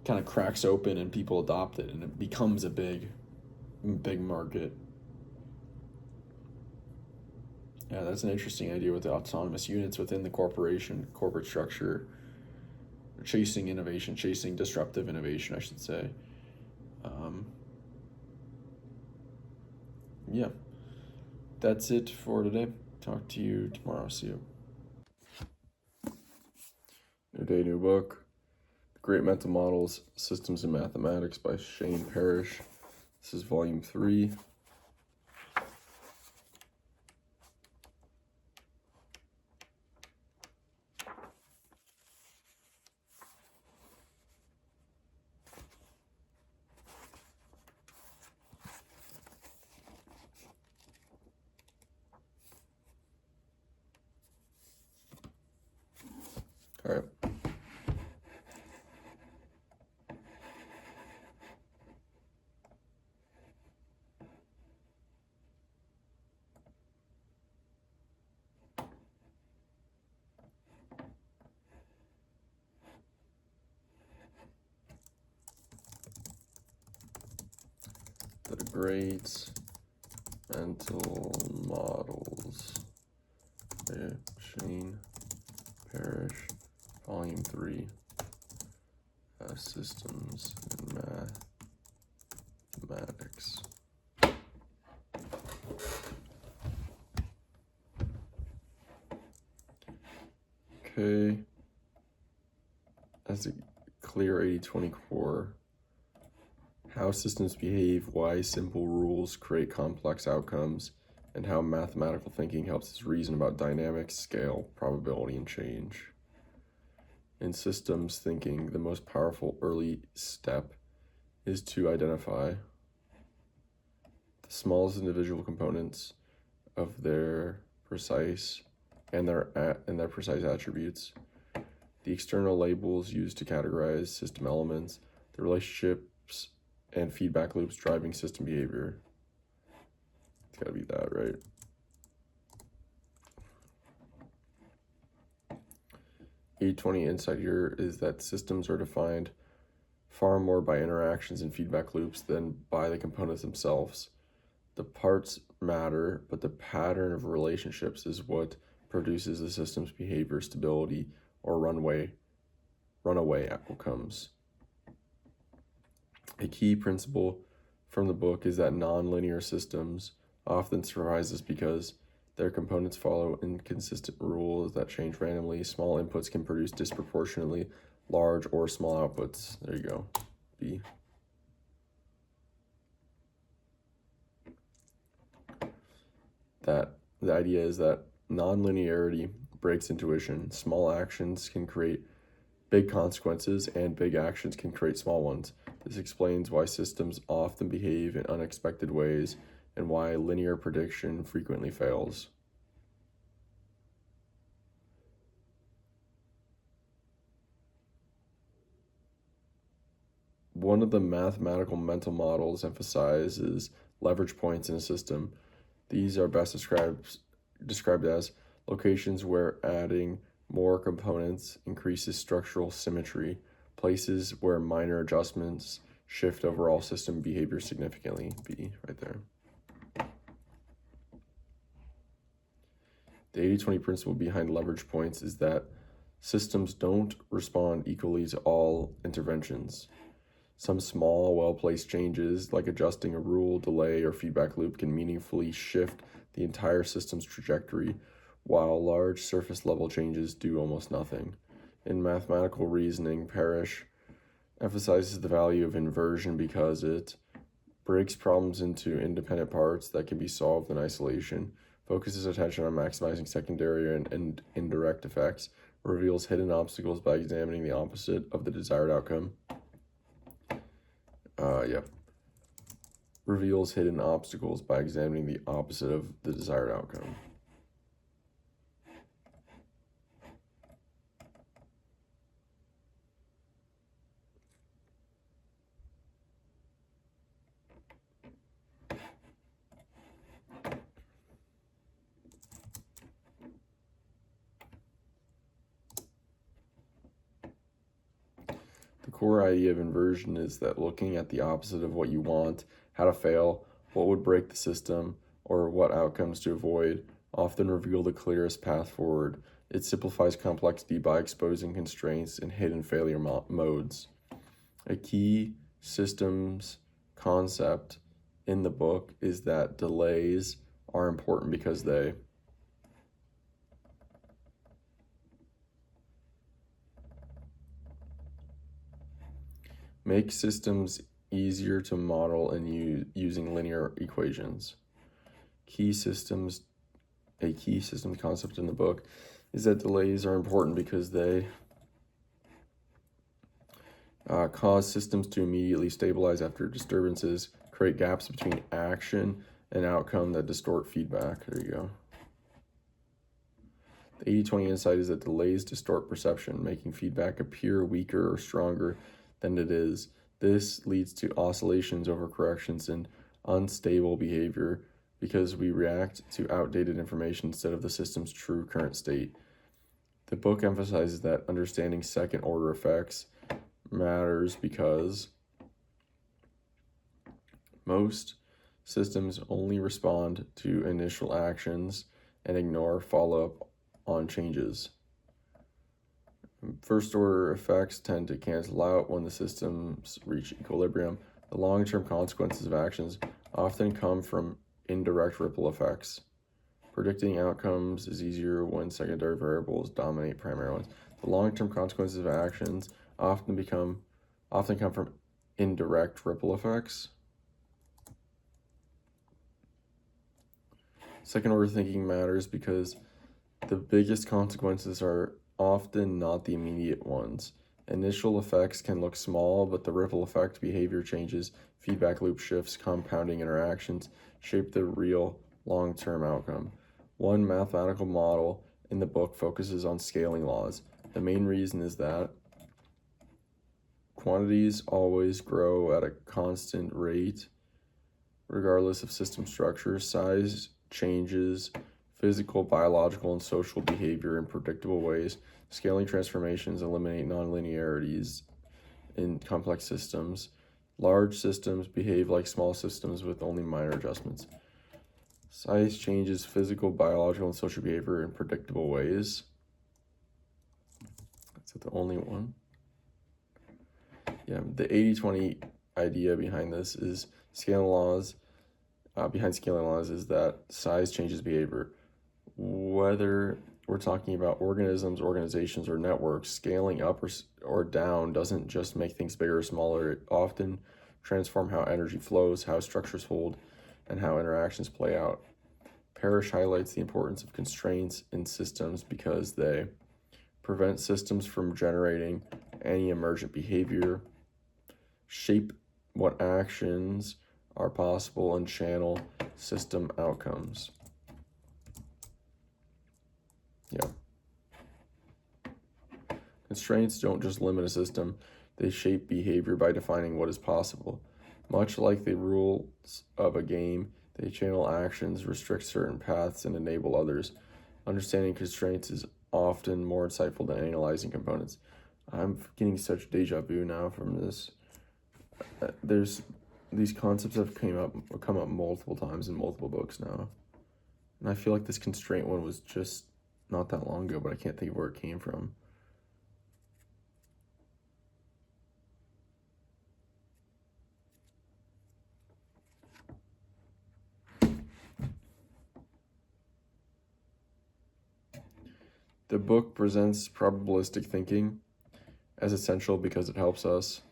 kind of cracks open and people adopt it and it becomes a big market. Yeah, that's an interesting idea with the autonomous units within the corporate structure, chasing innovation, chasing disruptive innovation, I should say. Yeah, that's it for today. Talk to you tomorrow. See you. New day, new book. Great Mental Models, Systems in Mathematics by Shane Parrish. This is volume 3. All right. The Great Mental Models by Shane Parrish, Volume 3, Systems in Mathematics. Okay, as a clear 80-20 core, how systems behave, why simple rules create complex outcomes, and how mathematical thinking helps us reason about dynamics, scale, probability, and change. In systems thinking, the most powerful early step is to identify the smallest individual components of their precise attributes, the external labels used to categorize system elements, the relationships and feedback loops driving system behavior. It's gotta be that, right? E20 insight here is that systems are defined far more by interactions and feedback loops than by the components themselves. The parts matter, but the pattern of relationships is what produces the system's behavior, stability, or runaway outcomes. A key principle from the book is that nonlinear systems often surprise us because their components follow inconsistent rules that change randomly. Small inputs can produce disproportionately large or small outputs. There you go. B. That the idea is that nonlinearity breaks intuition. Small actions can create big consequences, and big actions can create small ones. This explains why systems often behave in unexpected ways and why linear prediction frequently fails. One of the mathematical mental models emphasizes leverage points in a system. These are best described as locations where adding more components increases structural symmetry, places where minor adjustments shift overall system behavior significantly. B, right there. The 80-20 principle behind leverage points is that systems don't respond equally to all interventions. Some small, well-placed changes, like adjusting a rule, delay, or feedback loop, can meaningfully shift the entire system's trajectory, while large surface-level changes do almost nothing. In mathematical reasoning, Parrish emphasizes the value of inversion because it breaks problems into independent parts that can be solved in isolation, focuses attention on maximizing secondary and indirect effects, reveals hidden obstacles by examining the opposite of the desired outcome. Reveals hidden obstacles by examining the opposite of the desired outcome. The core idea of inversion is that looking at the opposite of what you want, how to fail, what would break the system, or what outcomes to avoid, often reveal the clearest path forward. It simplifies complexity by exposing constraints and hidden failure modes. A key systems concept in the book is that delays are important because they make systems easier to model and using linear equations. A key systems concept in the book is that delays are important because they cause systems to immediately stabilize after disturbances, create gaps between action and outcome that distort feedback. There you go. The 80-20 insight is that delays distort perception, making feedback appear weaker or stronger than it is. This leads to oscillations, overcorrections, and unstable behavior because we react to outdated information instead of the system's true current state. The book emphasizes that understanding second-order effects matters because most systems only respond to initial actions and ignore follow-up on changes. First-order effects tend to cancel out when the systems reach equilibrium. The long-term consequences of actions often come from indirect ripple effects. Predicting outcomes is easier when secondary variables dominate primary ones. The long-term consequences of actions often come from indirect ripple effects. Second-order thinking matters because the biggest consequences are often not the immediate ones. Initial effects can look small, but the ripple effect, behavior changes, feedback loop shifts, compounding interactions shape the real long-term outcome. One mathematical model in the book focuses on scaling laws. The main reason is that quantities always grow at a constant rate, regardless of system structure. Size changes physical, biological, and social behavior in predictable ways. Scaling transformations eliminate nonlinearities in complex systems. Large systems behave like small systems with only minor adjustments. Size changes physical, biological, and social behavior in predictable ways. That's the only one. Yeah, the 80-20 idea behind this is scaling laws. Behind scaling laws is that size changes behavior. Whether we're talking about organisms, organizations, or networks, scaling up or down doesn't just make things bigger or smaller. It often transforms how energy flows, how structures hold, and how interactions play out. Parrish highlights the importance of constraints in systems because they prevent systems from generating any emergent behavior, shape what actions are possible, and channel system outcomes. Yeah. Constraints don't just limit a system, they shape behavior by defining what is possible. Much like the rules of a game, they channel actions, restrict certain paths, and enable others. Understanding constraints is often more insightful than analyzing components. I'm getting such deja vu now from this. These concepts have come up multiple times in multiple books now. And I feel like this constraint one was just not that long ago, but I can't think of where it came from. The book presents probabilistic thinking as essential because it helps us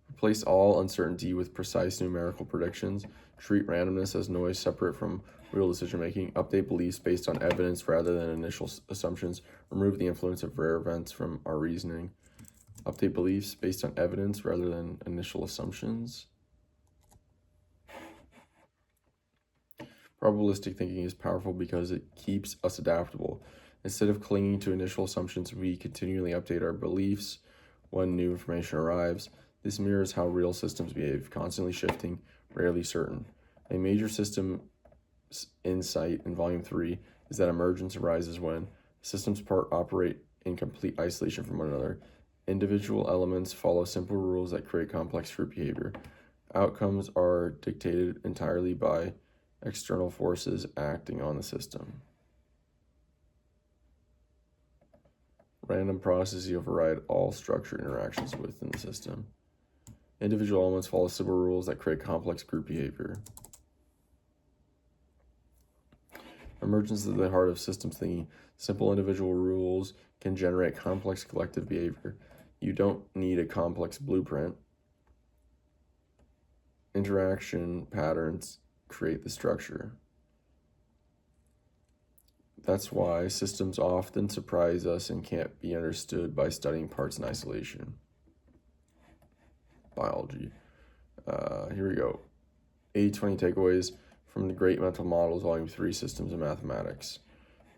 replace all uncertainty with precise numerical predictions, treat randomness as noise separate from real decision making, update beliefs based on evidence rather than initial assumptions, remove the influence of rare events from our reasoning, update beliefs based on evidence rather than initial assumptions. Probabilistic thinking is powerful because it keeps us adaptable. Instead of clinging to initial assumptions, we continually update our beliefs when new information arrives. This mirrors how real systems behave, constantly shifting, rarely certain. A major system insight in Volume 3 is that emergence arises when systems operate in complete isolation from one another. Individual elements follow simple rules that create complex group behavior. Outcomes are dictated entirely by external forces acting on the system. Random processes override all structured interactions within the system. Individual elements follow simple rules that create complex group behavior. Emergence is at the heart of systems thinking. Simple individual rules can generate complex collective behavior. You don't need a complex blueprint. Interaction patterns create the structure. That's why systems often surprise us and can't be understood by studying parts in isolation. Biology. Here we go. 80-20 takeaways from the Great Mental Models, Volume 3, Systems and Mathematics.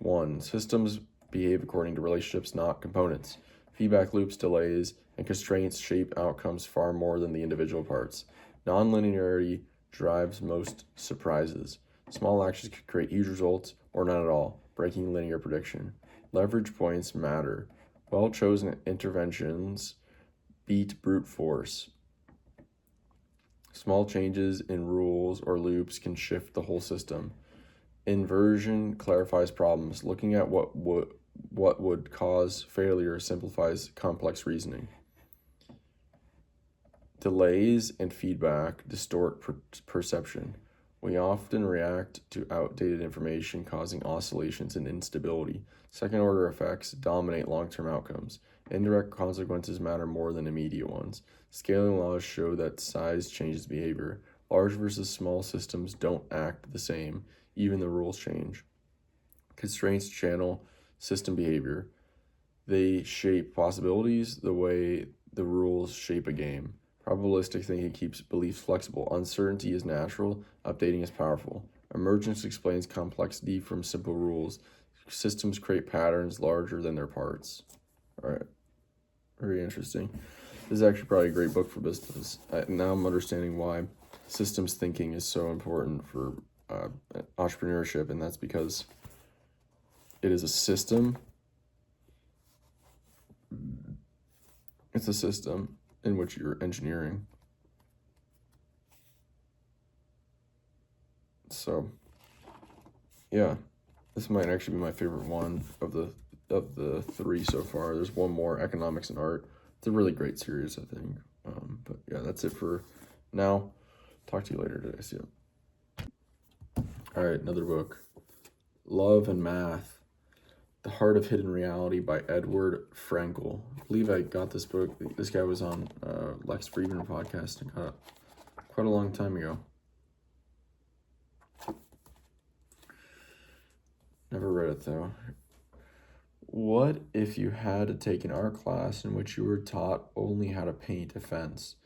1. Systems behave according to relationships, not components. Feedback loops, delays, and constraints shape outcomes far more than the individual parts. Nonlinearity drives most surprises. Small actions could create huge results or none at all, breaking linear prediction. Leverage points matter. Well-chosen interventions beat brute force. Small changes in rules or loops can shift the whole system. Inversion clarifies problems. Looking at what would cause failure simplifies complex reasoning. Delays and feedback distort perception. We often react to outdated information, causing oscillations and instability. Second-order effects dominate long-term outcomes. Indirect consequences matter more than immediate ones. Scaling laws show that size changes behavior. Large versus small systems don't act the same, even the rules change. Constraints channel system behavior. They shape possibilities the way the rules shape a game. Probabilistic thinking keeps beliefs flexible. Uncertainty is natural. Updating is powerful. Emergence explains complexity from simple rules. Systems create patterns larger than their parts. All right. Very interesting. This is actually probably a great book for business. Now I'm understanding why systems thinking is so important for entrepreneurship, and that's because it is a system. It's a system in which you're engineering. So, yeah, this might actually be my favorite one of the three so far. There's one more, Economics and Art. It's a really great series, I think. But yeah, that's it for now. Talk to you later today. See ya. All right, another book, Love and Math. The Heart of Hidden Reality by Edward Frankel. I believe I got this book. This guy was on Lex Friedman podcast and got it quite a long time ago. Never read it though. What if you had to take an art class in which you were taught only how to paint a fence,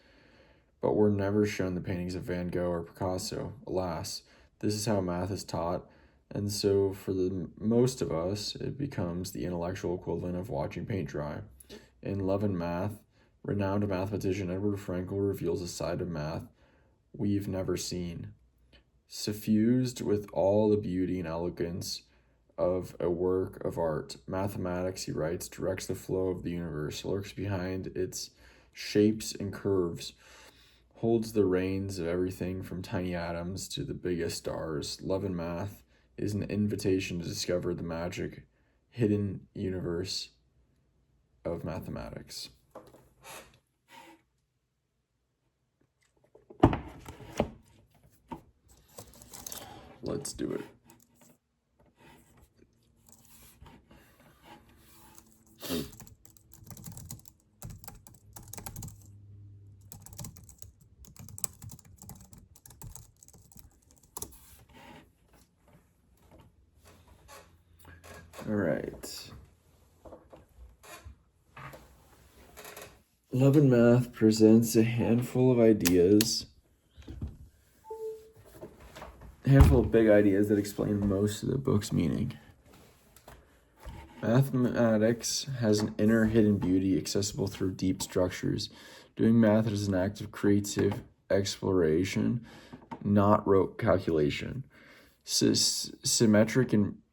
but were never shown the paintings of Van Gogh or Picasso? Alas, this is how math is taught. And so for the most of us, it becomes the intellectual equivalent of watching paint dry. In Love and Math, renowned mathematician Edward Frankel reveals a side of math we've never seen. Suffused with all the beauty and elegance of a work of art, mathematics, he writes, directs the flow of the universe, lurks behind its shapes and curves, holds the reins of everything from tiny atoms to the biggest stars. Love and Math is an invitation to discover the magic hidden universe of mathematics. Let's do it. All right. Love and Math presents a handful of big ideas that explain most of the book's meaning. Mathematics has an inner hidden beauty accessible through deep structures. Doing math is an act of creative exploration, not rote calculation. Symmetry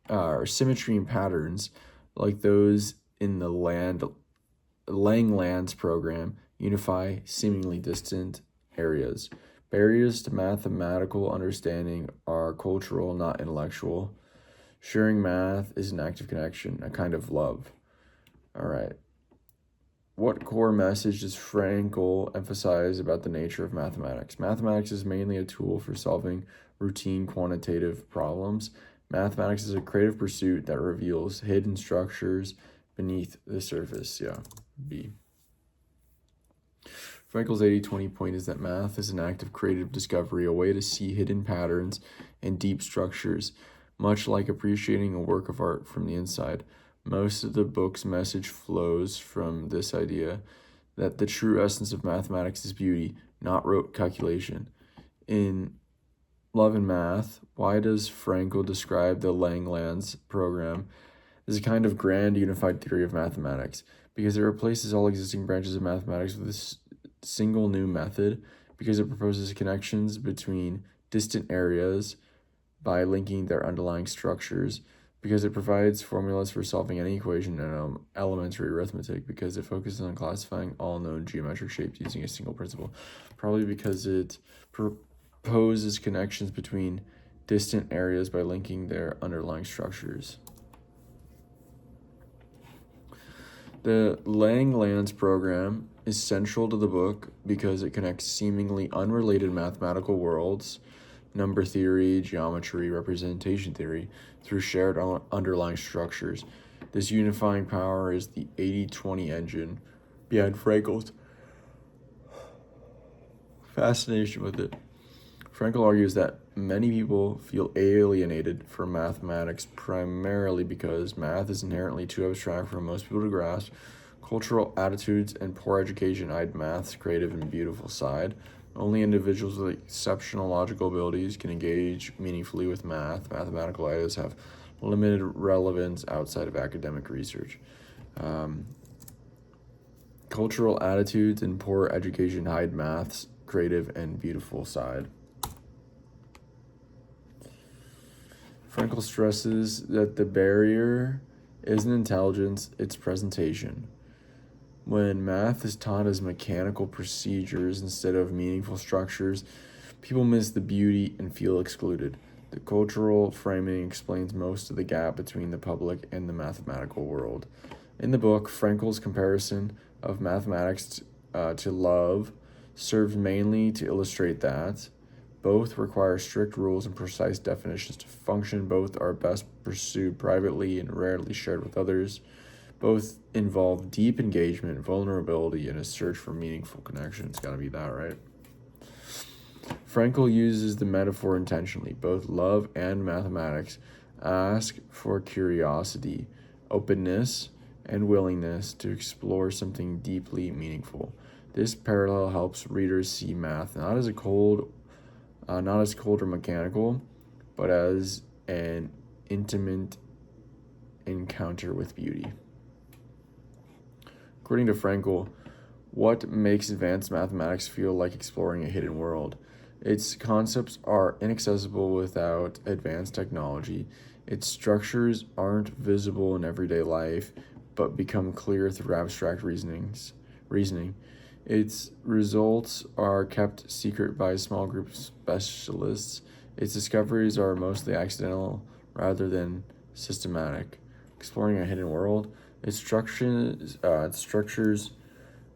and patterns, like those in the Langlands program, unify seemingly distant areas. Barriers to mathematical understanding are cultural, not intellectual. Sharing math is an act of connection, a kind of love. All right. What core message does Frankl emphasize about the nature of mathematics? Mathematics is mainly a tool for solving routine quantitative problems. Mathematics is a creative pursuit that reveals hidden structures beneath the surface. Yeah, B. Frankl's 80-20 point is that math is an act of creative discovery, a way to see hidden patterns and deep structures, much like appreciating a work of art from the inside. Most of the book's message flows from this idea that the true essence of mathematics is beauty, not rote calculation. In Love and Math, why does Frankl describe the Langlands program as a kind of grand unified theory of mathematics? Because it replaces all existing branches of mathematics with a single new method, because it proposes connections between distant areas by linking their underlying structures, because it provides formulas for solving any equation in elementary arithmetic, because it focuses on classifying all known geometric shapes using a single principle, probably because it proposes connections between distant areas by linking their underlying structures. The Langlands program is central to the book because it connects seemingly unrelated mathematical worlds, number theory, geometry, representation theory, through shared underlying structures. This unifying power is the 80-20 engine behind Frankl's fascination with it. Frankl argues that many people feel alienated from mathematics primarily because math is inherently too abstract for most people to grasp. Cultural attitudes and poor education hide math's creative and beautiful side. Only individuals with exceptional logical abilities can engage meaningfully with math. Mathematical ideas have limited relevance outside of academic research. Cultural attitudes and poor education hide math's creative and beautiful side. Frankl stresses that the barrier isn't intelligence, it's presentation. When math is taught as mechanical procedures instead of meaningful structures, people miss the beauty and feel excluded. The cultural framing explains most of the gap between the public and the mathematical world. In the book, Frankl's comparison of mathematics to love serves mainly to illustrate that both require strict rules and precise definitions to function. Both are best pursued privately and rarely shared with others. Both involve deep engagement, vulnerability, and a search for meaningful connection. It's got to be that, right? Frankl uses the metaphor intentionally. Both love and mathematics ask for curiosity, openness, and willingness to explore something deeply meaningful. This parallel helps readers see math not as cold or mechanical, but as an intimate encounter with beauty. According to Frankl, what makes advanced mathematics feel like exploring a hidden world? Its concepts are inaccessible without advanced technology. Its structures aren't visible in everyday life, but become clear through abstract reasoning. Its results are kept secret by a small group of specialists. Its discoveries are mostly accidental rather than systematic. Exploring a hidden world, its structures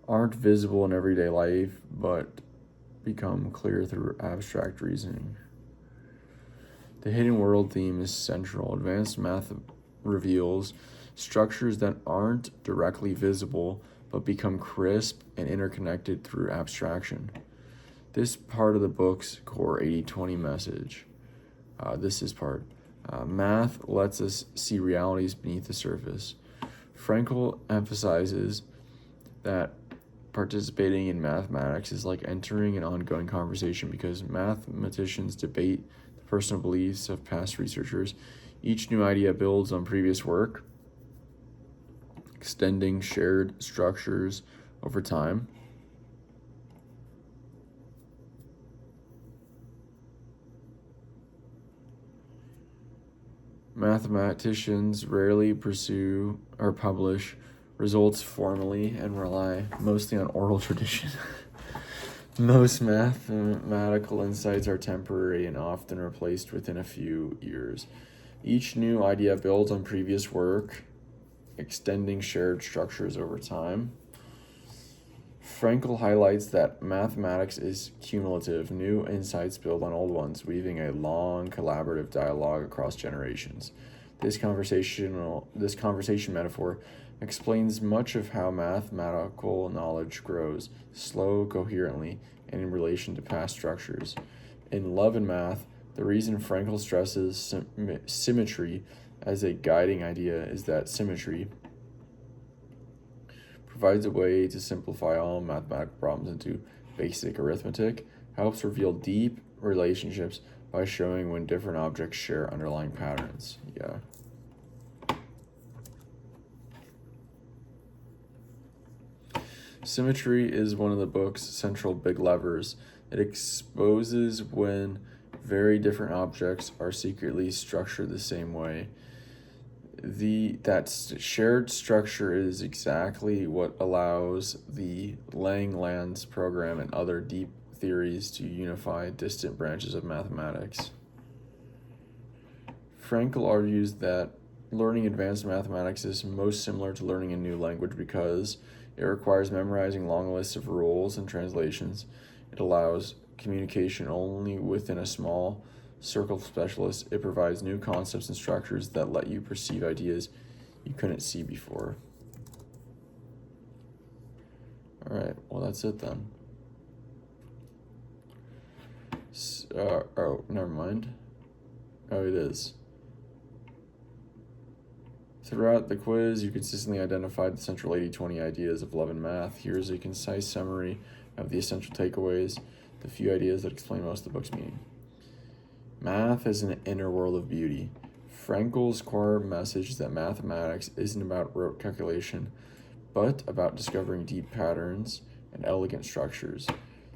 aren't visible in everyday life, but become clear through abstract reasoning. The hidden world theme is central. Advanced math reveals structures that aren't directly visible but become crisp and interconnected through abstraction. This part of the book's core 80-20 message. This is part. Math lets us see realities beneath the surface. Frankel emphasizes that participating in mathematics is like entering an ongoing conversation because mathematicians debate the personal beliefs of past researchers. Each new idea builds on previous work, extending shared structures over time. Mathematicians rarely pursue or publish results formally and rely mostly on oral tradition. Most mathematical insights are temporary and often replaced within a few years. Each new idea builds on previous work, extending shared structures over time. Frankel highlights that mathematics is cumulative. New insights build on old ones, weaving a long collaborative dialogue across generations. This conversation metaphor explains much of how mathematical knowledge grows, slow, coherently, and in relation to past structures. In Love and Math, the reason Frankel stresses symmetry as a guiding idea is that symmetry provides a way to simplify all mathematical problems into basic arithmetic, helps reveal deep relationships by showing when different objects share underlying patterns. Yeah. Symmetry is one of the book's central big levers. It exposes when very different objects are secretly structured the same way. That shared structure is exactly what allows the Langlands program and other deep theories to unify distant branches of mathematics. Frankel argues that learning advanced mathematics is most similar to learning a new language because it requires memorizing long lists of rules and translations. It allows communication only within a small circle of specialists. It provides new concepts and structures that let you perceive ideas you couldn't see before. All right, well, that's it then. Never mind. Oh, it is. Throughout the quiz, you consistently identified the central 80-20 ideas of Love and Math. Here's a concise summary of the essential takeaways, the few ideas that explain most of the book's meaning. Math is an inner world of beauty. Frankel's core message is that mathematics isn't about rote calculation, but about discovering deep patterns and elegant structures.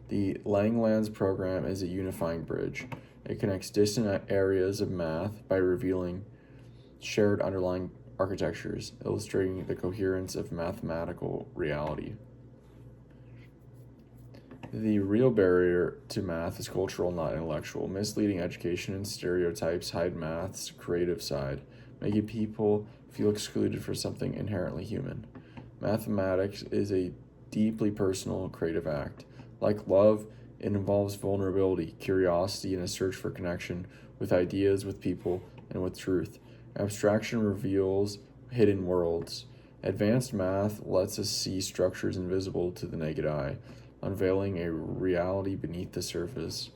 The Langlands program is a unifying bridge. It connects distant areas of math by revealing shared underlying architectures, illustrating the coherence of mathematical reality. The real barrier to math is cultural, not intellectual. Misleading education and stereotypes hide math's creative side, making people feel excluded for something inherently human. Mathematics is a deeply personal, creative act. Like love, it involves vulnerability, curiosity, and a search for connection with ideas, with people, and with truth. Abstraction reveals hidden worlds. Advanced math lets us see structures invisible to the naked eye, unveiling a reality beneath the surface.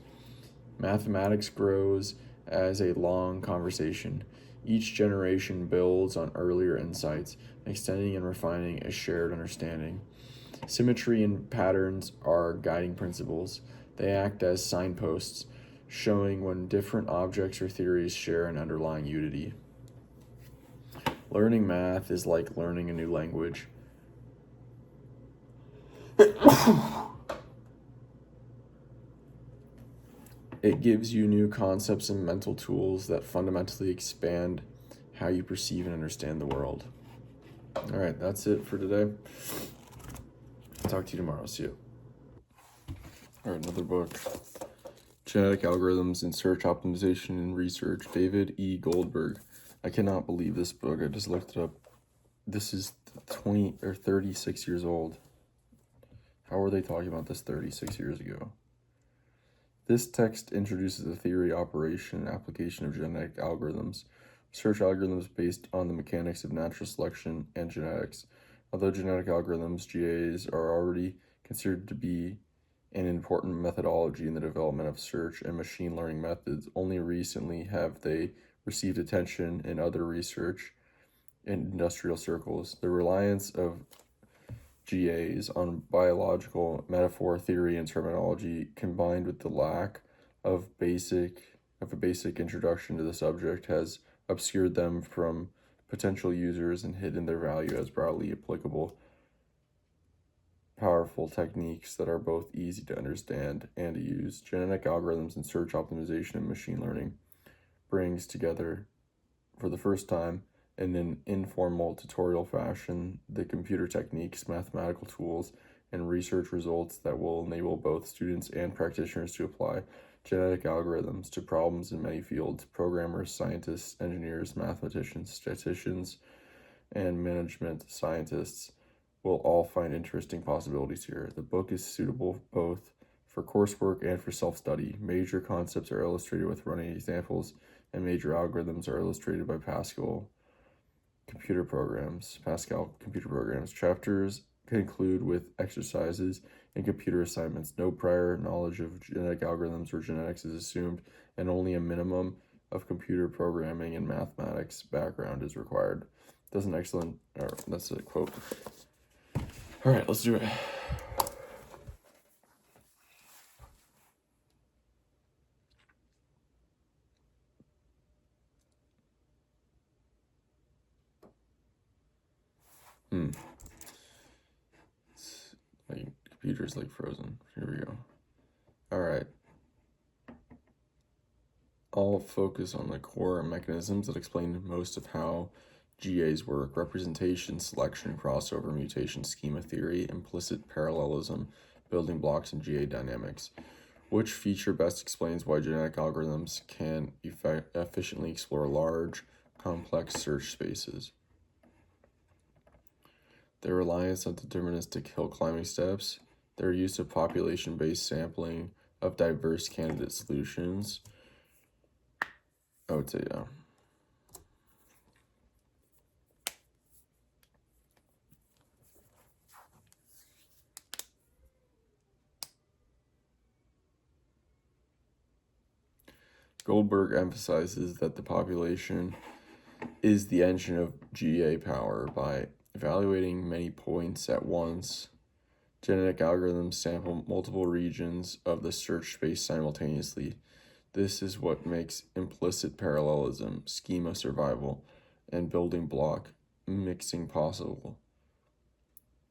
Mathematics grows as a long conversation. Each generation builds on earlier insights, extending and refining a shared understanding. Symmetry and patterns are guiding principles. They act as signposts, showing when different objects or theories share an underlying unity. Learning math is like learning a new language. It gives you new concepts and mental tools that fundamentally expand how you perceive and understand the world. All right, that's it for today. Talk to you tomorrow. See you. All right, another book. Genetic Algorithms in Search Optimization and Research, David E. Goldberg. I cannot believe this book. I just looked it up. This is 20 or 36 years old. How were they talking about this 36 years ago? This text introduces the theory, operation, and application of genetic algorithms. Search algorithms based on the mechanics of natural selection and genetics. Although genetic algorithms, GAs, are already considered to be an important methodology in the development of search and machine learning methods, only recently have they received attention in other research and industrial circles. The reliance of GAs on biological metaphor, theory, and terminology, combined with the lack of a basic introduction to the subject, has obscured them from potential users and hidden their value as broadly applicable, powerful techniques that are both easy to understand and to use. Genetic algorithms and search optimization and machine learning brings together, for the first time, in an informal tutorial fashion, the computer techniques, mathematical tools, and research results that will enable both students and practitioners to apply genetic algorithms to problems in many fields. Programmers, scientists, engineers, mathematicians, statisticians, and management scientists will all find interesting possibilities here. The book is suitable both for coursework and for self-study. Major concepts are illustrated with running examples, and major algorithms are illustrated by Pascal computer programs. Chapters conclude with exercises and computer assignments. No prior knowledge of genetic algorithms or genetics is assumed, and only a minimum of computer programming and mathematics background is required. That's an excellent, that's a quote. All right, let's do it. My computer's like frozen. Here we go. All right. I'll focus on the core mechanisms that explain most of how GAs work: representation, selection, crossover, mutation, schema theory, implicit parallelism, building blocks, and GA dynamics. Which feature best explains why genetic algorithms can efficiently explore large, complex search spaces? Their reliance on deterministic hill climbing steps, their use of population-based sampling of diverse candidate solutions. I would say, yeah. Goldberg emphasizes that the population is the engine of GA power. By evaluating many points at once, genetic algorithms sample multiple regions of the search space simultaneously. This is what makes implicit parallelism, schema survival, and building block mixing possible.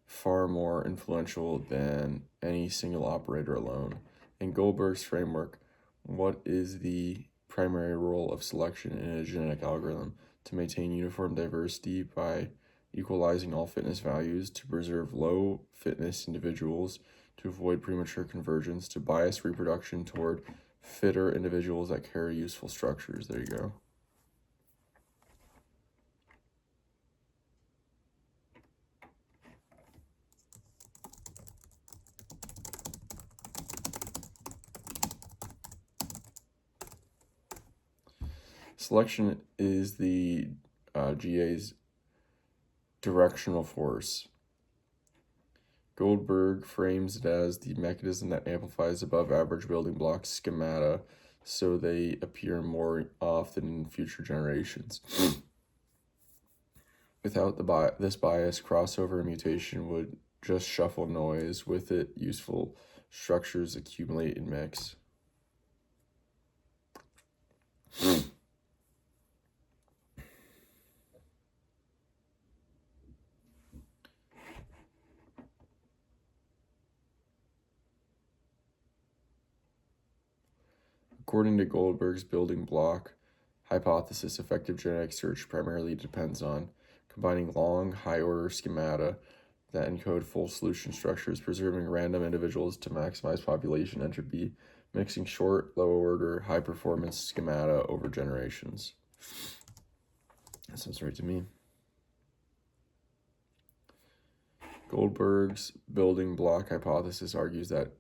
Far more influential than any single operator alone. In Goldberg's framework, what is the primary role of selection in a genetic algorithm? To maintain uniform diversity by equalizing all fitness values, to preserve low fitness individuals, to avoid premature convergence, to bias reproduction toward fitter individuals that carry useful structures. There you go. Selection is the GA's directional force. Goldberg frames it as the mechanism that amplifies above average building block schemata so they appear more often in future generations. Without this bias, crossover and mutation would just shuffle noise. With it, useful structures accumulate and mix. According to Goldberg's building block hypothesis, effective genetic search primarily depends on combining long, high-order schemata that encode full solution structures, preserving random individuals to maximize population entropy, mixing short, low-order, high-performance schemata over generations. That sounds right to me. Goldberg's building block hypothesis argues that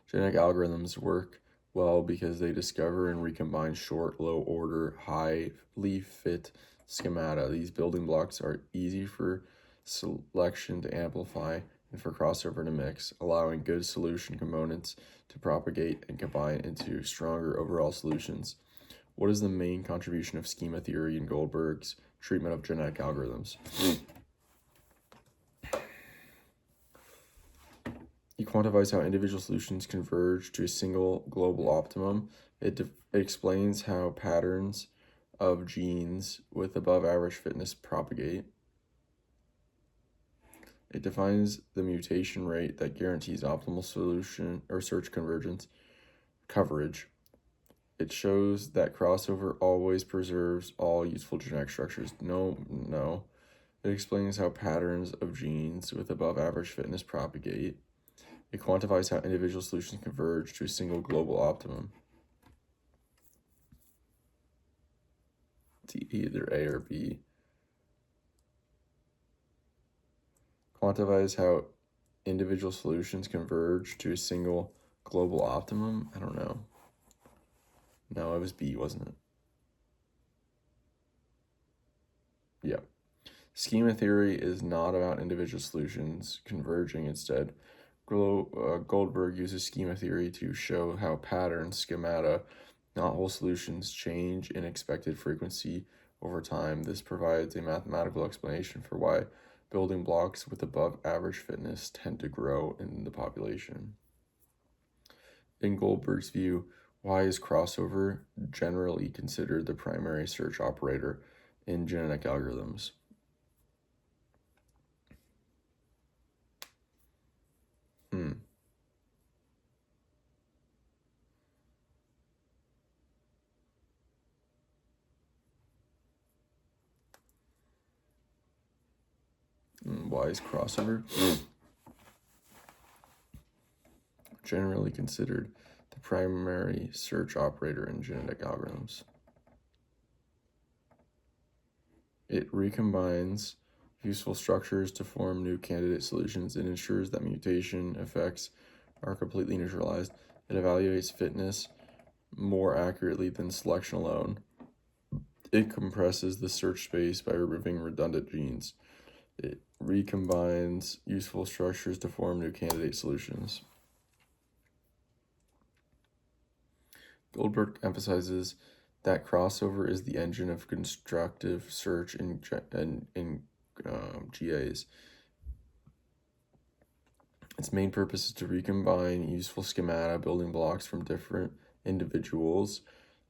genetic algorithms work well because they discover and recombine short, low-order, highly fit schemata. These building blocks are easy for selection to amplify and for crossover to mix, allowing good solution components to propagate and combine into stronger overall solutions. What is the main contribution of schema theory in Goldberg's treatment of genetic algorithms? He quantifies how individual solutions converge to a single global optimum. It explains how patterns of genes with above average fitness propagate. It defines the mutation rate that guarantees optimal solution or search convergence coverage. It shows that crossover always preserves all useful genetic structures. No. It explains how patterns of genes with above average fitness propagate. It quantifies how individual solutions converge to a single global optimum. It's either A or B. Quantifies how individual solutions converge to a single global optimum? I don't know. No, it was B, wasn't it? Yeah. Schema theory is not about individual solutions converging. Instead, Goldberg uses schema theory to show how patterns, schemata, not whole solutions, change in expected frequency over time. This provides a mathematical explanation for why building blocks with above average fitness tend to grow in the population. In Goldberg's view, why is crossover generally considered the primary search operator in genetic algorithms? Why is crossover generally considered the primary search operator in genetic algorithms? It recombines useful structures to form new candidate solutions. It ensures that mutation effects are completely neutralized. It evaluates fitness more accurately than selection alone. It compresses the search space by removing redundant genes. It recombines useful structures to form new candidate solutions. Goldberg emphasizes that crossover is the engine of constructive search in GAs. Its main purpose is to recombine useful schemata building blocks from different individuals,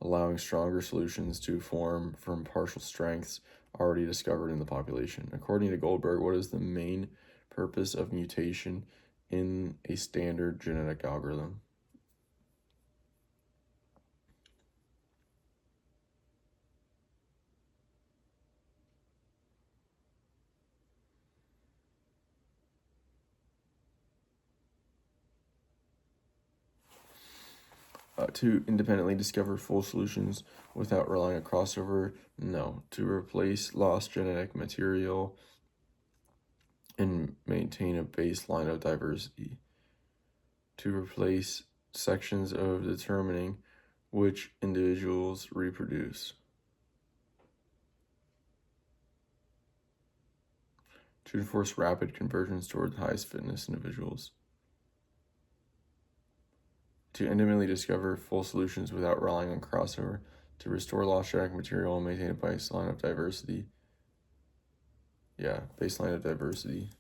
allowing stronger solutions to form from partial strengths already discovered in the population. According to Goldberg, what is the main purpose of mutation in a standard genetic algorithm? To independently discover full solutions without relying on crossover? No. To replace lost genetic material and maintain a baseline of diversity. To replace sections of determining which individuals reproduce. To enforce rapid convergence toward the highest fitness individuals. To independently discover full solutions without relying on crossover. To restore lost genetic material and maintain a baseline of diversity. Yeah, baseline of diversity.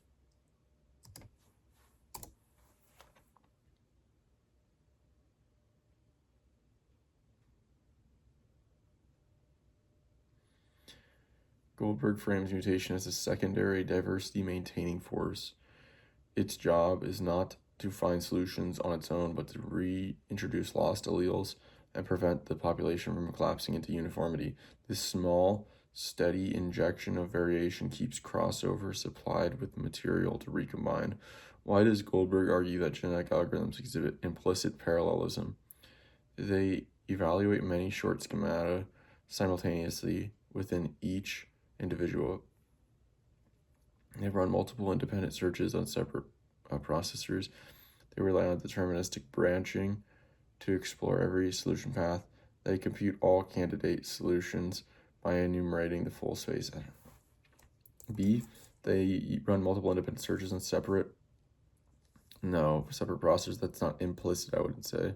Goldberg frames mutation as a secondary diversity maintaining force. Its job is not to find solutions on its own, but to reintroduce lost alleles and prevent the population from collapsing into uniformity. This small Steady injection of variation keeps crossover supplied with material to recombine. Why does Goldberg argue that genetic algorithms exhibit implicit parallelism? They evaluate many short schemata simultaneously within each individual. They run multiple independent searches on separate processors. They rely on deterministic branching to explore every solution path. They compute all candidate solutions by enumerating the full space. B, they run multiple independent searches on separate processors. That's not implicit, I wouldn't say.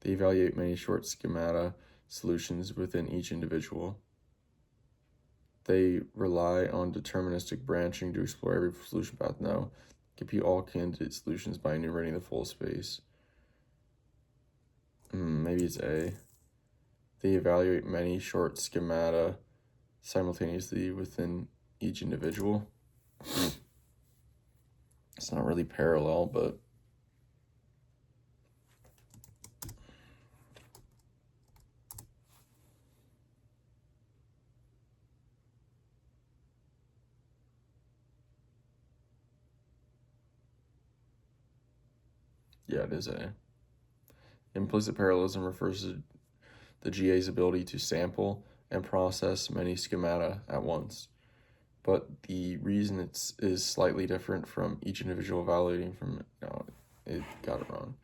They evaluate many short schemata solutions within each individual. They rely on deterministic branching to explore every solution path. No. Compute all candidate solutions by enumerating the full space. Maybe it's A. They evaluate many short schemata simultaneously within each individual. It's not really parallel, but yeah, it is A. Implicit parallelism refers to the GA's ability to sample and process many schemata at once. But the reason is slightly different from each individual evaluating from, no, it got it wrong.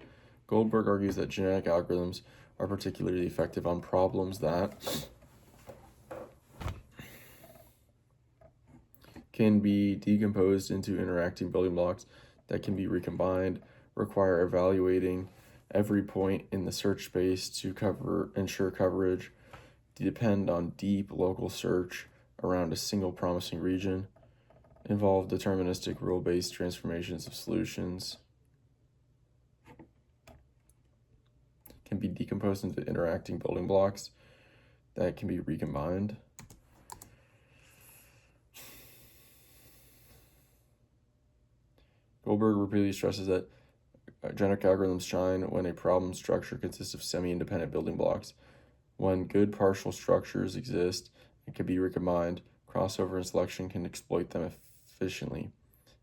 Goldberg argues that genetic algorithms are particularly effective on problems that can be decomposed into interacting building blocks that can be recombined, require evaluating every point in the search space to ensure coverage, depend on deep local search around a single promising region, involve deterministic rule-based transformations of solutions, can be decomposed into interacting building blocks that can be recombined. Goldberg repeatedly stresses that genetic algorithms shine when a problem structure consists of semi-independent building blocks. When good partial structures exist and can be recombined, crossover and selection can exploit them efficiently.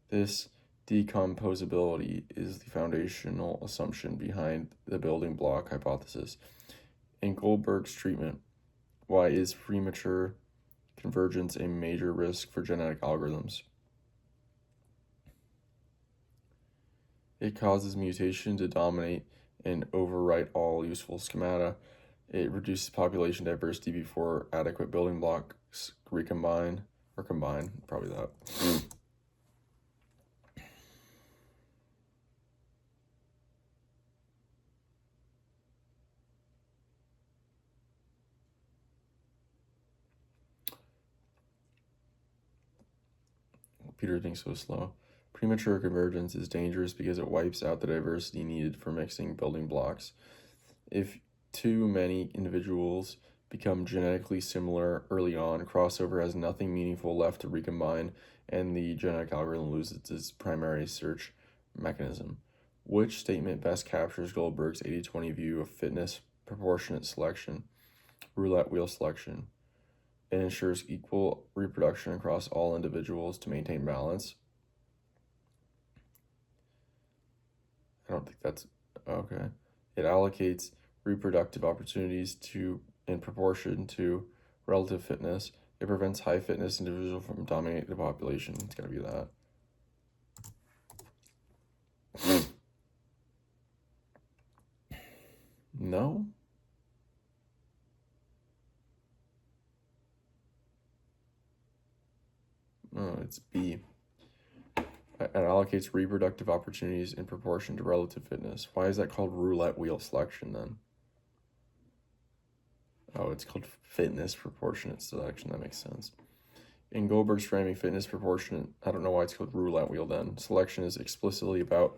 This decomposability is the foundational assumption behind the building block hypothesis. In Goldberg's treatment, why is premature convergence a major risk for genetic algorithms? It causes mutation to dominate and overwrite all useful schemata. It reduces population diversity before adequate building blocks combine, probably that. Peter's being so slow. Premature convergence is dangerous because it wipes out the diversity needed for mixing building blocks. If too many individuals become genetically similar early on, crossover has nothing meaningful left to recombine, and the genetic algorithm loses its primary search mechanism. Which statement best captures Goldberg's 80-20 view of fitness proportionate selection, roulette wheel selection? It ensures equal reproduction across all individuals to maintain balance. I don't think that's okay. It allocates reproductive opportunities in proportion to relative fitness. It prevents high fitness individuals from dominating the population. It's gonna be that. No? Oh, it's B. It allocates reproductive opportunities in proportion to relative fitness. Why is that called roulette wheel selection then? Oh, it's called fitness proportionate selection. That makes sense. In Goldberg's framing, fitness proportionate, I don't know why it's called roulette wheel then. Selection is explicitly about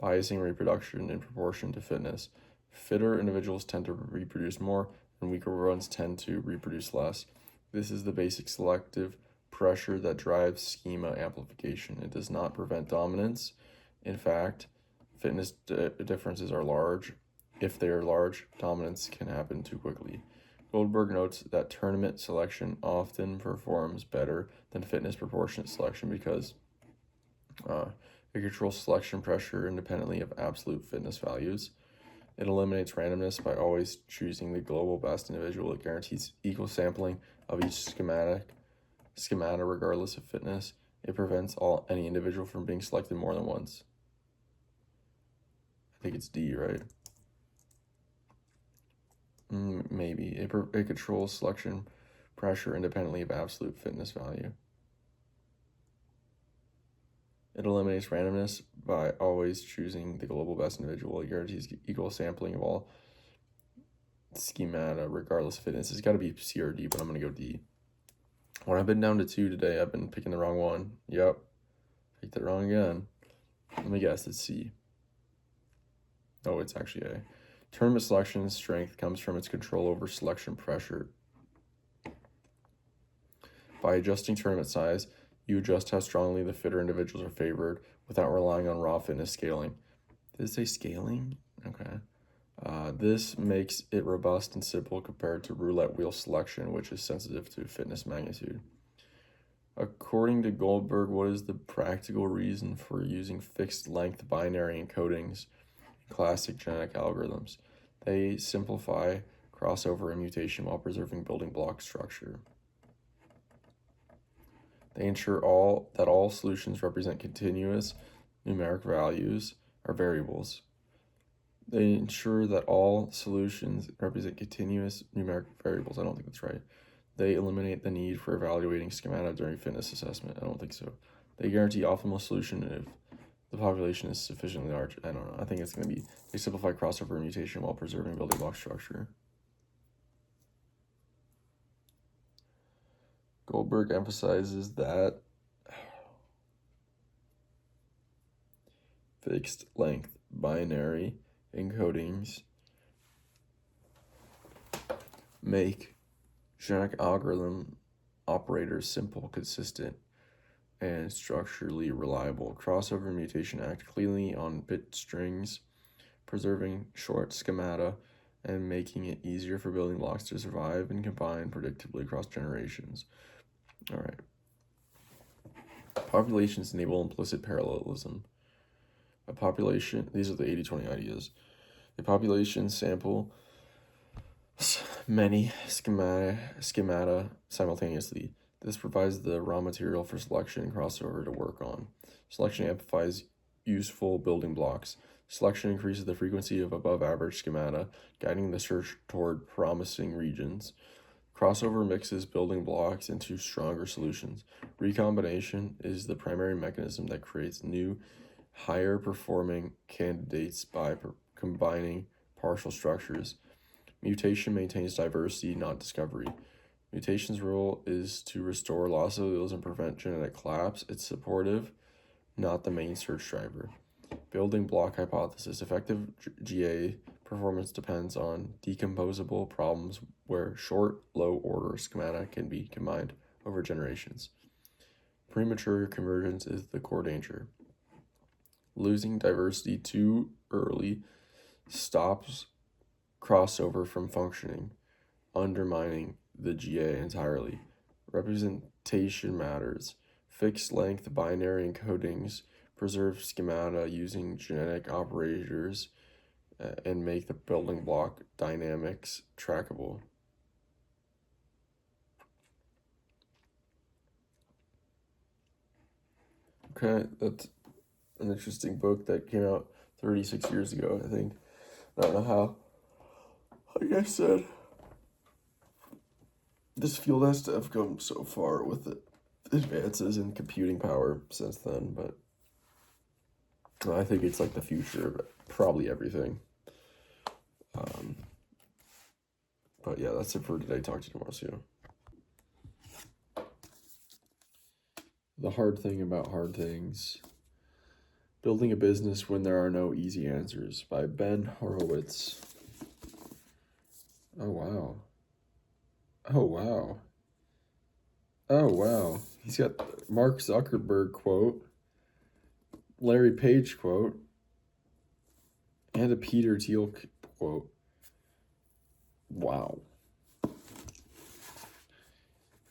biasing reproduction in proportion to fitness. Fitter individuals tend to reproduce more, and weaker ones tend to reproduce less. This is the basic selective pressure that drives schema amplification. It does not prevent dominance. In fact, fitness differences are large. If they are large, dominance can happen too quickly. Goldberg notes that tournament selection often performs better than fitness proportionate selection because it controls selection pressure independently of absolute fitness values. It eliminates randomness by always choosing the global best individual. It guarantees equal sampling of each schemata regardless of fitness. It prevents any individual from being selected more than once. I think it's D, right? Maybe. It controls selection pressure independently of absolute fitness value. It eliminates randomness by always choosing the global best individual. It guarantees equal sampling of all schemata regardless of fitness. It's got to be C or D, but I'm going to go D. When I've been down to 2 today, I've been picking the wrong one. Yep. Picked it wrong again. Let me guess, it's C. Oh, it's actually A. Tournament selection strength comes from its control over selection pressure. By adjusting tournament size, you adjust how strongly the fitter individuals are favored without relying on raw fitness scaling. Did it say scaling? Okay. This makes it robust and simple compared to roulette wheel selection, which is sensitive to fitness magnitude. According to Goldberg, what is the practical reason for using fixed length binary encodings in classic genetic algorithms? They simplify crossover and mutation while preserving building block structure. They ensure that all solutions represent continuous numeric values or variables. They ensure that all solutions represent continuous numeric variables. I don't think that's right. They eliminate the need for evaluating schemata during fitness assessment. I don't think so. They guarantee optimal solution if the population is sufficiently large. I don't know. I think it's going to be, they simplify crossover and mutation while preserving building block structure. Goldberg emphasizes that fixed length binary encodings make genetic algorithm operators simple, consistent, and structurally reliable. Crossover and mutation act cleanly on bit strings, preserving short schemata and making it easier for building blocks to survive and combine predictably across generations. All right. Populations enable implicit parallelism. These are the 80-20 ideas. A population sample many schemata simultaneously. This provides the raw material for selection and crossover to work on. Selection amplifies useful building blocks. Selection increases the frequency of above-average schemata, guiding the search toward promising regions. Crossover mixes building blocks into stronger solutions. Recombination is the primary mechanism that creates new, higher-performing candidates by combining partial structures. Mutation maintains diversity, not discovery. Mutation's role is to restore loss alleles and prevent genetic collapse. It's supportive, not the main search driver. Building block hypothesis. Effective GA performance depends on decomposable problems where short, low-order schemata can be combined over generations. Premature convergence is the core danger. Losing diversity too early stops crossover from functioning, undermining the GA entirely. Representation matters. Fixed length binary encodings preserve schemata using genetic operators and make the building block dynamics trackable. Okay, that's an interesting book that came out 36 years ago, I think. I don't know how. Like I said, this field has to have come so far with the advances in computing power since then, but I think it's like the future of probably everything. But yeah, that's it for today. Talk to you tomorrow. See you. The hard thing about hard things. Building a business when there are no easy answers by Ben Horowitz. Oh, wow. Oh, wow. Oh, wow. He's got Mark Zuckerberg quote, Larry Page quote, and a Peter Thiel quote. Wow.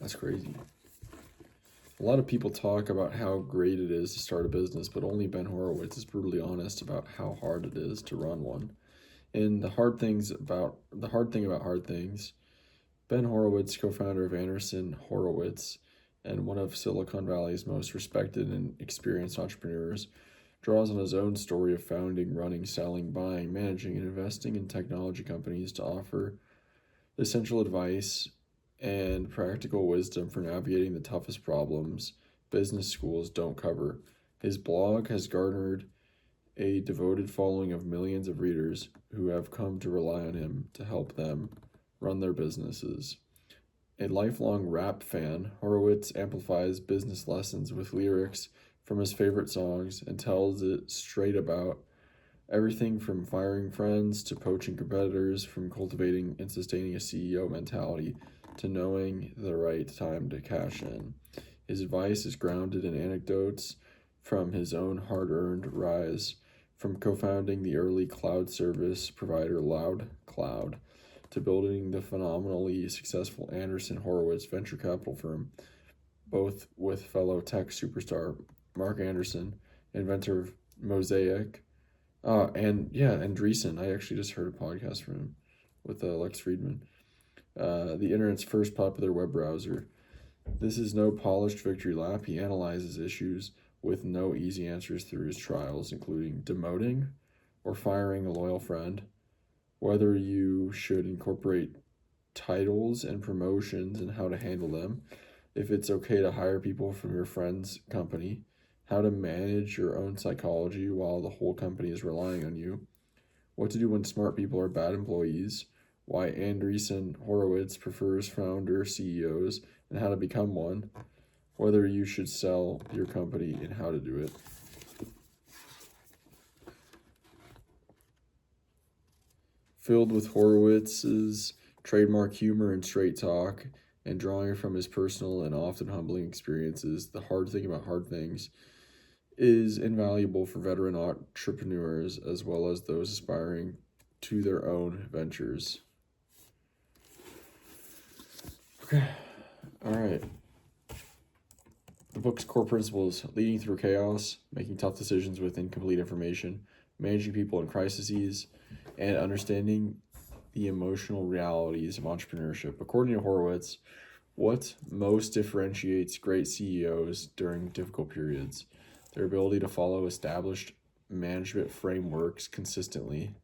That's crazy. A lot of people talk about how great it is to start a business, but only Ben Horowitz is brutally honest about how hard it is to run one. And the hard thing about hard things, Ben Horowitz, co-founder of Anderson Horowitz and one of Silicon Valley's most respected and experienced entrepreneurs, draws on his own story of founding, running, selling, buying, managing, and investing in technology companies to offer essential advice and practical wisdom for navigating the toughest problems business schools don't cover. His blog has garnered a devoted following of millions of readers who have come to rely on him to help them run their businesses. A lifelong rap fan, Horowitz amplifies business lessons with lyrics from his favorite songs and tells it straight about everything from firing friends to poaching competitors, from cultivating and sustaining a CEO mentality to knowing the right time to cash in. His advice is grounded in anecdotes from his own hard-earned rise, from co-founding the early cloud service provider LoudCloud to building the phenomenally successful Anderson Horowitz venture capital firm, both with fellow tech superstar Mark Anderson, inventor of Mosaic, and Andreessen. I actually just heard a podcast from him with Lex Friedman. The internet's first popular web browser. This is no polished victory lap. He analyzes issues with no easy answers through his trials, including demoting or firing a loyal friend, whether you should incorporate titles and promotions and how to handle them, if it's okay to hire people from your friend's company, how to manage your own psychology while the whole company is relying on you, what to do when smart people are bad employees, why Andreessen Horowitz prefers founder CEOs and how to become one, whether you should sell your company and how to do it. Filled with Horowitz's trademark humor and straight talk, and drawing from his personal and often humbling experiences, The Hard Thing About Hard Things is invaluable for veteran entrepreneurs as well as those aspiring to their own ventures. Okay, all right. The book's core principles: leading through chaos, making tough decisions with incomplete information, managing people in crises, and understanding the emotional realities of entrepreneurship. According to Horowitz, what most differentiates great CEOs during difficult periods? Their ability to follow established management frameworks consistently,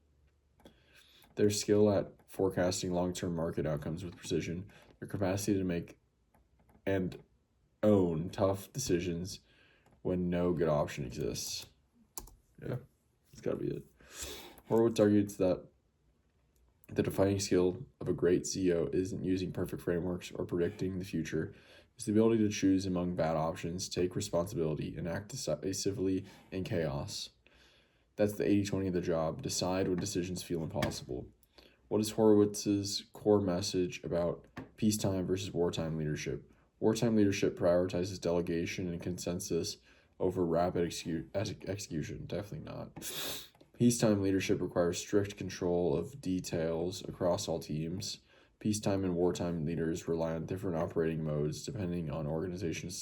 their skill at forecasting long-term market outcomes with precision, their capacity to make and own tough decisions when no good option exists. Yeah, that's gotta be it. Horowitz argues that the defining skill of a great CEO isn't using perfect frameworks or predicting the future. It's the ability to choose among bad options, take responsibility, and act decisively in chaos. That's the 80-20 of the job. Decide when decisions feel impossible. What is Horowitz's core message about peacetime versus wartime leadership? Wartime leadership prioritizes delegation and consensus over rapid execution. Definitely not. Peacetime leadership requires strict control of details across all teams. Peacetime and wartime leaders rely on different operating modes depending on organizational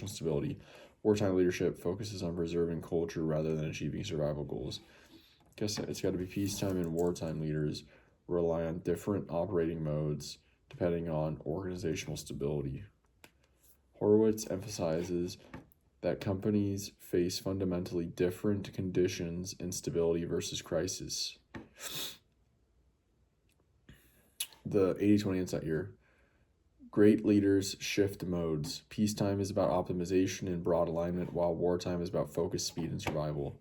stability. Wartime leadership focuses on preserving culture rather than achieving survival goals. I guess it's got to be peacetime and wartime leaders rely on different operating modes depending on organizational stability. Horowitz emphasizes that companies face fundamentally different conditions in stability versus crisis. The 80-20 insight here. Great leaders shift modes. Peacetime is about optimization and broad alignment, while wartime is about focus, speed, and survival.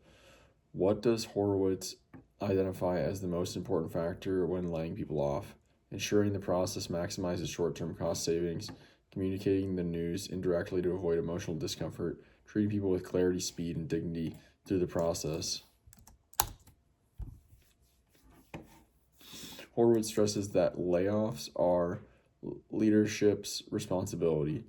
What does Horowitz identify as the most important factor when laying people off? Ensuring the process maximizes short-term cost savings, communicating the news indirectly to avoid emotional discomfort, treating people with clarity, speed, and dignity through the process. Horowitz stresses that layoffs are leadership's responsibility,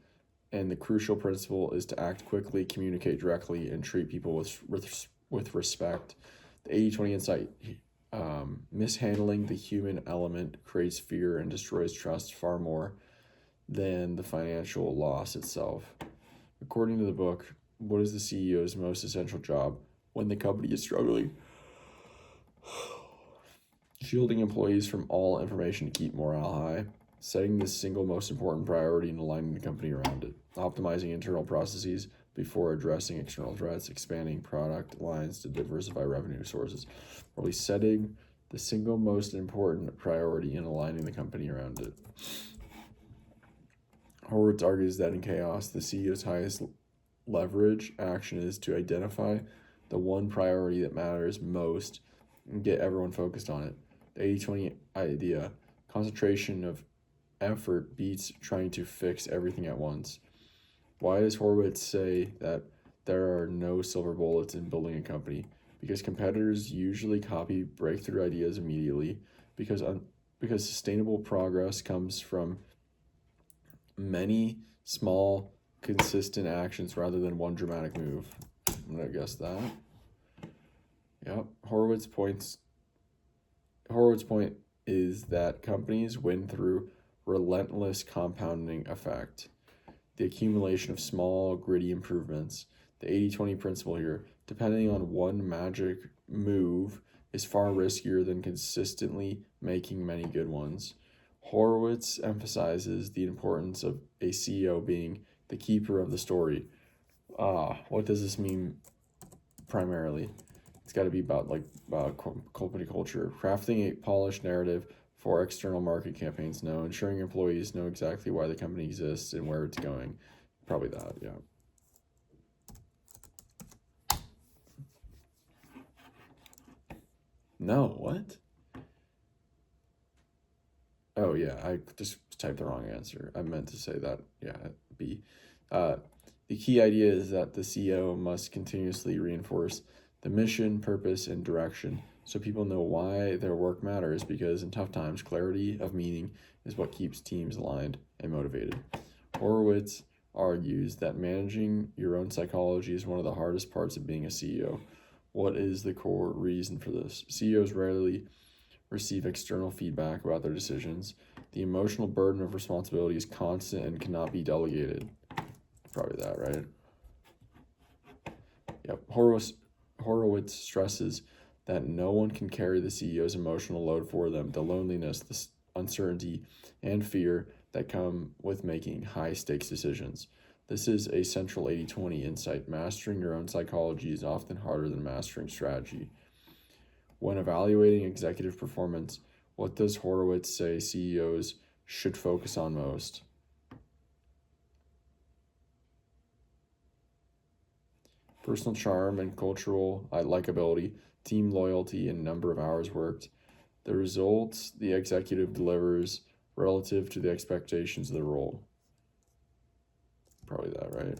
and the crucial principle is to act quickly, communicate directly, and treat people with respect. The 80-20 insight, mishandling the human element creates fear and destroys trust far more than the financial loss itself. According to the book, what is the CEO's most essential job when the company is struggling? Shielding employees from all information to keep morale high, setting the single most important priority and aligning the company around it, optimizing internal processes before addressing external threats, expanding product lines to diversify revenue sources, probably setting the single most important priority and aligning the company around it. Horowitz argues that in chaos, the CEO's highest leverage action is to identify the one priority that matters most and get everyone focused on it. The 80-20 idea, concentration of effort beats trying to fix everything at once. Why does Horowitz say that there are no silver bullets in building a company? Because competitors usually copy breakthrough ideas immediately, because sustainable progress comes from many small, consistent actions rather than one dramatic move. I'm gonna guess that. Yep. Horowitz's point is that companies win through relentless compounding effect, the accumulation of small, gritty improvements. The 80-20 principle here, depending on one magic move, is far riskier than consistently making many good ones. Horowitz emphasizes the importance of a CEO being the keeper of the story. What does this mean primarily? It's got to be about company culture, crafting a polished narrative for external market campaigns. No, ensuring employees know exactly why the company exists and where it's going. Probably that, yeah. No, what? Oh yeah, I just typed the wrong answer. I meant to say that, yeah, B. The key idea is that the CEO must continuously reinforce the mission, purpose, and direction so people know why their work matters, because in tough times, clarity of meaning is what keeps teams aligned and motivated. Horowitz argues that managing your own psychology is one of the hardest parts of being a CEO. What is the core reason for this? CEOs rarely receive external feedback about their decisions. The emotional burden of responsibility is constant and cannot be delegated. Probably that, right? Yep. Horowitz stresses that no one can carry the CEO's emotional load for them, the loneliness, the uncertainty, and fear that come with making high-stakes decisions. This is a central 80-20 insight. Mastering your own psychology is often harder than mastering strategy. When evaluating executive performance, what does Horowitz say CEOs should focus on most? Personal charm and cultural likability, team loyalty, and number of hours worked. The results the executive delivers relative to the expectations of the role. Probably that, right?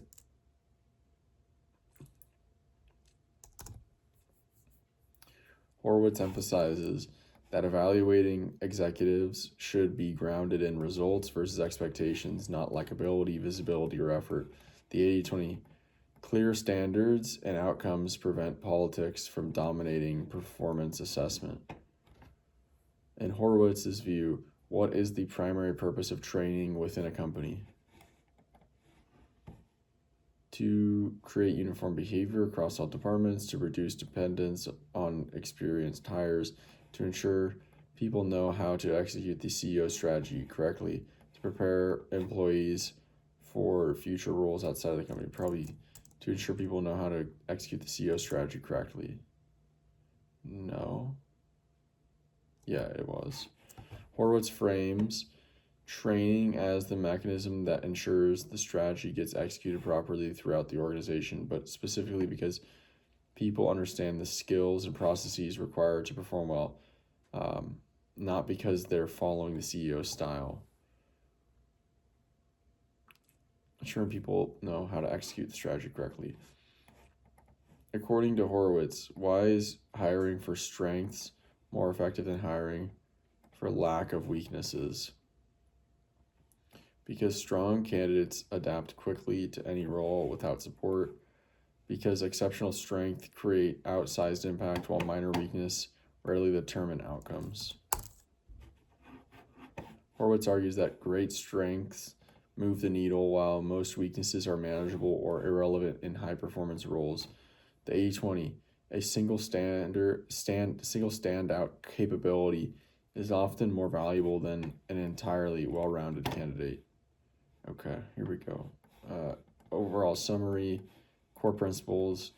Horowitz emphasizes that evaluating executives should be grounded in results versus expectations, not likability, visibility, or effort. The 80-20 clear standards and outcomes prevent politics from dominating performance assessment. In Horowitz's view, what is the primary purpose of training within a company? To create uniform behavior across all departments, to reduce dependence on experienced hires, to ensure people know how to execute the CEO strategy correctly, to prepare employees for future roles outside of the company, probably to ensure people know how to execute the CEO strategy correctly. No. Yeah, it was. Horowitz frames training as the mechanism that ensures the strategy gets executed properly throughout the organization, but specifically because people understand the skills and processes required to perform well, not because they're following the CEO style. Ensuring people know how to execute the strategy correctly. According to Horowitz, why is hiring for strengths more effective than hiring for lack of weaknesses? Because strong candidates adapt quickly to any role without support. Because exceptional strength create outsized impact while minor weakness rarely determine outcomes. Horowitz argues that great strengths move the needle, while most weaknesses are manageable or irrelevant in high performance roles. The 80-20, a single standout capability is often more valuable than an entirely well-rounded candidate. Okay, here we go. Overall summary, core principles.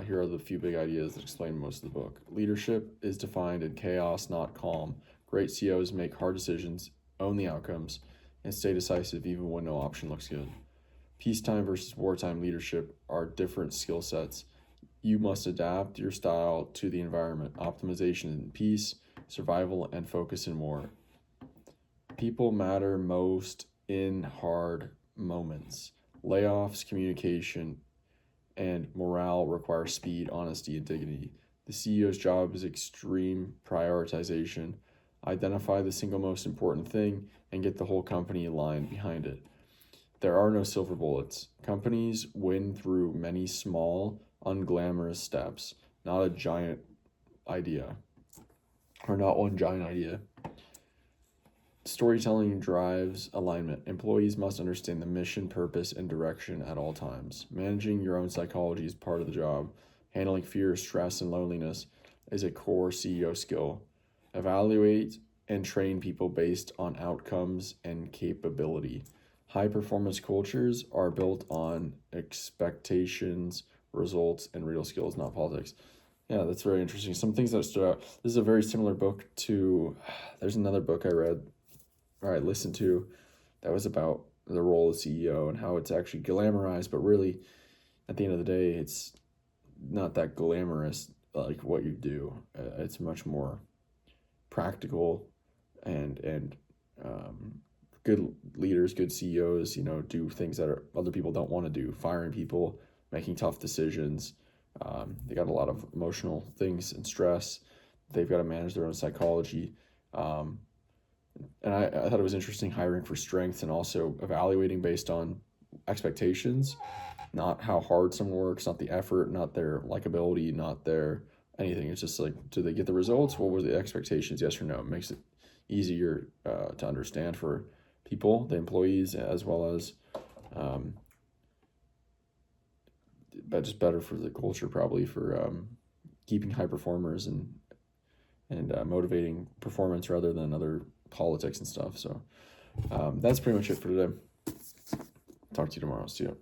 Here are the few big ideas that explain most of the book. Leadership is defined in chaos, not calm. Great CEOs make hard decisions, own the outcomes, and stay decisive even when no option looks good. Peacetime versus wartime leadership are different skill sets. You must adapt your style to the environment. Optimization in peace, survival, and focus in war. People matter most in hard moments. Layoffs, communication, and morale require speed, honesty, and dignity. The CEO's job is extreme prioritization. Identify the single most important thing and get the whole company aligned behind it. There are no silver bullets. Companies win through many small, unglamorous steps, not a giant idea, or not one giant idea. Storytelling drives alignment. Employees must understand the mission, purpose, and direction at all times. Managing your own psychology is part of the job. Handling fear, stress, and loneliness is a core CEO skill. Evaluate and train people based on outcomes and capability. High-performance cultures are built on expectations, results, and real skills, not politics. Yeah, that's very interesting. Some things that stood out. This is a very similar book to, there's another book I read, or I listened to, that was about the role of CEO and how it's actually glamorized, but really, at the end of the day, it's not that glamorous like what you do. It's much more practical, and good leaders, good CEOs, do things that other people don't want to do, firing people, making tough decisions. They got a lot of emotional things and stress. They've got to manage their own psychology. And I thought it was interesting hiring for strengths and also evaluating based on expectations, not how hard someone works, not the effort, not their likability, not their anything. It's just like, do they get the results? What were the expectations? Yes or no? It makes it easier to understand for people, the employees, as well as but just better for the culture, probably for keeping high performers and motivating performance rather than other politics and stuff. So that's pretty much it for today. Talk to you tomorrow. See you.